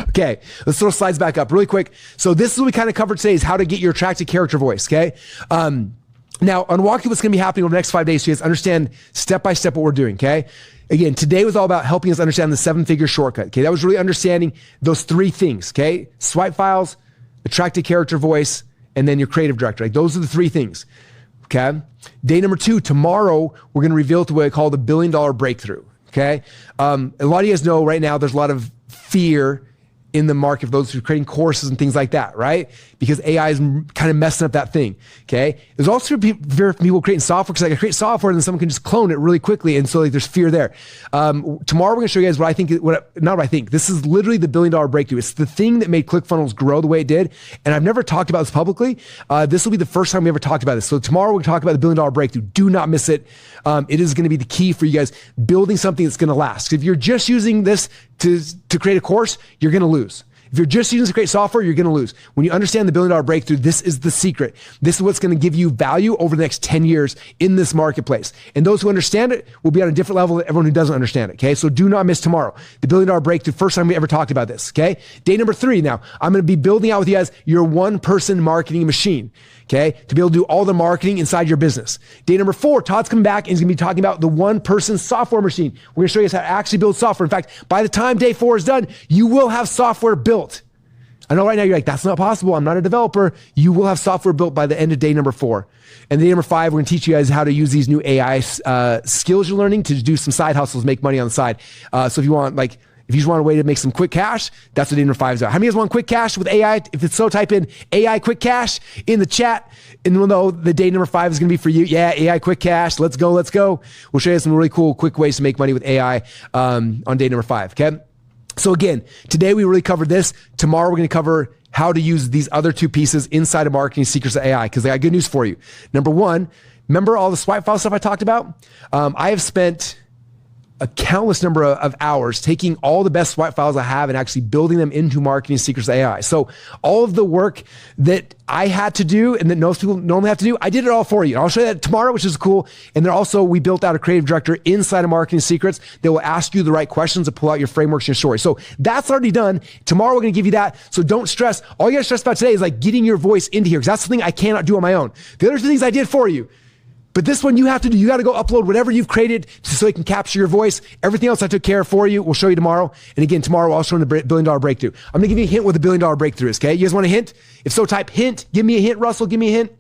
Okay, let's throw slides back up really quick. So this is what we kind of covered today is how to get your attractive character voice, okay? Now, on walkthrough, what's going to be happening over the next 5 days so you guys understand step by step what we're doing, okay? Again, today was all about helping us understand the 7-figure shortcut, okay? That was really understanding those 3 things, okay? Swipe files, attractive character voice, and then your creative director. Like those are the 3 things, okay? Day number 2, tomorrow, we're going to reveal what I call the $1 billion breakthrough, okay? A lot of you guys know right now there's a lot of fear in the market for those who are creating courses and things like that, right? Because AI is kind of messing up that thing, okay? There's also fear for people creating software because I can create software and then someone can just clone it really quickly. And so like there's fear there. Tomorrow we're going to show you guys this is literally the $1 billion breakthrough. It's the thing that made ClickFunnels grow the way it did. And I've never talked about this publicly. This will be the first time we ever talked about this. So tomorrow we're going to talk about the $1 billion breakthrough. Do not miss it. It is going to be the key for you guys building something that's going to last. If you're just using this to create a course, you're going to lose. If you're just using this to create software, you're going to lose. When you understand the $1 billion breakthrough, this is the secret. This is what's going to give you value over the next 10 years in this marketplace. And those who understand it will be on a different level than everyone who doesn't understand it. Okay. So do not miss tomorrow. The $1 billion breakthrough, first time we ever talked about this. Okay. Day number 3. Now I'm going to be building out with you guys your 1-person marketing machine. Okay. To be able to do all the marketing inside your business. Day number 4, Todd's coming back and he's going to be talking about the 1-person software machine. We're going to show you guys how to actually build software. In fact, by the time day 4 is done, you will have software built. I know right now you're like, that's not possible. I'm not a developer. You will have software built by the end of day number 4. And day number 5, we're going to teach you guys how to use these new AI skills you're learning to do some side hustles, make money on the side. So if you just want a way to make some quick cash, that's what day number 5 is about. How many of you guys want quick cash with AI? If it's so, type in AI quick cash in the chat. And we'll know the day number 5 is going to be for you. Yeah, AI quick cash. Let's go. We'll show you some really cool, quick ways to make money with AI on day number 5, okay? So again, today we really covered this. Tomorrow we're going to cover how to use these other 2 pieces inside of Marketing Secrets of AI, because I got good news for you. Number 1, remember all the swipe file stuff I talked about? I have spent a countless number of hours taking all the best swipe files I have and actually building them into Marketing Secrets of AI. So all of the work that I had to do and that most people normally have to do, I did it all for you. And I'll show you that tomorrow, which is cool. And then also we built out a creative director inside of Marketing Secrets that will ask you the right questions to pull out your frameworks and your story. So that's already done. Tomorrow we're going to give you that. So don't stress. All you got to stress about today is like getting your voice into here, because that's something I cannot do on my own. The other 2 things I did for you. But this one you have to do. You got to go upload whatever you've created so it can capture your voice. Everything else I took care of for you. We'll show you tomorrow. And again, tomorrow I'll show you the $1 billion breakthrough. I'm going to give you a hint what the $1 billion breakthrough is, okay? You guys want a hint? If so, type hint. Give me a hint, Russell. Give me a hint.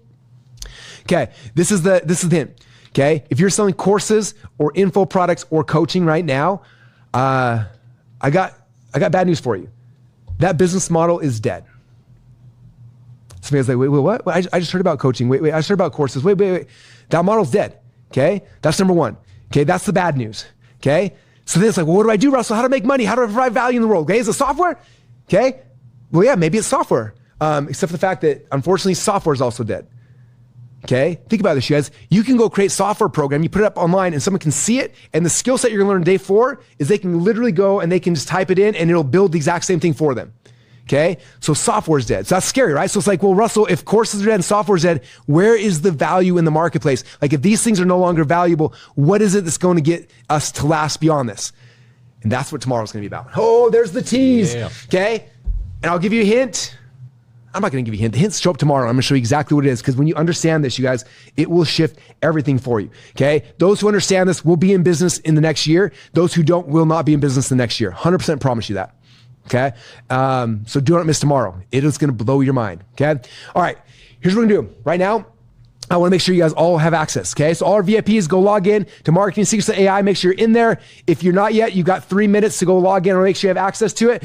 Okay, this is the hint. Okay, if you're selling courses or info products or coaching right now, I got bad news for you. That business model is dead. Somebody's like, wait, what? I just heard about coaching. Wait, I just heard about courses. Wait. That model's dead. Okay, that's number 1. Okay, that's the bad news. Okay, so then it's like, well, what do I do, Russell? How to make money? How do I provide value in the world? Okay, is it software? Okay, well, yeah, maybe it's software. Except for the fact that unfortunately, software is also dead. Okay, think about this, you guys. You can go create software program, you put it up online, and someone can see it. And the skill set you're gonna learn day 4 is they can literally go and they can just type it in, and it'll build the exact same thing for them. Okay, so software's dead. So that's scary, right? So it's like, well, Russell, if courses are dead and software's dead, where is the value in the marketplace? Like if these things are no longer valuable, what is it that's going to get us to last beyond this? And that's what tomorrow's going to be about. Oh, there's the tease. Yeah. Okay, and I'll give you a hint. I'm not going to give you a hint. The hints show up tomorrow. I'm going to show you exactly what it is, because when you understand this, you guys, it will shift everything for you. Okay, those who understand this will be in business in the next year. Those who don't will not be in business the next year. 100% promise you that. Okay, so do not miss tomorrow. It is going to blow your mind. Okay, all right. Here's what we're going to do right now. I want to make sure you guys all have access. Okay, so all our VIPs, go log in to Marketing Secrets of AI. Make sure you're in there. If you're not yet, you've got 3 minutes to go log in or make sure you have access to it.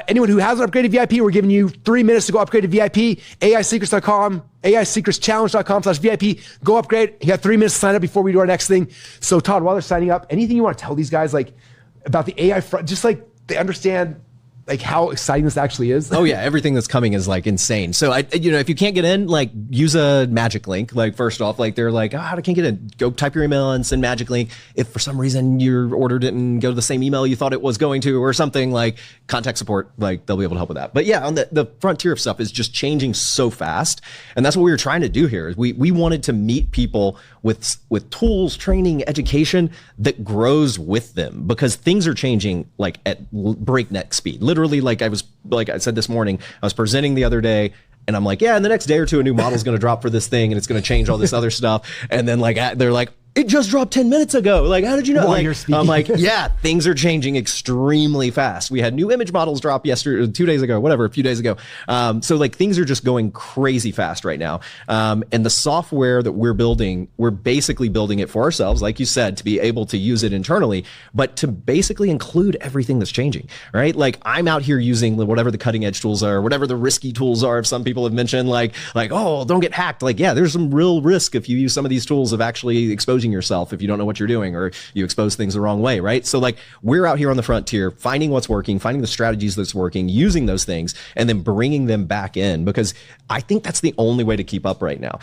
Anyone who hasn't upgraded VIP, we're giving you 3 minutes to go upgrade to VIP. AIsecrets.com, AIsecretschallenge.com/VIP. Go upgrade. You got 3 minutes to sign up before we do our next thing. So Todd, while they're signing up, anything you want to tell these guys like about the AI front, just like they understand like how exciting this actually is? Oh yeah, everything that's coming is like insane. So if you can't get in, like use a magic link. Like first off, like they're like, oh, I can't get in. Go type your email and send magic link. If for some reason your order didn't go to the same email you thought it was going to, or something, like contact support, like they'll be able to help with that. But yeah, on the frontier of stuff is just changing so fast, and that's what we were trying to do here. Is we wanted to meet people with tools, training, education that grows with them, because things are changing like at breakneck speed. Literally, like I said this morning, I was presenting the other day, and I'm like, yeah, in the next day or two, a new model is going to drop for this thing, and it's going to change all this other stuff. And then like they're like, it just dropped 10 minutes ago. Like, how did you know? While you're speaking. I'm like, yeah, things are changing extremely fast. We had new image models drop yesterday, 2 days ago, whatever, a few days ago. So like things are just going crazy fast right now. And the software that we're building, we're basically building it for ourselves, like you said, to be able to use it internally, but to basically include everything that's changing, right? Like I'm out here using whatever the cutting edge tools are, whatever the risky tools are. If some people have mentioned like, oh, don't get hacked. Like, yeah, there's some real risk if you use some of these tools of actually exposing yourself if you don't know what you're doing, or you expose things the wrong way, right? So like we're out here on the frontier, finding what's working, finding the strategies that's working, using those things, and then bringing them back in, because I think that's the only way to keep up right now.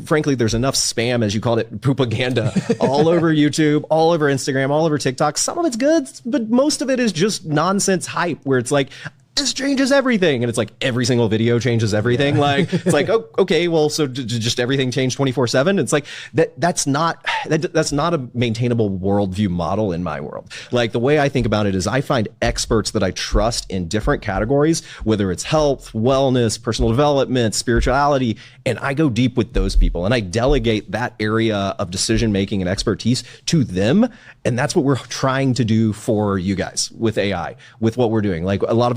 Frankly, there's enough spam, as you called it, propaganda, all over YouTube, all over Instagram, all over TikTok. Some of it's good, but most of it is just nonsense hype where it's like, this changes everything. And it's like every single video changes everything. Yeah. Like, it's like, oh, okay, well, so just everything change 24/7. It's like, that's not a maintainable worldview model in my world. Like the way I think about it is I find experts that I trust in different categories, whether it's health, wellness, personal development, spirituality, and I go deep with those people and I delegate that area of decision-making and expertise to them. And that's what we're trying to do for you guys with AI, with what we're doing. Like a lot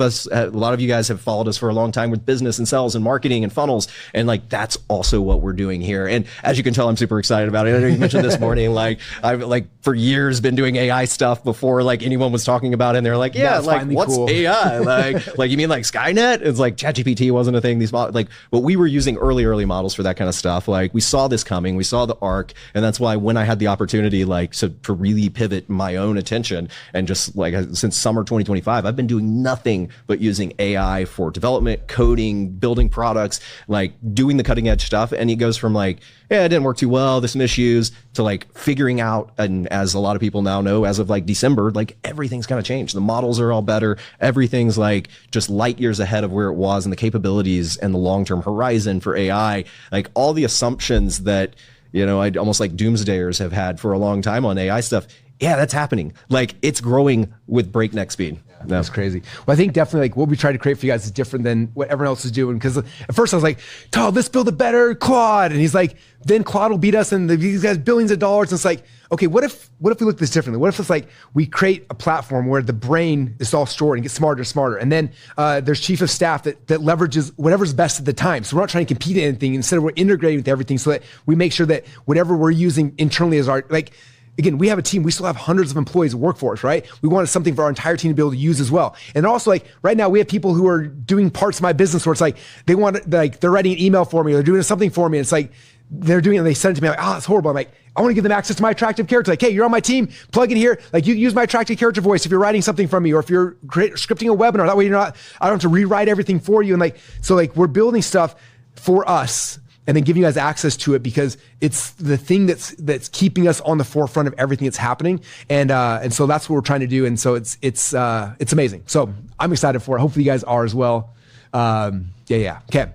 of you guys have followed us for a long time with business and sales and marketing and funnels. And like, that's also what we're doing here. And as you can tell, I'm super excited about it. I know you mentioned this morning, like I've like for years been doing AI stuff before like anyone was talking about it. And they're like, yeah, like what's cool. AI? Like you mean like Skynet? It's like ChatGPT wasn't a thing. These like, but we were using early models for that kind of stuff. Like we saw this coming, we saw the arc. And that's why when I had the opportunity, like to really pivot my own attention and just like since summer 2025, I've been doing nothing but using AI for development, coding, building products, like doing the cutting edge stuff. And it goes from like, yeah, it didn't work too well, there's some issues, to like figuring out, and as a lot of people now know, as of like December, like everything's kind of changed. The models are all better. Everything's like just light years ahead of where it was, and the capabilities and the long-term horizon for AI, like all the assumptions that, you know, I'd almost like doomsdayers have had for a long time on AI stuff. Yeah, that's happening. Like it's growing with breakneck speed. Yeah, that's crazy. Well, I think definitely like what we try to create for you guys is different than what everyone else is doing. Because at first I was like, Todd, let's build a better Claude. And he's like, then Claude will beat us and these guys billions of dollars. And it's like, okay, what if we look at this differently? What if it's like we create a platform where the brain is all stored and gets smarter and smarter. And then there's chief of staff that leverages whatever's best at the time. So we're not trying to compete in anything. Instead, we're integrating with everything so that we make sure that whatever we're using internally is our, like, again, we have a team. We still have hundreds of employees that work for us, right? We wanted something for our entire team to be able to use as well. And also, like right now, we have people who are doing parts of my business where it's like they want, like they're writing an email for me or they're doing something for me. And it's like they're doing it and they send it to me like, oh, it's horrible. I'm like, I want to give them access to my attractive character. Like, hey, you're on my team. Plug in here. Like, you use my attractive character voice if you're writing something from me, or if you're scripting a webinar. That way, I don't have to rewrite everything for you. And like, so like we're building stuff for us, and then giving you guys access to it because it's the thing that's keeping us on the forefront of everything that's happening. And so that's what we're trying to do. And so it's amazing. So I'm excited for it. Hopefully you guys are as well. Yeah. Okay.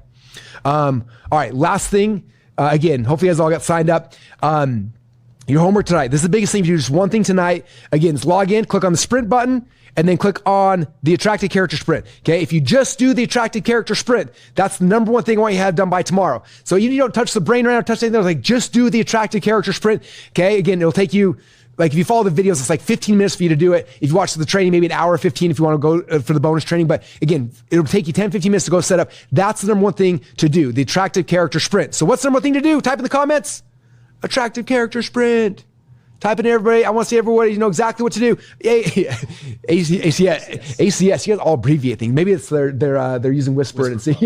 All right. Last thing, again, hopefully you guys all got signed up. Your homework tonight. This is the biggest thing to do. Just one thing tonight. Again, is log in, click on the sprint button, and then click on the attracted character sprint. Okay, if you just do the attracted character sprint, that's the number one thing I want you to have done by tomorrow. So you don't touch the brain right now, touch anything else, like just do the attracted character sprint. Okay, again, it'll take you, like if you follow the videos, it's like 15 minutes for you to do it. If you watch the training, maybe an hour 15 if you want to go for the bonus training. But again, it'll take you 10, 15 minutes to go set up. That's the number one thing to do, the attractive character sprint. So what's the number one thing to do? Type in the comments, attractive character sprint. Type in everybody. I want to see everybody know exactly what to do. ACS. You guys all abbreviate things. Maybe it's they're using Whisper and see.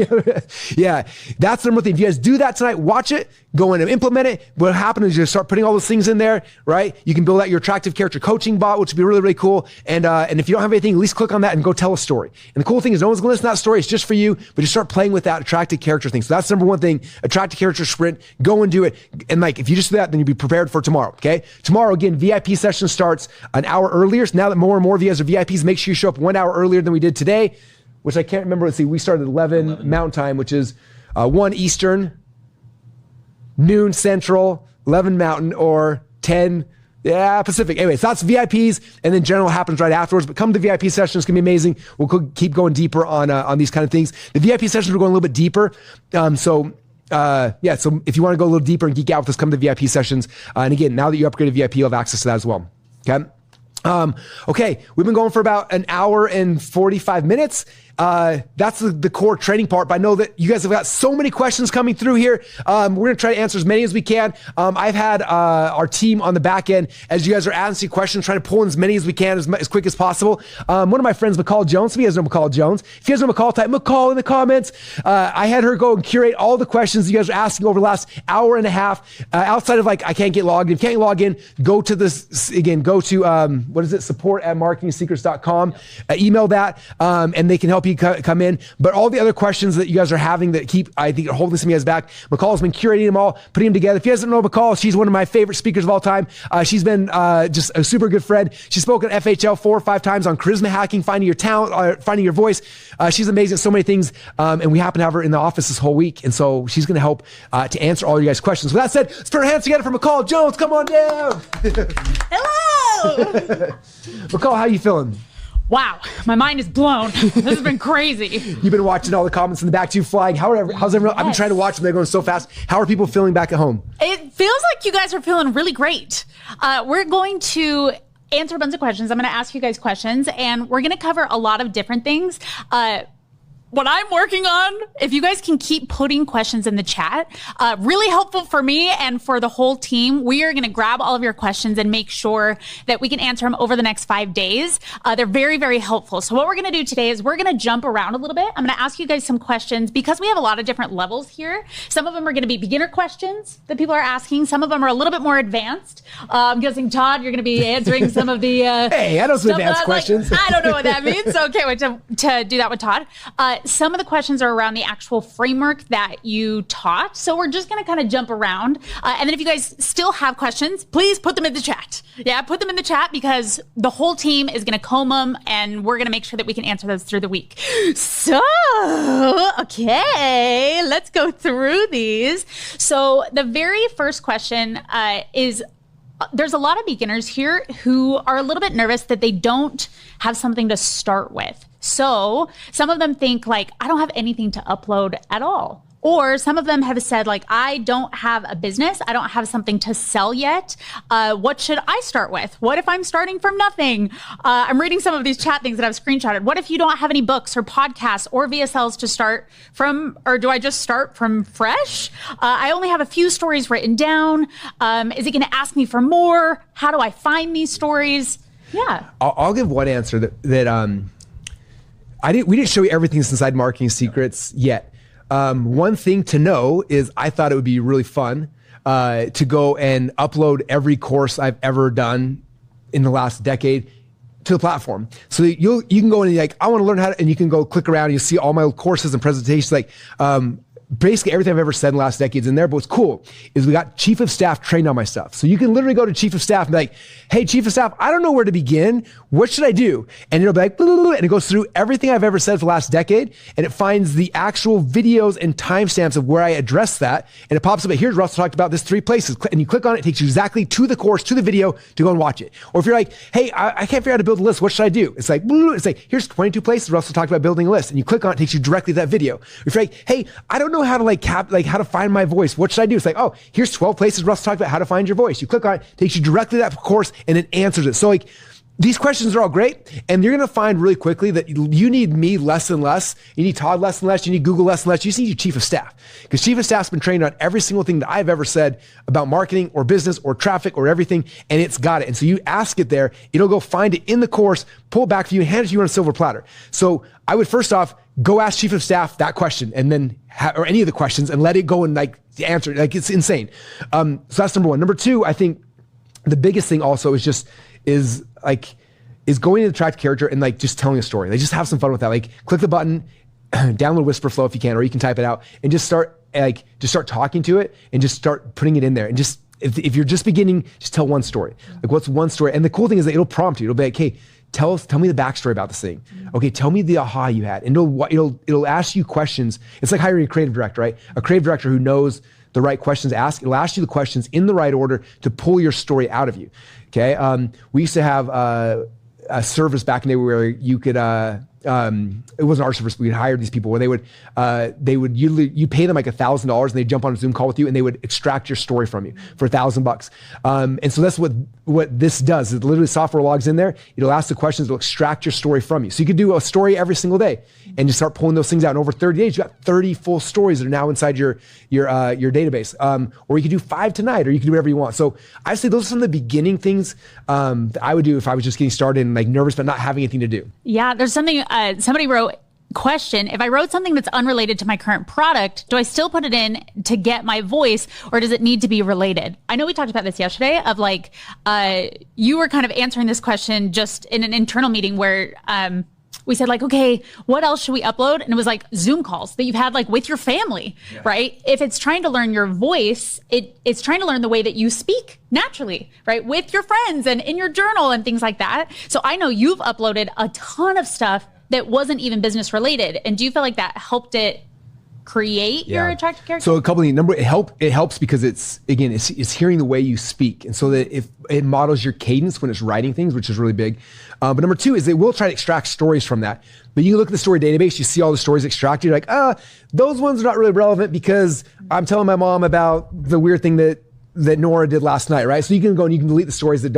Yeah, that's the number one thing. If you guys do that tonight, watch it, go in and implement it. What happens is you start putting all those things in there, right? You can build out your attractive character coaching bot, which would be really, really cool. And if you don't have anything, at least click on that and go tell a story. And the cool thing is no one's going to listen to that story. It's just for you, but just start playing with that attractive character thing. So that's number one thing, attractive character sprint. Go and do it. And like, if you just do that, then you'll be prepared for tomorrow. Okay. Tomorrow, again, VIP session starts an hour earlier. So now that more and more of you guys are VIPs, make sure you show up 1 hour earlier than we did today, which I can't remember. Let's see. We started at 11 Mountain Time, which is 1 Eastern, noon Central, 11 Mountain, or 10 Pacific. Anyway, so that's VIPs, and then general happens right afterwards. But come to the VIP session. It's going to be amazing. We'll keep going deeper on these kind of things. The VIP sessions are going a little bit deeper. So if you want to go a little deeper and geek out with us, come to the VIP sessions. And again, now that you upgraded VIP, you'll have access to that as well. Okay. Okay, we've been going for about an hour and 45 minutes. That's the core training part, but I know that you guys have got so many questions coming through here. We're going to try to answer as many as we can. I've had our team on the back end, as you guys are asking questions, trying to pull in as many as we can as quick as possible. One of my friends, McCall Jones, if you guys know McCall Jones, if you guys know McCall, type McCall in the comments. I had her go and curate all the questions you guys are asking over the last hour and a half. Outside of like, I can't get logged in. If you can't log in, go to support@marketingsecrets.com. Email that, and they can help you come in. But all the other questions that you guys are having that I think are holding some of you guys back, McCall's been curating them all, putting them together. If you guys don't know McCall, she's one of my favorite speakers of all time. She's been just a super good friend. She's spoken at FHL 4 or 5 times on charisma hacking, finding your talent, finding your voice. She's amazing at so many things. And we happen to have her in the office this whole week. And so she's going to help to answer all you guys' questions. With that said, let's put our hands together for McCall Jones. Come on down. Hello. McCall, how you feeling? Wow, my mind is blown. This has been crazy. You've been watching all the comments in the back too flying. How's everyone? I've been trying to watch them. They're going so fast. How are people feeling back at home? It feels like you guys are feeling really great. We're going to answer a bunch of questions. I'm going to ask you guys questions, and we're going to cover a lot of different things. What I'm working on, if you guys can keep putting questions in the chat, really helpful for me and for the whole team. We are going to grab all of your questions and make sure that we can answer them over the next 5 days. They're very, very helpful. So what we're going to do today is we're going to jump around a little bit. I'm going to ask you guys some questions because we have a lot of different levels here. Some of them are going to be beginner questions that people are asking. Some of them are a little bit more advanced. I'm guessing, Todd, you're going to be answering some of the... hey, I know some advanced questions. I don't know what that means, so okay, wait to do that with Todd. Some of the questions are around the actual framework that you taught. So we're just going to kind of jump around. And then if you guys still have questions, please put them in the chat. Yeah, put them in the chat because the whole team is going to comb them and we're going to make sure that we can answer those through the week. So, okay, let's go through these. So the very first question is, there's a lot of beginners here who are a little bit nervous that they don't have something to start with. So some of them think like, I don't have anything to upload at all. Or some of them have said like, I don't have a business. I don't have something to sell yet. What should I start with? What if I'm starting from nothing? I'm reading some of these chat things that I've screenshotted. What if you don't have any books or podcasts or VSLs to start from, or do I just start from fresh? I only have a few stories written down. Is it going to ask me for more? How do I find these stories? Yeah. I'll give one answer that we didn't show you everything inside Marketing Secrets yet. One thing to know is I thought it would be really fun to go and upload every course I've ever done in the last decade to the platform. So you can go and you're like, I want to learn how to, and you can go click around and you see all my courses and presentations, like basically everything I've ever said in the last decade is in there. But what's cool is we got chief of staff trained on my stuff. So you can literally go to chief of staff and be like, hey, chief of staff, I don't know where to begin. What should I do? And it'll be like, and it goes through everything I've ever said for the last decade. And it finds the actual videos and timestamps of where I address that. And it pops up, here's Russell talked about this 3 places. And you click on it, it takes you exactly to the course, to the video to go and watch it. Or if you're like, hey, I can't figure out how to build a list. What should I do? It's like, here's 22 places Russell talked about building a list. And you click on it, it takes you directly to that video. If you're like, hey, I don't know how to how to find my voice. What should I do? It's like, oh, here's 12 places Russell talked about how to find your voice. You click on it, takes you directly to that course and it answers it. So like, these questions are all great, and you're going to find really quickly that you need me less and less. You need Todd less and less. You need Google less and less. You just need your chief of staff, because chief of staff's been trained on every single thing that I've ever said about marketing or business or traffic or everything, and it's got it. And so you ask it there, it'll go find it in the course, pull it back for you, and hand it to you on a silver platter. So I would first off go ask chief of staff that question, and then or any of the questions, and let it go and like answer it. Like, it's insane. So that's number one. Number two, I think the biggest thing also is going to attract character and like just telling a story. Like, just have some fun with that. Like, click the button, download Whisperflow if you can, or you can type it out and just start talking to it and just start putting it in there. And just, if you're just beginning, just tell one story. Like, what's one story? And the cool thing is that it'll prompt you. It'll be like, hey, tell me the backstory about this thing. Okay, tell me the aha you had. And it'll ask you questions. It's like hiring a creative director, right? A creative director who knows the right questions to ask. It'll ask you the questions in the right order to pull your story out of you. Okay, we used to have a service back in the day where you could, it wasn't our service, but we'd hire these people where they would you pay them like $1,000 and they'd jump on a Zoom call with you and they would extract your story from you for $1,000. And so that's what this does. It literally, software logs in there. It'll ask the questions. It'll extract your story from you. So you could do a story every single day and just start pulling those things out. And over 30 days, you got 30 full stories that are now inside your database. Or you could do 5 tonight, or you can do whatever you want. So I say those are some of the beginning things that I would do if I was just getting started and like nervous but not having anything to do. Yeah, there's something somebody wrote. Question: if I wrote something that's unrelated to my current product, do I still put it in to get my voice, or does it need to be related? I know we talked about this yesterday of like, you were kind of answering this question just in an internal meeting where we said like, okay, what else should we upload? And it was like Zoom calls that you've had like with your family, right? If it's trying to learn your voice, it's trying to learn the way that you speak naturally, right? With your friends and in your journal and things like that. So I know you've uploaded a ton of stuff that wasn't even business related. And do you feel like that helped it create your attractive character? So a couple of things. It helps because it's hearing the way you speak. And so that if it models your cadence when it's writing things, which is really big. But number two is it will try to extract stories from that. But you look at the story database, you see all the stories extracted. You're like, those ones are not really relevant because I'm telling my mom about the weird thing that Nora did last night, right? So you can go and you can delete the stories that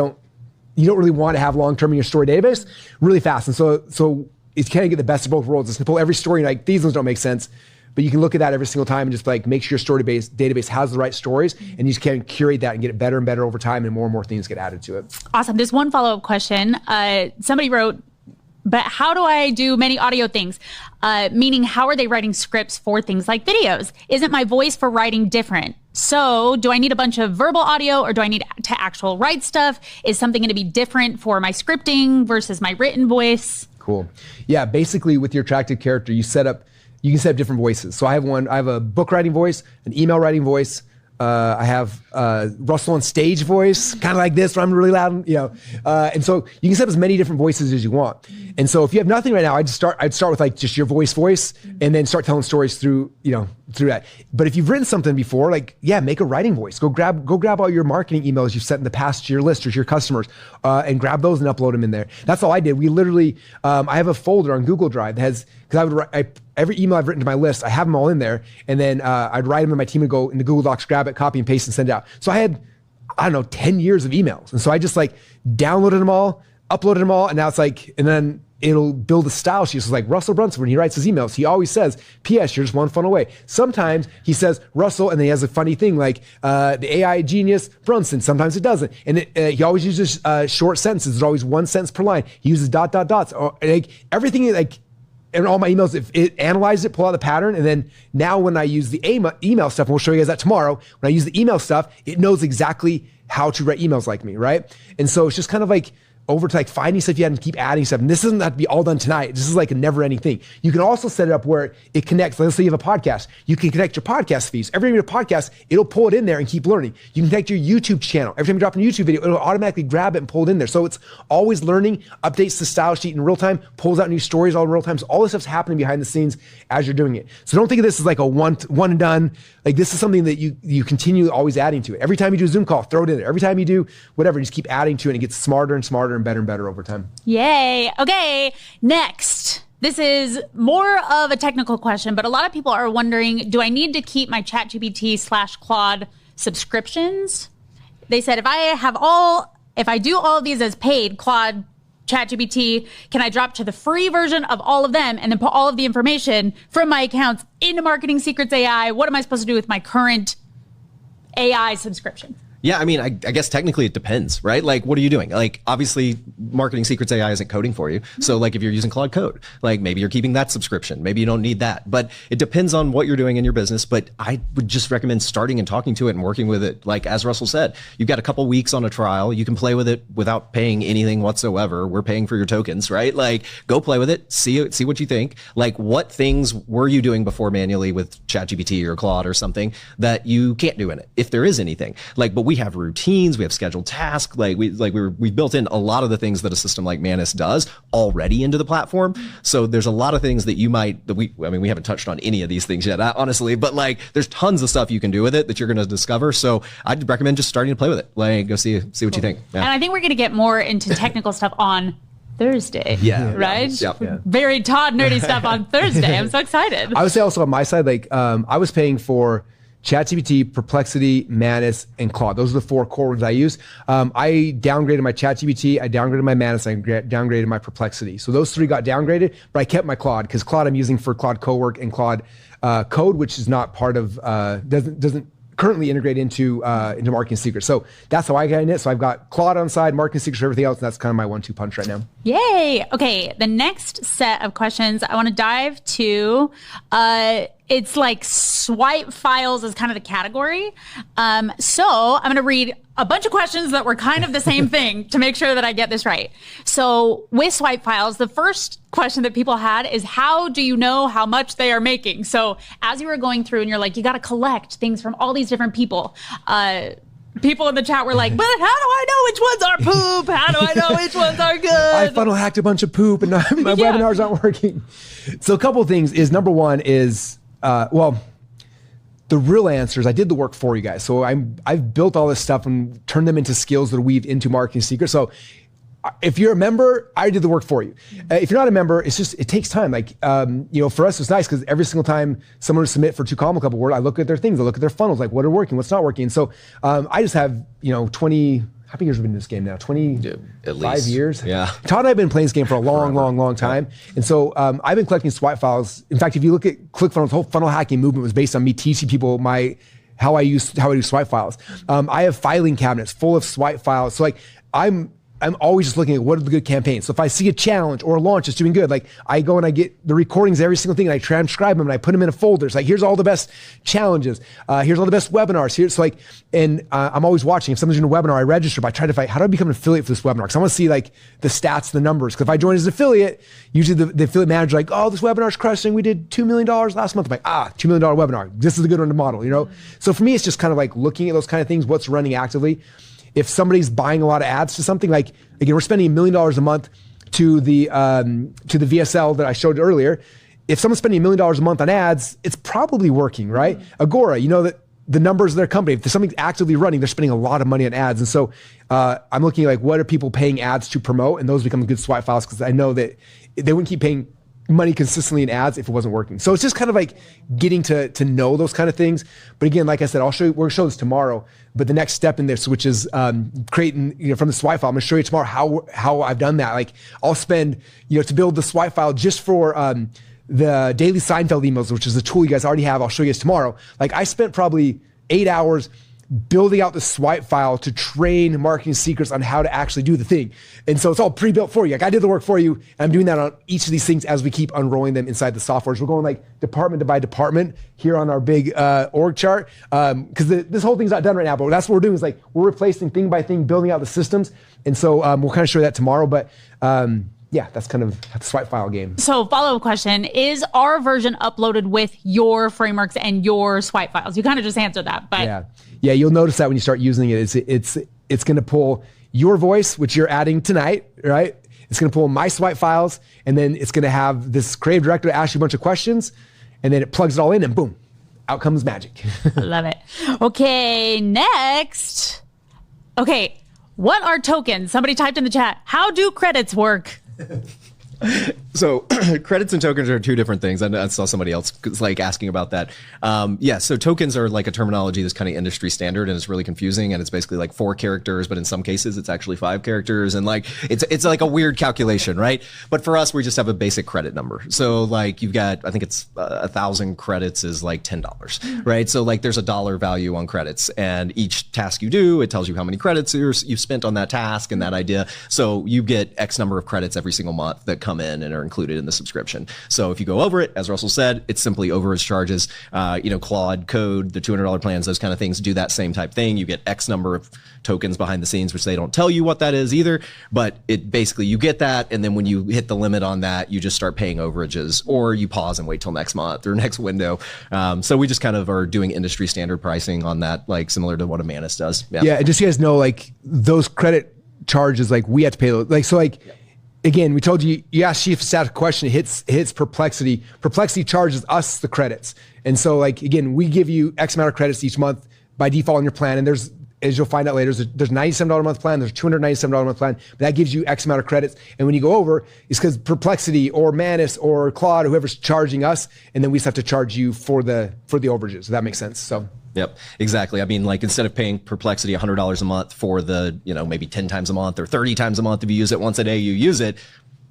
you don't really want to have long-term in your story database really fast. And so it's kind of get the best of both worlds. It's to pull every story and like, these ones don't make sense. But you can look at that every single time and just like make sure your story database has the right stories, and you just can curate that and get it better and better over time, and more things get added to it. Awesome. There's one follow-up question. Somebody wrote, but how do I do many audio things? Meaning, how are they writing scripts for things like videos? Isn't my voice for writing different? So do I need a bunch of verbal audio, or do I need to actual write stuff? Is something going to be different for my scripting versus my written voice? Cool. Yeah, basically with your attractive character, you can set up different voices. So I have a book writing voice, an email writing voice. I have Russell on stage voice, kind of like this, where I'm really loud, and so you can set up as many different voices as you want. And so if you have nothing right now, I'd start with like just your voice, and then start telling stories through that. But if you've written something before, make a writing voice. Go grab all your marketing emails you've sent in the past to your list or to your customers, and grab those and upload them in there. That's all I did. We literally, I have a folder on Google Drive that has, every email I've written to my list, I have them all in there, and then I'd write them, and my team would go into Google Docs, grab it, copy and paste, and send it out. So I had, 10 years of emails, and so I just downloaded them all, uploaded them all, and now it's and then it'll build a style sheet. So it's Russell Brunson, when he writes his emails, he always says, P.S. you're just one funnel away. Sometimes he says Russell, and then he has a funny thing the AI genius Brunson. Sometimes it doesn't. And he always uses short sentences. There's always one sentence per line. He uses ... Or, everything in all my emails, if it analyzes it, pull out the pattern, and then now when I use the email stuff, and we'll show you guys that tomorrow, when I use the email stuff, it knows exactly how to write emails like me, right? And so it's just kind of over to finding stuff you had and keep adding stuff. And this doesn't have to be all done tonight. This is a never ending thing. You can also set it up where it connects. Let's say you have a podcast. You can connect your podcast feeds. Every time you have a podcast, it'll pull it in there and keep learning. You can connect your YouTube channel. Every time you drop a YouTube video, it'll automatically grab it and pull it in there. So it's always learning, updates the style sheet in real time, pulls out new stories all in real time. So all this stuff's happening behind the scenes as you're doing it. So don't think of this as a one and done. This is something that you continue always adding to it. Every time you do a Zoom call, throw it in there. Every time you do whatever, just keep adding to it, and it gets smarter and smarter and better over time. Yay. Okay. Next. This is more of a technical question, but a lot of people are wondering, do I need to keep my ChatGPT/Claude subscriptions? They said if I do all of these as paid, Claude ChatGPT, can I drop to the free version of all of them and then put all of the information from my accounts into Marketing Secrets AI? What am I supposed to do with my current AI subscription? Yeah, I mean, I guess technically it depends, right? Like, what are you doing? Like, obviously, Marketing Secrets AI isn't coding for you. So, like, if you're using Claude Code, like, maybe you're keeping that subscription. Maybe you don't need that. But it depends on what you're doing in your business. But I would just recommend starting and talking to it and working with it. Like, as Russell said, you've got a couple weeks on a trial. You can play with it without paying anything whatsoever. We're paying for your tokens, right? Like, go play with it. See what you think. Like, what things were you doing before manually with ChatGPT or Claude or something that you can't do in it, if there is anything. Like, but we have routines, we have scheduled tasks, we've built in a lot of the things that a system like Manus does already into the platform. So there's a lot of things that we haven't touched on any of these things yet, honestly, but like there's tons of stuff you can do with it that you're going to discover. So I'd recommend just starting to play with it. Like, go see what you think. Yeah. And I think we're going to get more into technical stuff on Thursday. Yeah. Right? Yeah. Very Todd nerdy stuff on Thursday. I'm so excited. I would say also on my side, like I was paying for ChatGPT, Perplexity, Manus, and Claude. Those are the 4 core ones I use. I downgraded my ChatGPT, I downgraded my Manus, I downgraded my Perplexity. So those 3 got downgraded, but I kept my Claude because Claude I'm using for Claude Cowork and Claude Code, which is not part of, doesn't currently integrate into Marketing Secrets. So that's how I got in it. So I've got Claude on side, Marketing Secrets, everything else, and that's kind of my 1-2 punch right now. Yay. Okay, the next set of questions I want to dive to, it's like swipe files is kind of the category. So I'm going to read a bunch of questions that were kind of the same thing to make sure that I get this right. So with swipe files, the first question that people had is, how do you know how much they are making? So as you were going through and you're like, you got to collect things from all these different people. People in the chat were like, but how do I know which ones are poop? How do I know which ones are good? I funnel hacked a bunch of poop and my webinars aren't working. So a couple of things is, number one is, the real answer is I did the work for you guys. So I've built all this stuff and turned them into skills that weave into Marketing Secrets. So if you're a member, I did the work for you. If you're not a member, it takes time. Like, for us, it's nice because every single time someone would submit for 2Column Club Award, I look at their things, I look at their funnels, like what are working, what's not working. And so I just have, 20, how many years have we been in this game now? 25 years? Yeah. Todd and I have been playing this game for a long time. And so I've been collecting swipe files. In fact, if you look at ClickFunnels, the whole funnel hacking movement was based on me teaching people how I do swipe files. I have filing cabinets full of swipe files. So like I'm always just looking at what are the good campaigns. So if I see a challenge or a launch that's doing good, like I go and I get the recordings of every single thing and I transcribe them and I put them in a folder. It's like, here's all the best challenges. Here's all the best webinars. I'm always watching. If someone's doing a webinar, I register, but I try to find, how do I become an affiliate for this webinar? Because I want to see like the stats, the numbers. Because if I join as an affiliate, usually the affiliate manager like, oh, this webinar's crushing. We did $2 million last month. I'm like, $2 million webinar. This is a good one to model, So for me, it's just kind of like looking at those kind of things, what's running actively. If somebody's buying a lot of ads to something, like, again, we're spending $1 million a month to the VSL that I showed earlier. If someone's spending $1 million a month on ads, it's probably working, right? Agora, that the numbers of their company, if there's something actively running, they're spending a lot of money on ads. And so I'm looking at like, what are people paying ads to promote? And those become good swipe files because I know that they wouldn't keep paying money consistently in ads if it wasn't working. So it's just kind of like getting to know those kind of things. But again, like I said, we're gonna show this tomorrow, but the next step in this, which is creating, from the swipe file, I'm gonna show you tomorrow how I've done that. Like I'll spend, to build the swipe file just for the daily Seinfeld emails, which is a tool you guys already have. I'll show you guys tomorrow. Like I spent probably 8 hours building out the swipe file to train Marketing Secrets on how to actually do the thing. And so it's all pre-built for you. Like I did the work for you, and I'm doing that on each of these things as we keep unrolling them inside the software. So we're going like department by department here on our big org chart. Because this whole thing's not done right now, but that's what we're doing is like we're replacing thing by thing, building out the systems. And so we'll kind of show you that tomorrow. But yeah, that's kind of the swipe file game. So follow-up question, is our version uploaded with your frameworks and your swipe files? You kind of just answered that, but yeah, you'll notice that when you start using it, it's going to pull your voice, which you're adding tonight, right? It's going to pull my swipe files, and then it's going to have this creative director ask you a bunch of questions, and then it plugs it all in, and boom, out comes magic. Love it. Okay, next. Okay, what are tokens? Somebody typed in the chat, how do credits work? So credits and tokens are two different things. I saw somebody else like asking about that. Yeah, so tokens are like a terminology that's kind of industry standard, and it's really confusing. And it's basically like 4 characters, but in some cases it's actually 5 characters, and like it's like a weird calculation, right? But for us, we just have a basic credit number. So like you've got, I think it's 1,000 credits is like $10, right? So like there's a dollar value on credits, and each task you do, it tells you how many credits you've spent on that task and that idea. So you get X number of credits every single month that come in and are included in the subscription. So if you go over it, as Russell said, it's simply overage charges. Claude Code, the $200 plans, those kind of things do that same type thing. You get X number of tokens behind the scenes, which they don't tell you what that is either, but it basically, you get that, and then when you hit the limit on that, you just start paying overages, or you pause and wait till next month or next window. So we just kind of are doing industry standard pricing on that, like similar to what Amanus does. Yeah, and just so you guys know, like those credit charges, like we have to pay those. Like, so like, again, we told you, you asked Chief of Staff a question, it hits Perplexity. Perplexity charges us the credits. And so like, again, we give you X amount of credits each month by default on your plan. And there's, as you'll find out later, there's $97 a month plan, there's $297 a month plan, but that gives you X amount of credits. And when you go over, it's because Perplexity or Manus or Claude, whoever's charging us, and then we just have to charge you for the overages. Does that make sense? So. Yep, exactly. I mean, like instead of paying Perplexity $100 a month for the, maybe 10 times a month or 30 times a month, if you use it once a day, you use it,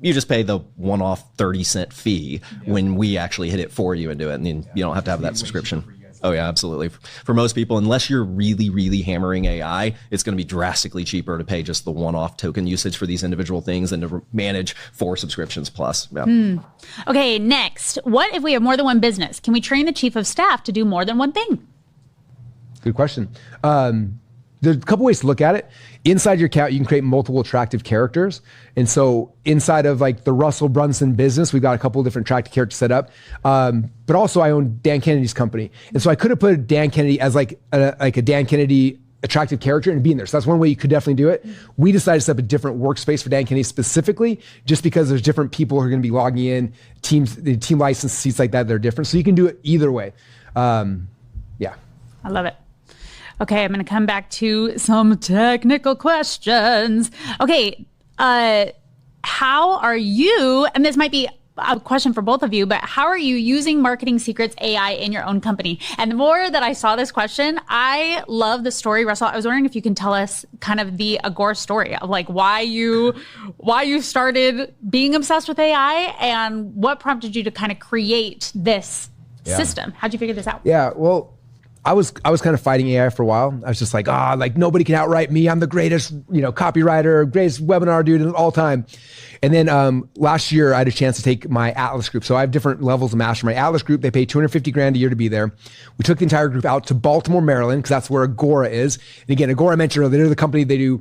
you just pay the one-off 30-cent fee when we actually hit it for you and do it. And then you don't have to have that subscription. Oh yeah, absolutely. For most people, unless you're really, really hammering AI, it's going to be drastically cheaper to pay just the one-off token usage for these individual things than to manage 4 subscriptions plus. Yeah. Okay, next. What if we have more than one business? Can we train the chief of staff to do more than one thing? Good question. There's a couple ways to look at it. Inside your account, you can create multiple attractive characters. And so inside of like the Russell Brunson business, we've got a couple of different attractive characters set up. But also I own Dan Kennedy's company. And so I could have put Dan Kennedy as like a Dan Kennedy attractive character and be in there. So that's one way you could definitely do it. We decided to set up a different workspace for Dan Kennedy specifically, just because there's different people who are going to be logging in, the team license seats like that, they're different. So you can do it either way. Yeah. I love it. Okay, I'm going to come back to some technical questions. Okay, how are you, and this might be a question for both of you, but how are you using Marketing Secrets AI in your own company? And the more that I saw this question, I love the story, Russell. I was wondering if you can tell us kind of the Agora story of like why you started being obsessed with AI and what prompted you to kind of create this system. How'd you figure this out? Yeah, well, I was kind of fighting AI for a while. I was just like, like nobody can outwrite me. I'm the greatest, copywriter, greatest webinar dude of all time. And then last year I had a chance to take my Atlas group. So I have different levels of master. My Atlas group, they pay $250,000 a year to be there. We took the entire group out to Baltimore, Maryland, because that's where Agora is. And again, Agora, I mentioned earlier, they're the company, they do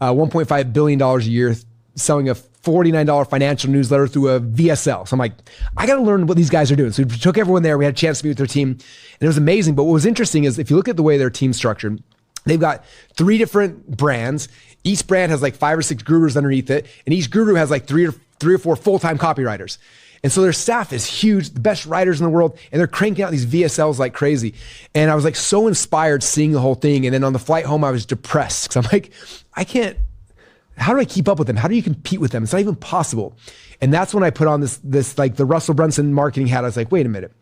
$1.5 billion a year, selling a $49 financial newsletter through a VSL. So I'm like, I got to learn what these guys are doing. So we took everyone there. We had a chance to meet with their team, and it was amazing. But what was interesting is if you look at the way their team's structured, they've got 3 different brands. Each brand has like 5 or 6 gurus underneath it, and each guru has like 3 or 4 full-time copywriters. And so their staff is huge, the best writers in the world, and they're cranking out these VSLs like crazy. And I was like so inspired seeing the whole thing. And then on the flight home, I was depressed because I'm like, how do I keep up with them? How do you compete with them? It's not even possible. And that's when I put on this like the Russell Brunson marketing hat. I was like, wait a minute.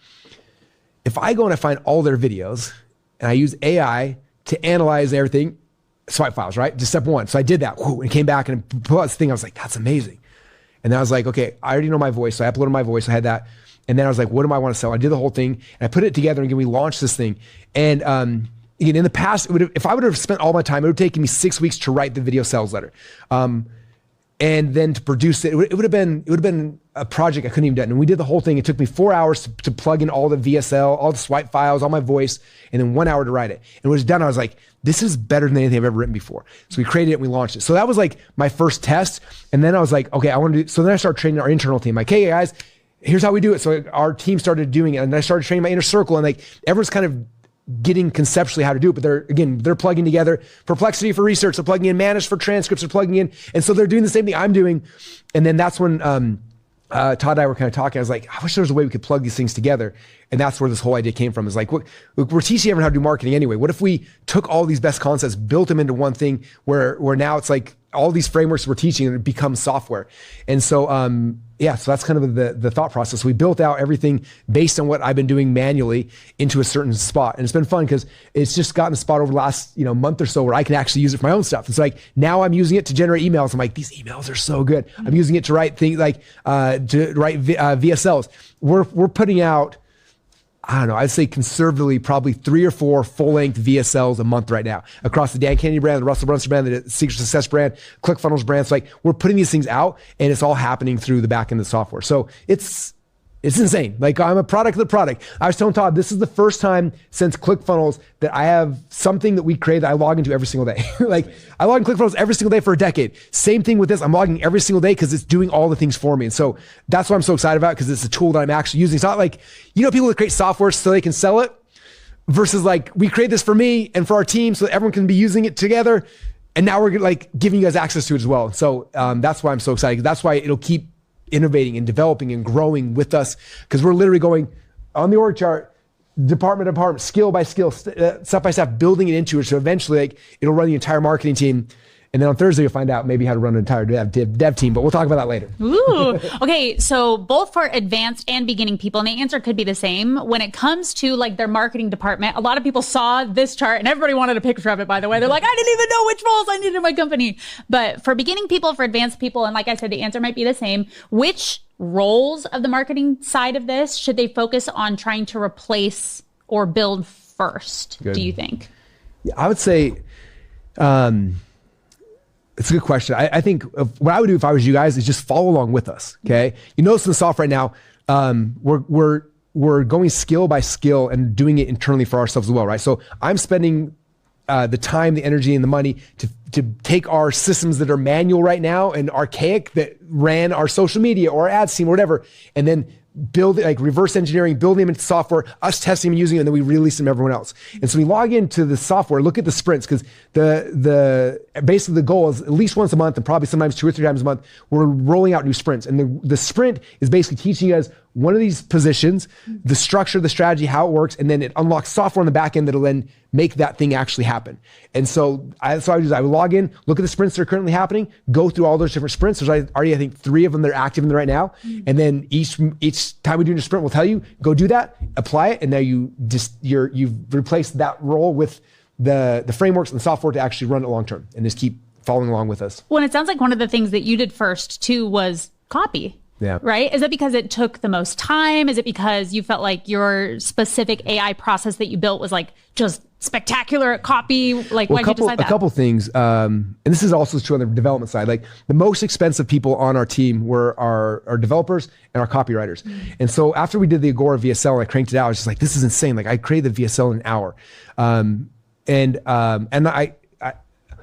If I go and I find all their videos and I use AI to analyze everything, swipe files, right? Just step 1. So I did that and came back and put out this thing. I was like, that's amazing. And then I was like, okay, I already know my voice. So I uploaded my voice. I had that. And then I was like, what do I want to sell? I did the whole thing and I put it together, and again, we launched this thing. And, again, in the past, if I would have spent all my time, it would have taken me 6 weeks to write the video sales letter. And then to produce it, it would have been a project I couldn't even do. And we did the whole thing. It took me 4 hours to plug in all the VSL, all the swipe files, all my voice, and then 1 hour to write it. And when it was done, I was like, this is better than anything I've ever written before. So we created it and we launched it. So that was like my first test. And then I was like, okay, so then I started training our internal team. Like, hey guys, here's how we do it. So our team started doing it, and I started training my inner circle, and like everyone's kind of getting conceptually how to do it, but they're plugging together Perplexity for research, they're plugging in Manus for transcripts, they're plugging in, and so they're doing the same thing I'm doing. And then that's when Todd and I were kind of talking. I was like, I wish there was a way we could plug these things together. And that's where this whole idea came from. Is like, we're teaching everyone how to do marketing anyway. What if we took all these best concepts, built them into one thing where now it's like all these frameworks we're teaching and it becomes software. And so, so that's kind of the thought process. We built out everything based on what I've been doing manually into a certain spot. And it's been fun because it's just gotten a spot over the last, month or so where I can actually use it for my own stuff. It's like, now I'm using it to generate emails. I'm like, these emails are so good. I'm using it to write things like, to write VSLs. We're putting out, I don't know, I'd say conservatively probably 3 or 4 full-length VSLs a month right now across the Dan Kennedy brand, the Russell Brunson brand, the Secret Success brand, ClickFunnels brand. So like we're putting these things out and it's all happening through the back end of the software. So it's insane. Like I'm a product of the product. I was telling Todd, this is the first time since ClickFunnels that I have something that we create that I log into every single day. Like I log in ClickFunnels every single day for a decade. Same thing with this. I'm logging every single day because it's doing all the things for me. And so that's what I'm so excited about because it's a tool that I'm actually using. It's not like, people that create software so they can sell it versus like we create this for me and for our team so that everyone can be using it together. And now we're like giving you guys access to it as well. So that's why I'm so excited. That's why it'll keep innovating and developing and growing with us because we're literally going on the org chart, department to department, skill by skill, step by step, building it into it. So eventually like, it'll run the entire marketing team. And then on Thursday, you'll find out maybe how to run an entire dev team, but we'll talk about that later. Ooh, okay. So both for advanced and beginning people, and the answer could be the same. When it comes to like their marketing department, a lot of people saw this chart and everybody wanted a picture of it, by the way. They're like, I didn't even know which roles I needed in my company. But for beginning people, for advanced people, and like I said, the answer might be the same. Which roles of the marketing side of this should they focus on trying to replace or build first, do you think? Yeah, I would say, it's a good question. I think what I would do if I was you guys is just follow along with us. Okay. You notice in the software right now, we're going skill by skill and doing it internally for ourselves as well. Right. So I'm spending the time, the energy, and the money to take our systems that are manual right now and archaic that ran our social media or our ads team or whatever, and then build it, like reverse engineering, building them into software, us testing them and using it, and then we release them to everyone else. And so we log into the software, look at the sprints, because basically the goal is at least once a month and probably sometimes 2 or 3 times a month, we're rolling out new sprints. And the sprint is basically teaching us one of these positions, the structure, the strategy, how it works, and then it unlocks software on the back end that'll then make that thing actually happen. And so I would log in, look at the sprints that are currently happening, go through all those different sprints. There's already, I think, 3 of them that are active in there right now. And then each time we do a sprint, we'll tell you, go do that, apply it, and now you've replaced that role with the frameworks and the software to actually run it long term and just keep following along with us. Well, it sounds like one of the things that you did first too was copy. Yeah. Right? Is it because it took the most time? Is it because you felt like your specific AI process that you built was like just spectacular at copy? Like, why'd you decide that? A couple things. And this is also true on the development side. Like the most expensive people on our team were our developers and our copywriters. And so after we did the Agora VSL and I cranked it out, I was just like, this is insane. Like I created the VSL in an hour. And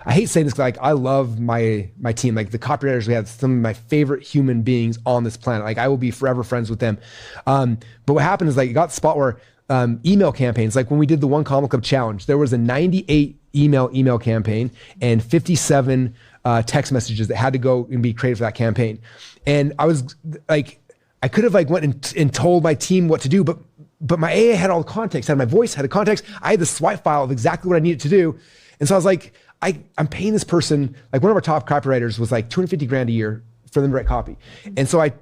I hate saying this, but like I love my team. Like the copywriters, we have some of my favorite human beings on this planet. Like I will be forever friends with them. But what happened is like it got to the spot where email campaigns, like when we did the One Common Club Challenge, there was a 98 email campaign and 57 text messages that had to go and be created for that campaign. And I was like, I could have like went and told my team what to do, but my AA had all the context, had my voice, had a context. I had the swipe file of exactly what I needed to do. And so I was like, I'm paying this person, like one of our top copywriters was like $250,000 a year for them to write copy. And so I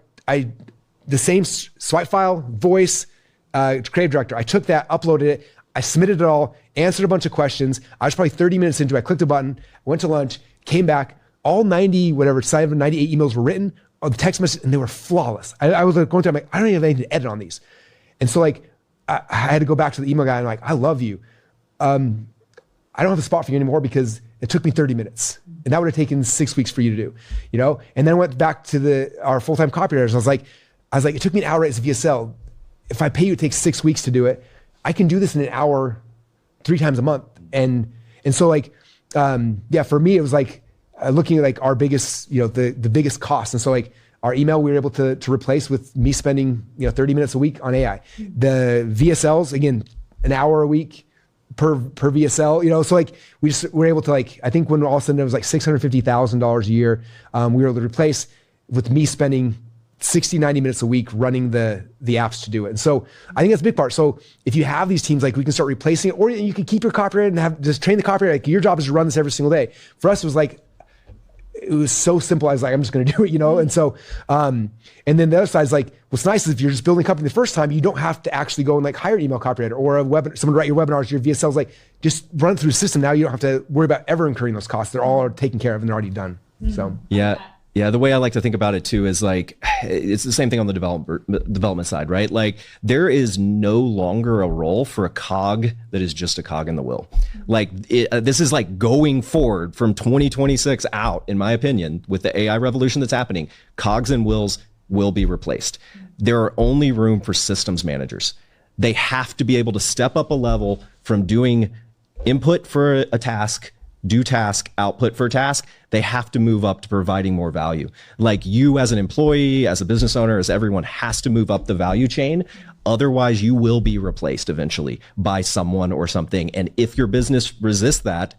the same swipe file, voice, creative director, I took that, uploaded it, I submitted it all, answered a bunch of questions. I was probably 30 minutes into it. I clicked a button, went to lunch, came back, all 98 emails were written, or the text message, and they were flawless. I was like going through, I'm like, I don't even have anything to edit on these. And so like, I had to go back to the email guy and like, I love you. I don't have a spot for you anymore because it took me 30 minutes and that would have taken 6 weeks for you to do, And then I went back to our full-time copywriters. I was like, it took me an hour as a VSL. If I pay you, it takes 6 weeks to do it. I can do this in an hour, 3 times a month. And so like, for me, it was like looking at like our biggest, the biggest cost. And so like our email, we were able to replace with me spending, 30 minutes a week on AI. The VSLs, again, an hour a week per VSL, so like we just were able to like, I think when all of a sudden it was like $650,000 a year, we were able to replace with me spending 60, 90 minutes a week running the apps to do it. And so I think that's a big part. So if you have these teams, like we can start replacing it, or you can keep your copywriter and just train the copywriter. Like your job is to run this every single day. For us, it was like, it was so simple. I was like, I'm just going to do it, you know? And so, and then the other side is like, what's nice is if you're just building a company the first time, you don't have to actually go and like hire an email copywriter or someone to write your webinars, your VSLs, like just run it through the system. Now you don't have to worry about ever incurring those costs. They're all taken care of and they're already done. So Yeah, the way I like to think about it too is like, it's the same thing on the development side, right? Like there is no longer a role for a cog that is just a cog in the wheel. Like this is like going forward from 2026 out, in my opinion, with the AI revolution that's happening, cogs and wheels will be replaced. There are only room for systems managers. They have to be able to step up a level from doing input for a task, do task, output for task. They have to move up to providing more value. Like you as an employee, as a business owner, as everyone has to move up the value chain. Otherwise you will be replaced eventually by someone or something. And if your business resists that,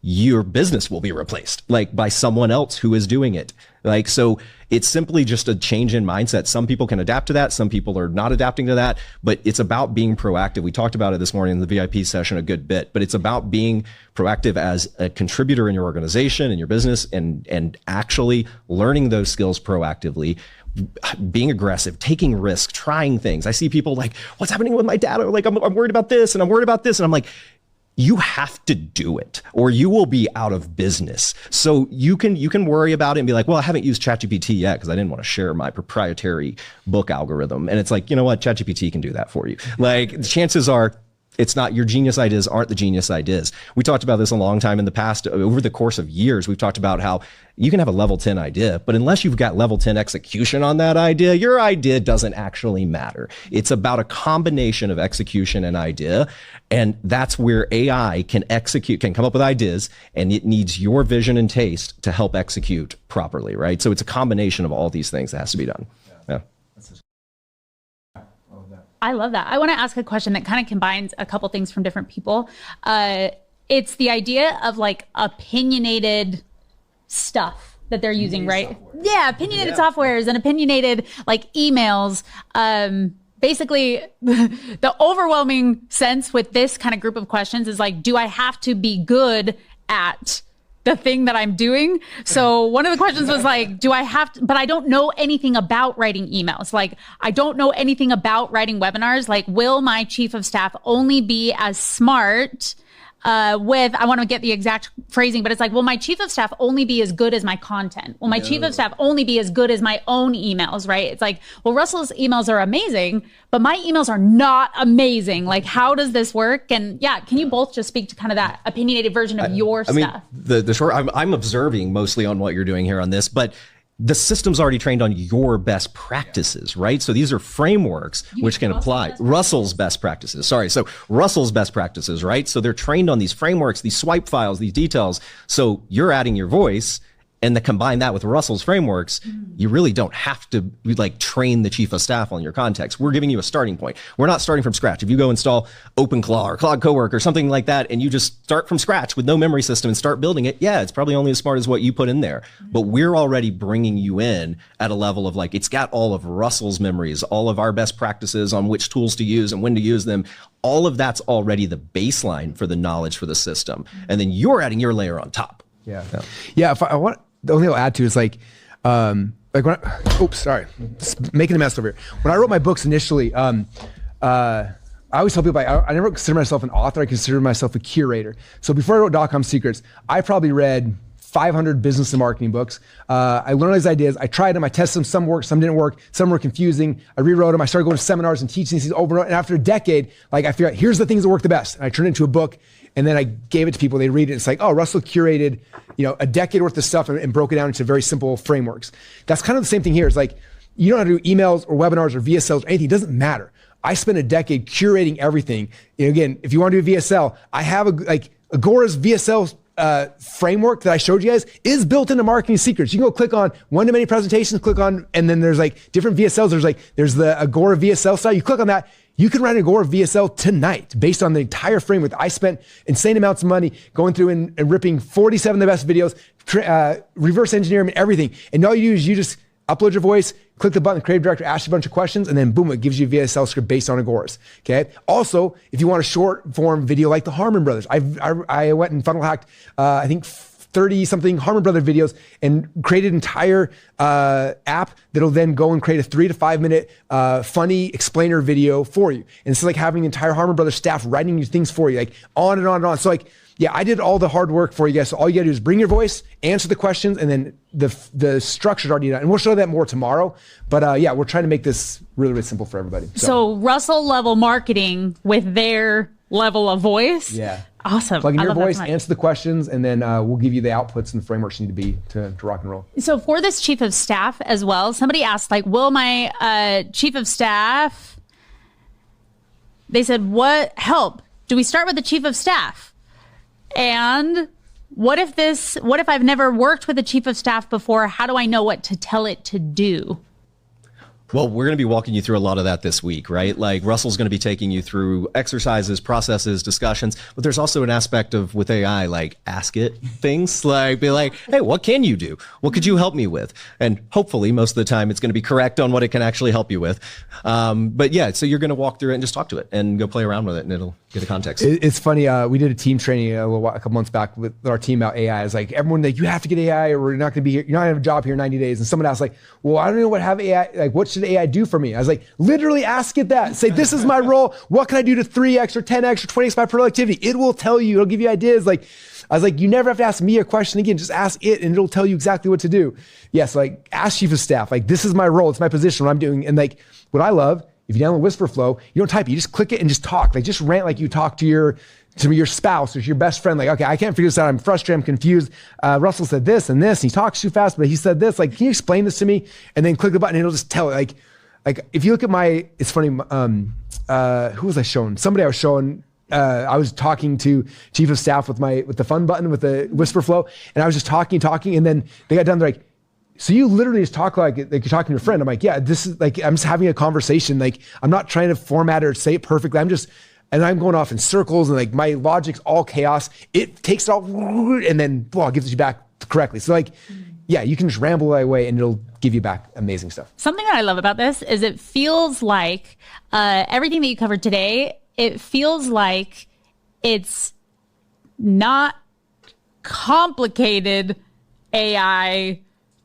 your business will be replaced like by someone else who is doing it. Like, so it's simply just a change in mindset. Some people can adapt to that. Some people are not adapting to that, but it's about being proactive. We talked about it this morning in the VIP session a good bit, but it's about being proactive as a contributor in your organization, in your business, and actually learning those skills proactively, being aggressive, taking risks, trying things. I see people like, what's happening with my data? Like, I'm worried about this and I'm worried about this. And I'm like, you have to do it or you will be out of business. So you can worry about it and be like, well, I haven't used ChatGPT yet because I didn't want to share my proprietary book algorithm. And it's like, you know what? ChatGPT can do that for you. Like the chances are it's not, your genius ideas aren't the genius ideas. We talked about this a long time in the past. Over the course of years, we've talked about how you can have a level 10 idea, but unless you've got level 10 execution on that idea, your idea doesn't actually matter. It's about a combination of execution and idea. And that's where AI can come up with ideas, and it needs your vision and taste to help execute properly, right? So it's a combination of all these things that has to be done. Yeah. I love that. I want to ask a question that kind of combines a couple things from different people. It's the idea of like opinionated stuff that they're using, right? Software. Yeah, opinionated softwares and opinionated like emails. Basically, the overwhelming sense with this kind of group of questions is like, do I have to be good at the thing that I'm doing? So one of the questions was like, do I have to, but I don't know anything about writing emails. Like, I don't know anything about writing webinars. Like, will my chief of staff only be as smart I want to get the exact phrasing, but it's like, will my chief of staff only be as good as my content? Will my chief of staff only be as good as my own emails, right? It's like, well, Russell's emails are amazing, but my emails are not amazing. Like, how does this work? And yeah, can you both just speak to kind of that opinionated version of your stuff? The short, I'm observing mostly on what you're doing here on this, but the system's already trained on your best practices, right? So these are frameworks which can apply. Russell's best practices. So Russell's best practices, right? So they're trained on these frameworks, these swipe files, these details. So you're adding your voice, and to combine that with Russell's frameworks, you really don't have to like train the chief of staff on your context. We're giving you a starting point. We're not starting from scratch. If you go install OpenClaw or Claude Cowork or something like that, and you just start from scratch with no memory system and start building it, yeah, it's probably only as smart as what you put in there. But we're already bringing you in at a level of like, it's got all of Russell's memories, all of our best practices on which tools to use and when to use them. All of that's already the baseline for the knowledge for the system. And then you're adding your layer on top. Yeah. If I want, the only thing I'll add to is like when making a mess over here. When I wrote my books initially, I always tell people I never consider myself an author. I consider myself a curator. So before I wrote .com Secrets, I probably read 500 business and marketing books. I learned these ideas. I tried them. I tested them. Some worked, some didn't work. Some were confusing. I rewrote them. I started going to seminars and teaching these over and over. And after a decade, like I figured out, here's the things that work the best. And I turned it into a book. And then I gave it to people. They read it. It's like, oh, Russell curated, a decade worth of stuff and broke it down into very simple frameworks. That's kind of the same thing here. It's like, you don't have to do emails or webinars or VSLs or anything. It doesn't matter. I spent a decade curating everything. Again, if you want to do VSL, I have Agora's VSL framework that I showed you guys is built into Marketing Secrets. You can go click on one-to-many presentations, click on, and then there's like different VSLs. There's the Agora VSL style. You click on that. You can write an Agora VSL tonight based on the entire framework. I spent insane amounts of money going through and ripping 47 of the best videos, reverse engineering everything. And all you do is you just upload your voice, click the button, creative director, ask you a bunch of questions, and then boom, it gives you a VSL script based on Agoras. Okay. Also, if you want a short form video like the Harmon Brothers, I went and funnel hacked, I think 30 something Harmon Brother videos and created an entire app that'll then go and create a 3 to 5 minute funny explainer video for you. And it's like having the entire Harmon Brother staff writing you things for you, like on and on and on. So like, yeah, I did all the hard work for you guys. So all you gotta do is bring your voice, answer the questions, and then the structure's already done. And we'll show that more tomorrow. But yeah, we're trying to make this really, really simple for everybody. So Russell level marketing with their level of voice. Yeah. Awesome. Plug in your voice, answer the questions, and then we'll give you the outputs and the frameworks you need to be to rock and roll. So for this chief of staff as well, somebody asked, like, will my chief of staff, they said, what help? Do we start with the chief of staff? And what if I've never worked with a chief of staff before? How do I know what to tell it to do? Well, we're going to be walking you through a lot of that this week, right? Like Russell's going to be taking you through exercises, processes, discussions, but there's also an aspect of with AI, like ask it things, like be like, hey, what can you do? What could you help me with? And hopefully most of the time it's going to be correct on what it can actually help you with. But yeah, so you're going to walk through it and just talk to it and go play around with it and it'll get a context. It's funny. We did a team training a couple months back with our team about AI. It's like everyone like, you have to get AI or we're not going to be here. You're not going to have a job here in 90 days. And someone asked like, well, I don't know what have AI, like what should AI do for me? I was like, literally ask it that. Say, this is my role. What can I do to 3x or 10x or 20x my productivity? It will tell you. It'll give you ideas. Like, I was like, you never have to ask me a question again. Just ask it and it'll tell you exactly what to do. Yes, like ask chief of staff. Like, this is my role. It's my position, what I'm doing. And like, what I love, if you download Whisperflow, you don't type it. You just click it and just talk. Like, just rant like you talk to your spouse or to your best friend. Like, okay, I can't figure this out. I'm frustrated. I'm confused. Russell said this and this. And he talks too fast, but he said this. Like, can you explain this to me? And then click the button and it'll just tell it. Like if you look at it's funny, who was I showing? Somebody I was showing, I was talking to chief of staff with the fun button with the Whisperflow, and I was just talking, and then they got done, they're like, so you literally just talk like you're talking to a friend. I'm like, yeah, this is like, I'm just having a conversation. Like, I'm not trying to format it or say it perfectly. And I'm going off in circles and like my logic's all chaos. It takes it all and then gives it you back correctly. So like, yeah, you can just ramble away and it'll give you back amazing stuff. Something that I love about this is it feels like everything that you covered today, it feels like it's not complicated AI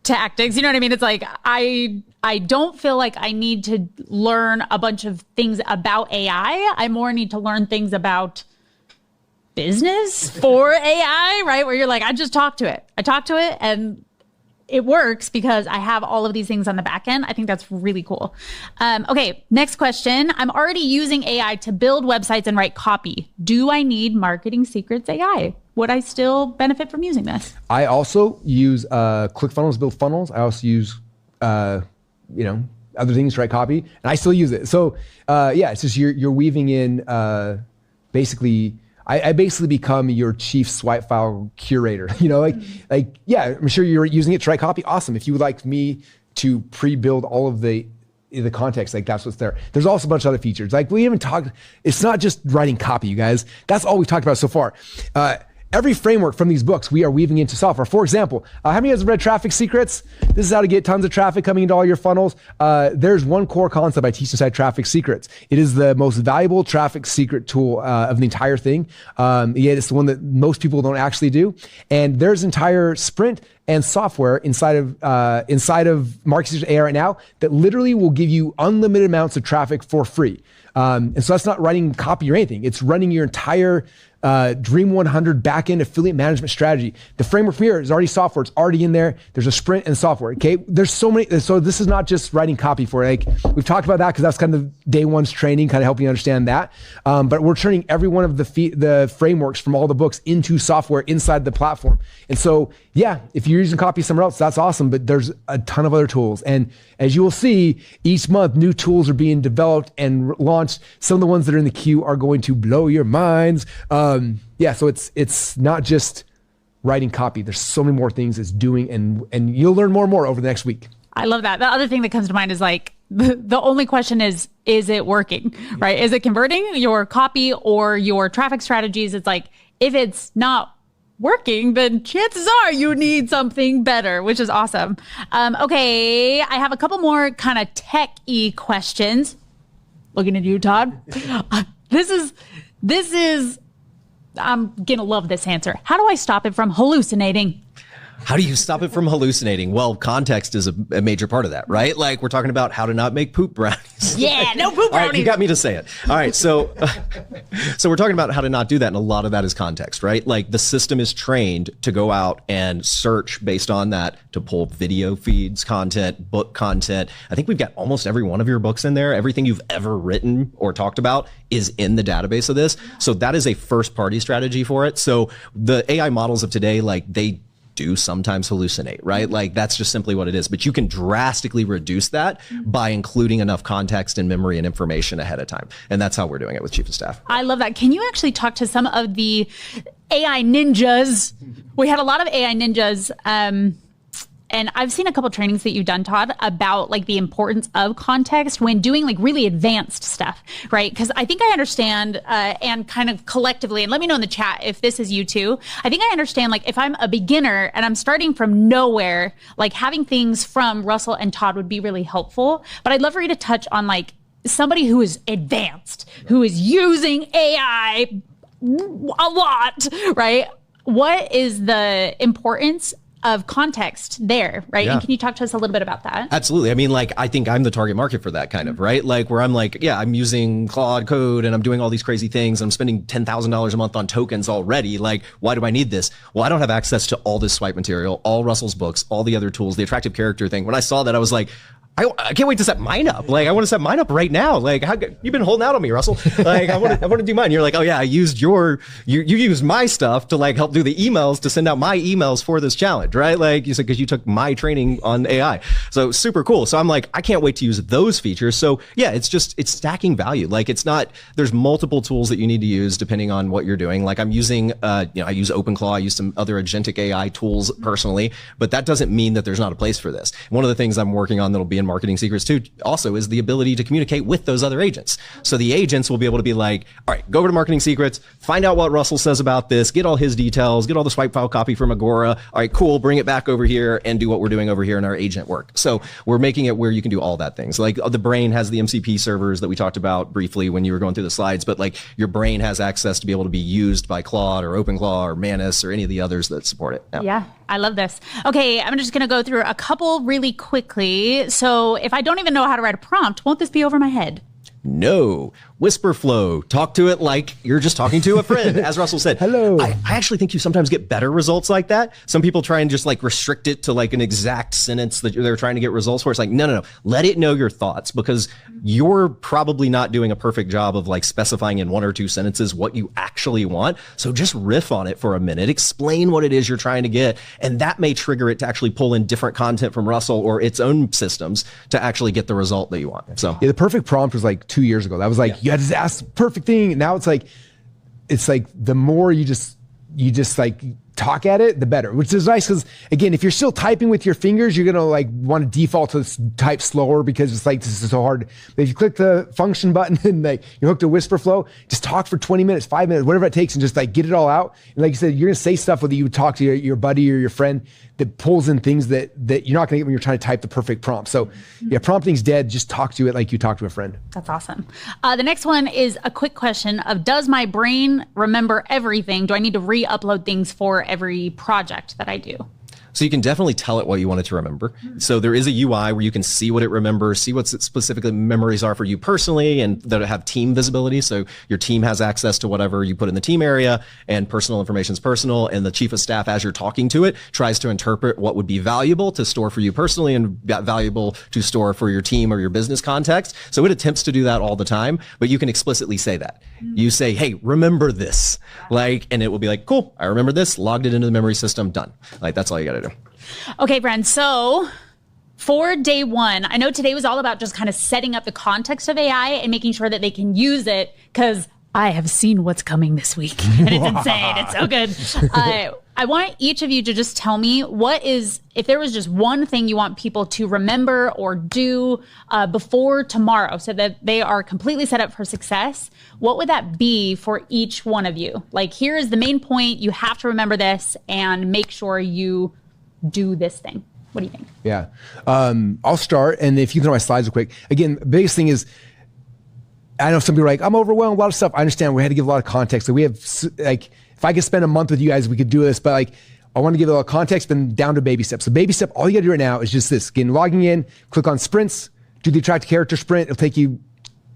tactics. You know what I mean? It's like, I don't feel like I need to learn a bunch of things about AI. I more need to learn things about business for AI, right? Where you're like, I just talk to it. I talk to it and it works because I have all of these things on the back end. I think that's really cool. Okay, next question. I'm already using AI to build websites and write copy. Do I need Marketing Secrets AI? Would I still benefit from using this? I also use ClickFunnels to build funnels. I also use, other things to write copy, and I still use it. So yeah, it's just you're weaving in basically. I basically become your chief swipe file curator. Yeah, I'm sure you're using it to write copy. Awesome. If you would like me to pre-build all of the context, like that's what's there. There's also a bunch of other features. Like we haven't talked, it's not just writing copy, you guys. That's all we've talked about so far. Every framework from these books we are weaving into software. For example, how many of you guys have read Traffic Secrets? This is how to get tons of traffic coming into all your funnels. There's one core concept I teach inside Traffic Secrets. It is the most valuable traffic secret tool of the entire thing. Yet it's the one that most people don't actually do. And there's entire sprint and software inside of Marketing Secrets AI right now that literally will give you unlimited amounts of traffic for free. And so that's not writing copy or anything. It's running your entire Dream 100 backend affiliate management strategy. The framework from here is already software. It's already in there. There's a sprint and software. Okay. There's so many. So this is not just writing copy for it. Like we've talked about that because that's kind of day one's training, kind of helping you understand that. But we're turning every one of the frameworks from all the books into software inside the platform. And so, yeah, if you're using copy somewhere else, that's awesome. But there's a ton of other tools. And as you will see, each month, new tools are being developed and launched. Some of the ones that are in the queue are going to blow your minds. Yeah, so it's not just writing copy. There's so many more things it's doing, and you'll learn more and more over the next week. I love that. The other thing that comes to mind is like, the only question is it working, right? Is it converting your copy or your traffic strategies? It's like, if it's not working, then chances are you need something better, which is awesome. Okay, I have a couple more kind of tech-y questions. Looking at you, Todd. This is I'm going to love this answer. How do I stop it from hallucinating? How do you stop it from hallucinating? Well, context is a major part of that, right? Like we're talking about how to not make poop brownies. Yeah, no poop brownies. All right, you got me to say it. All right, so we're talking about how to not do that, and a lot of that is context, right? Like the system is trained to go out and search based on that to pull video feeds, content, book content. I think we've got almost every one of your books in there. Everything you've ever written or talked about is in the database of this. So that is a first-party strategy for it. So the AI models of today, like they do sometimes hallucinate, right? Like that's just simply what it is. But you can drastically reduce that by including enough context and memory and information ahead of time. And that's how we're doing it with Chief of Staff. I love that. Can you actually talk to some of the AI ninjas? We had a lot of AI ninjas. And I've seen a couple trainings that you've done, Todd, about like the importance of context when doing like really advanced stuff, right? Because I think I understand and kind of collectively, and let me know in the chat if this is you too. I think I understand like if I'm a beginner and I'm starting from nowhere, like having things from Russell and Todd would be really helpful. But I'd love for you to touch on like somebody who is advanced, who is using AI a lot, right? What is the importance of context there, right? Yeah. And can you talk to us a little bit about that? Absolutely. I mean, like, I think I'm the target market for that kind of, right? Like where I'm like, yeah, I'm using Claude code and I'm doing all these crazy things. And I'm spending $10,000 a month on tokens already. Like, why do I need this? Well, I don't have access to all this swipe material, all Russell's books, all the other tools, the attractive character thing. When I saw that, I was like, I can't wait to set mine up. Like, I want to set mine up right now. Like, you've been holding out on me, Russell. Like, I want to do mine. You're like, oh yeah, I used you used my stuff to like help do the emails to send out my emails for this challenge, right? Like you said, because you took my training on AI. So super cool. So I'm like, I can't wait to use those features. So yeah, it's stacking value. Like there's multiple tools that you need to use depending on what you're doing. Like I'm using, I use OpenClaw. I use some other agentic AI tools personally, but that doesn't mean that there's not a place for this. One of the things I'm working on that'll be in Marketing Secrets too also is the ability to communicate with those other agents. So the agents will be able to be like, all right, go over to Marketing Secrets, find out what Russell says about this, get all his details, get all the swipe file copy from Agora. All right, cool, bring it back over here and do what we're doing over here in our agent work. So we're making it where you can do all that things. Like the brain has the MCP servers that we talked about briefly when you were going through the slides, but like your brain has access to be able to be used by Claude or OpenClaw or Manus or any of the others that support it. Yeah, I love this. Okay, I'm just going to go through a couple really quickly. So if I don't even know how to write a prompt, won't this be over my head? No. Whisper flow. Talk to it like you're just talking to a friend, as Russell said. Hello. I actually think you sometimes get better results like that. Some people try and just like restrict it to like an exact sentence that they're trying to get results for. It's like, no. Let it know your thoughts because you're probably not doing a perfect job of like specifying in one or two sentences what you actually want. So just riff on it for a minute. Explain what it is you're trying to get. And that may trigger it to actually pull in different content from Russell or its own systems to actually get the result that you want. So yeah, the perfect prompt was like 2 years ago. That was like, you had to ask the perfect thing. Now it's like the more you just like talk at it, the better, which is nice. Cause again, if you're still typing with your fingers, you're going to like want to default to type slower because it's like, this is so hard. But if you click the function button and like you're hooked to whisper flow, just talk for 20 minutes, 5 minutes, whatever it takes and just like get it all out. And like you said, you're going to say stuff whether you talk to your buddy or your friend that pulls in things that you're not going to get when you're trying to type the perfect prompt. So yeah, prompting's dead. Just talk to it like you talk to a friend. That's awesome. The next one is a quick question of, does my brain remember everything? Do I need to re-upload things for every project that I do? So you can definitely tell it what you want it to remember. So there is a UI where you can see what it remembers, see what specifically memories are for you personally, and that have team visibility. So your team has access to whatever you put in the team area, and personal information is personal. And the chief of staff, as you're talking to it, tries to interpret what would be valuable to store for you personally and valuable to store for your team or your business context. So it attempts to do that all the time, but you can explicitly say that. You say, hey, remember this, and it will be like, cool, I remember this, logged it into the memory system, done. Like, that's all you got to do. Okay, friends. So for day one, I know today was all about just kind of setting up the context of AI and making sure that they can use it, because I have seen what's coming this week and it's insane. It's so good. I want each of you to just tell me if there was just one thing you want people to remember or do before tomorrow so that they are completely set up for success, what would that be for each one of you? Like, here is the main point. You have to remember this and make sure you do this thing. What do you think? Yeah. I'll start. And if you can throw my slides real quick. Again, the biggest thing is I know some people are like, I'm overwhelmed, a lot of stuff. I understand. We had to give a lot of context. So we have, like, if I could spend a month with you guys, we could do this, but like, I want to give a lot of context, then down to baby steps. So baby step, all you got to do right now is just this. Again, logging in, click on sprints, do the attract character sprint. It'll take you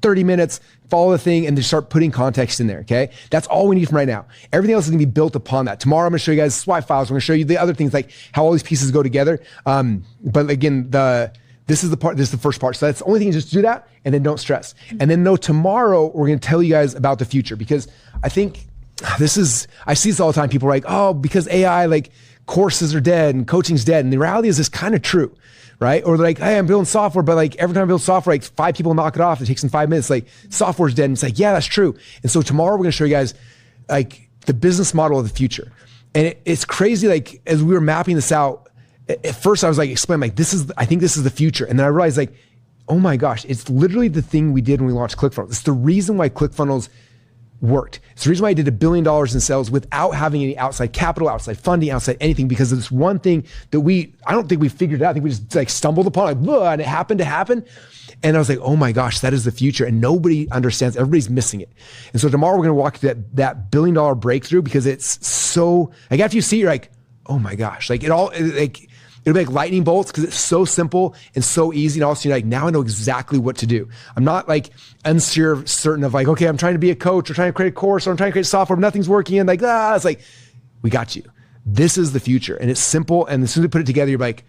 30 minutes, follow the thing, and then start putting context in there, okay? That's all we need from right now. Everything else is gonna be built upon that. Tomorrow, I'm gonna show you guys swipe files. We're gonna show you the other things, like how all these pieces go together. But again, this is the first part. So that's the only thing, is just do that, and then don't stress. And then tomorrow, we're gonna tell you guys about the future, because I think I see this all the time. People are like, oh, because AI, like courses are dead and coaching's dead. And the reality is it's kind of true. Right? Or they're like, hey, I'm building software, but like every time I build software, like 5 people knock it off. It takes them 5 minutes. Like software's dead. And it's like, yeah, that's true. And so tomorrow we're going to show you guys like the business model of the future. And it's crazy. Like as we were mapping this out, at first I was like, explaining like, I think this is the future. And then I realized like, oh my gosh, it's literally the thing we did when we launched ClickFunnels. It's the reason why ClickFunnels worked. It's the reason why I did $1 billion in sales without having any outside capital, outside funding, outside anything, because of this one thing that I don't think we figured it out. I think we just like stumbled upon it, like, and it happened to happen. And I was like, oh my gosh, that is the future. And nobody understands, everybody's missing it. And so tomorrow we're going to walk through that $1 billion breakthrough, because it's so, like after you see it, you're like, oh my gosh, like it'll be like lightning bolts, because it's so simple and so easy. And also you're like, now I know exactly what to do. I'm not like certain of like, okay, I'm trying to be a coach or trying to create a course or I'm trying to create software, but nothing's working. And like, it's like, we got you. This is the future. And it's simple. And as soon as you put it together, you're like,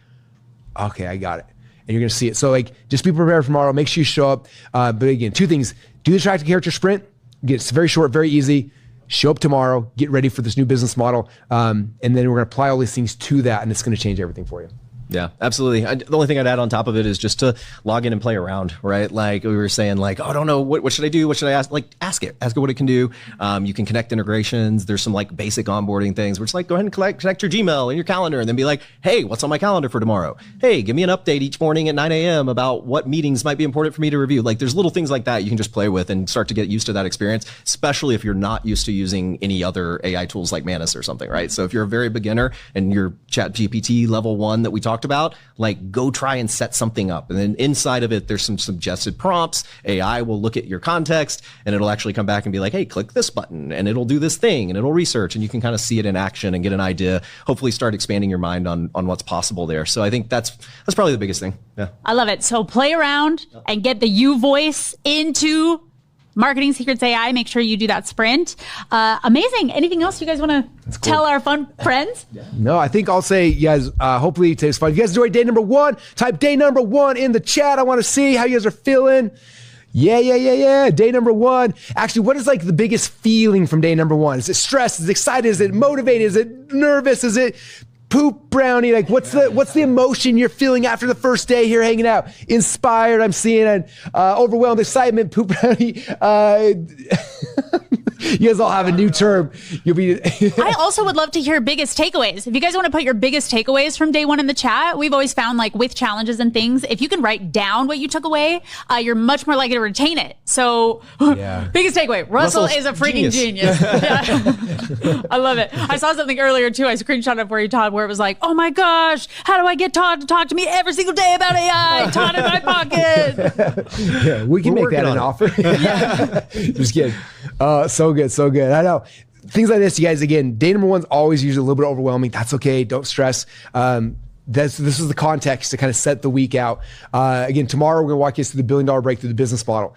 okay, I got it. And you're going to see it. So like, just be prepared for tomorrow. Make sure you show up. But again, 2 things, do the attractive character sprint. It's very short, very easy. Show up tomorrow, get ready for this new business model. And then we're going to apply all these things to that, and it's going to change everything for you. Yeah, absolutely. The only thing I'd add on top of it is just to log in and play around, right? Like we were saying, like, oh, I don't know, what should I do? What should I ask? Like, ask it what it can do. You can connect integrations. There's some like basic onboarding things where it's like, go ahead and connect your Gmail and your calendar, and then be like, hey, what's on my calendar for tomorrow? Hey, give me an update each morning at 9 a.m. about what meetings might be important for me to review. Like there's little things like that you can just play with and start to get used to that experience, especially if you're not used to using any other AI tools like Manus or something, right? So if you're a very beginner and you're ChatGPT level 1 that we talked about, like go try and set something up. And then inside of it, there's some suggested prompts. AI will look at your context and it'll actually come back and be like, hey, click this button and it'll do this thing and it'll research, and you can kind of see it in action and get an idea, hopefully start expanding your mind on what's possible there. So I think that's probably the biggest thing. Yeah. I love it. So play around and get the you voice into Marketing Secrets AI. Make sure you do that sprint. Amazing. Anything else you guys want to tell our fun friends? No, I think I'll say, you guys, hopefully today's fun. If you guys enjoyed day number 1, type day number 1 in the chat. I want to see how you guys are feeling. Yeah. Day number 1. Actually, what is like the biggest feeling from day number 1? Is it stressed? Is it excited? Is it motivated? Is it nervous? Is it poop brownie? Like what's the emotion you're feeling after the first day here hanging out? Inspired, I'm seeing, overwhelmed, excitement, poop brownie. You guys all have a new term. You'll be. I also would love to hear biggest takeaways. If you guys want to put your biggest takeaways from day 1 in the chat, we've always found like with challenges and things, if you can write down what you took away, you're much more likely to retain it. So biggest takeaway, Russell is a freaking genius. Yeah. I love it. I saw something earlier too. I screenshot it for you, Todd, where it was like, oh my gosh, how do I get Todd to talk to me every single day about AI? Todd in my pocket. Yeah, we can make that an offer. Just kidding. So good. I know. Things like this, you guys, again, day number 1's always usually a little bit overwhelming. That's okay. Don't stress. This is the context to kind of set the week out. Again, tomorrow we're going to walk you through the $1 billion breakthrough the business model.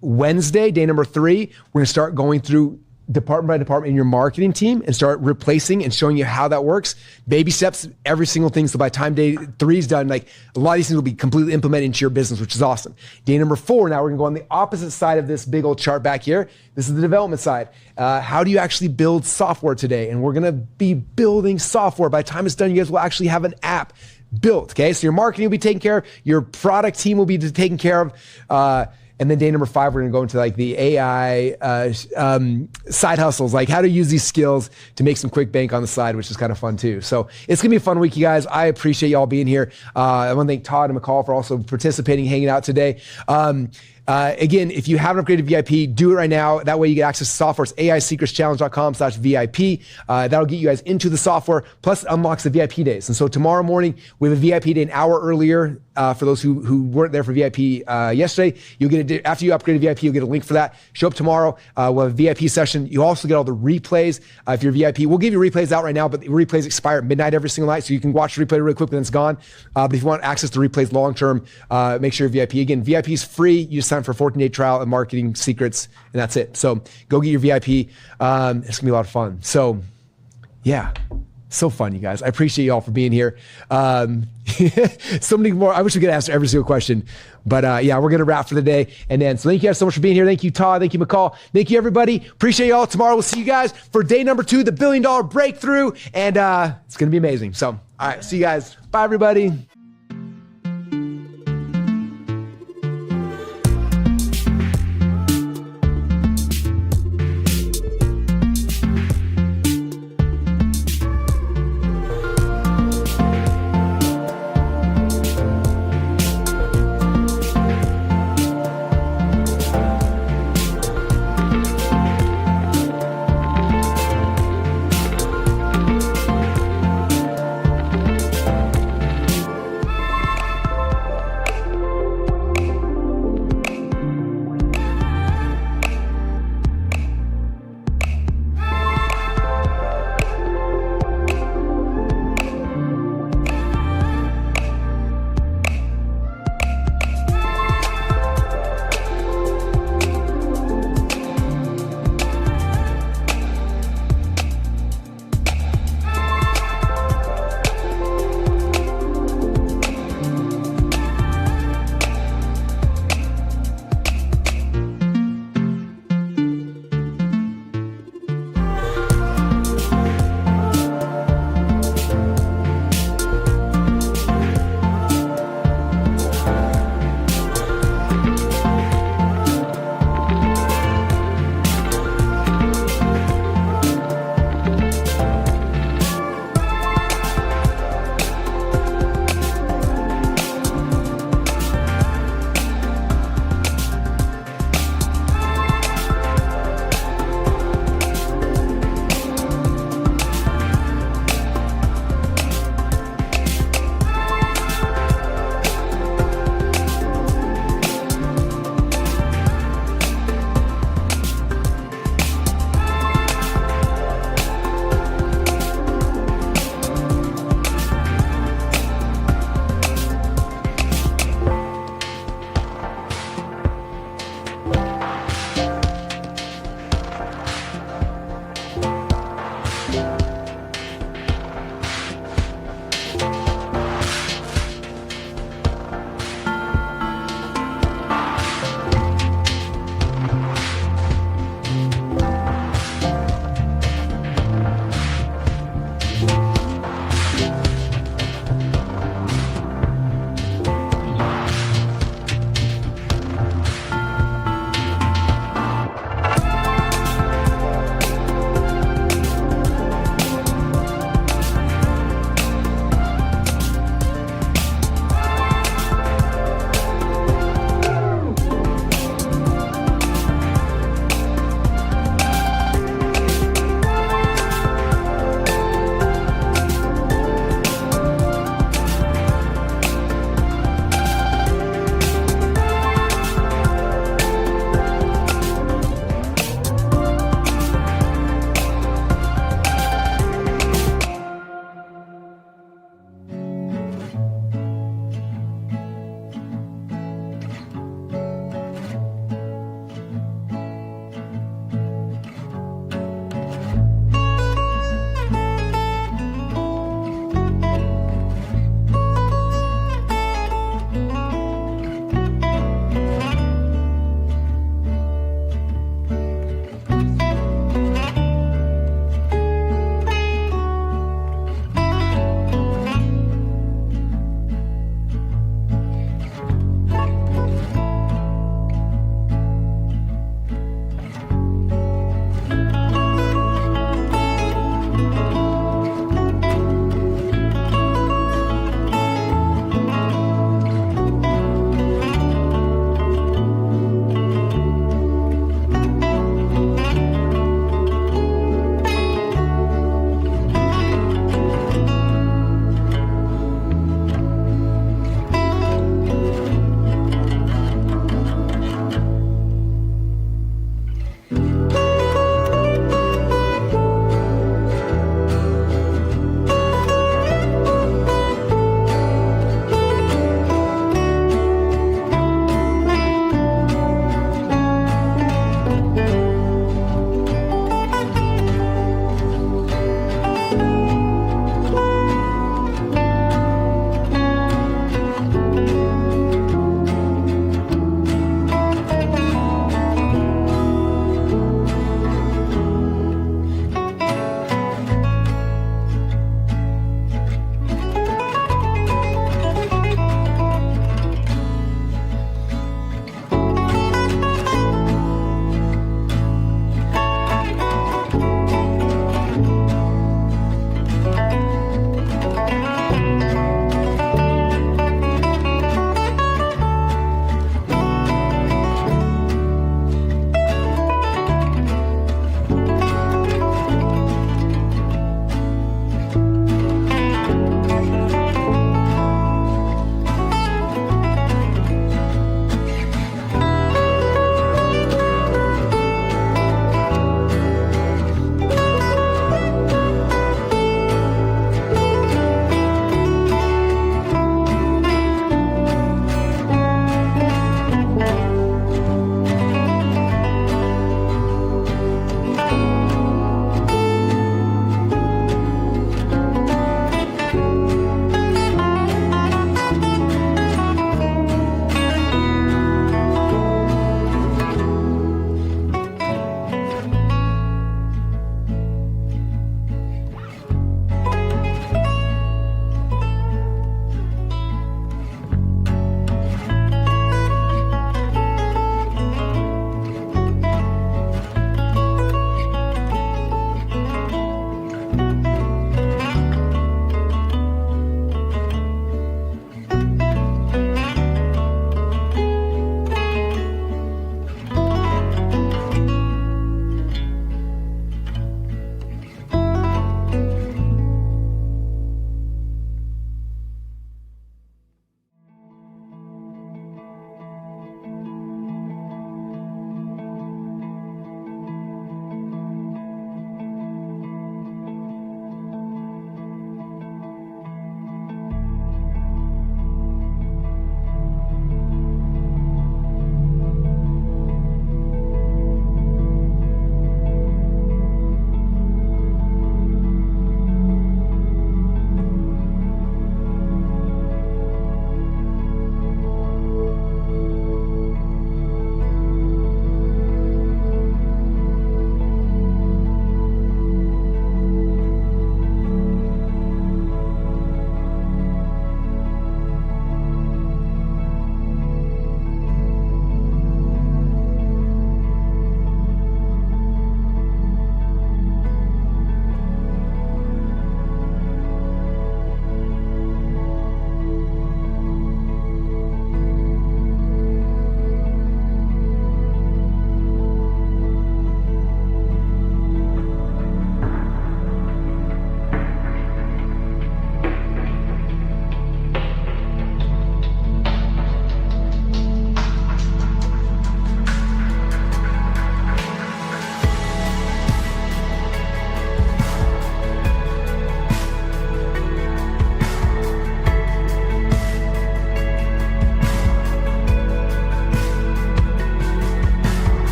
Wednesday, day number 3, we're going to start going through department by department in your marketing team and start replacing and showing you how that works. Baby steps, every single thing. So by the time day 3 is done, like a lot of these things will be completely implemented into your business, which is awesome. Day number 4, now we're gonna go on the opposite side of this big old chart back here. This is the development side. How do you actually build software today? And we're gonna be building software. By the time it's done, you guys will actually have an app built, okay? So your marketing will be taken care of, your product team will be taken care of, and then day number 5, we're gonna go into like the AI side hustles, like how to use these skills to make some quick bank on the side, which is kind of fun too. So it's gonna be a fun week, you guys. I appreciate y'all being here. I wanna thank Todd and McCall for also participating, hanging out today. Again, if you haven't upgraded VIP, do it right now. That way you get access to software. It's AISecretsChallenge.com/VIP. That'll get you guys into the software, plus unlocks the VIP days. And so tomorrow morning, we have a VIP day an hour earlier. For those who weren't there for VIP yesterday, you'll get it after you upgrade to VIP. You'll get a link for that. Show up tomorrow. We'll have a VIP session. You also get all the replays. If you're VIP, we'll give you replays out right now, but the replays expire at midnight every single night, so you can watch the replay really quick, then it's gone. But if you want access to replays long term, make sure you're VIP. Again, VIP is free. You just sign for a 14-day trial and marketing secrets, and that's it. So go get your VIP. It's gonna be a lot of fun. So yeah. So fun, you guys. I appreciate you all for being here. So many more. I wish we could answer every single question. But yeah, we're going to wrap for the day. And then, so thank you guys so much for being here. Thank you, Todd. Thank you, McCall. Thank you, everybody. Appreciate you all. Tomorrow, we'll see you guys for day number 2, the $1 billion breakthrough. And it's going to be amazing. So, all right, see you guys. Bye, everybody.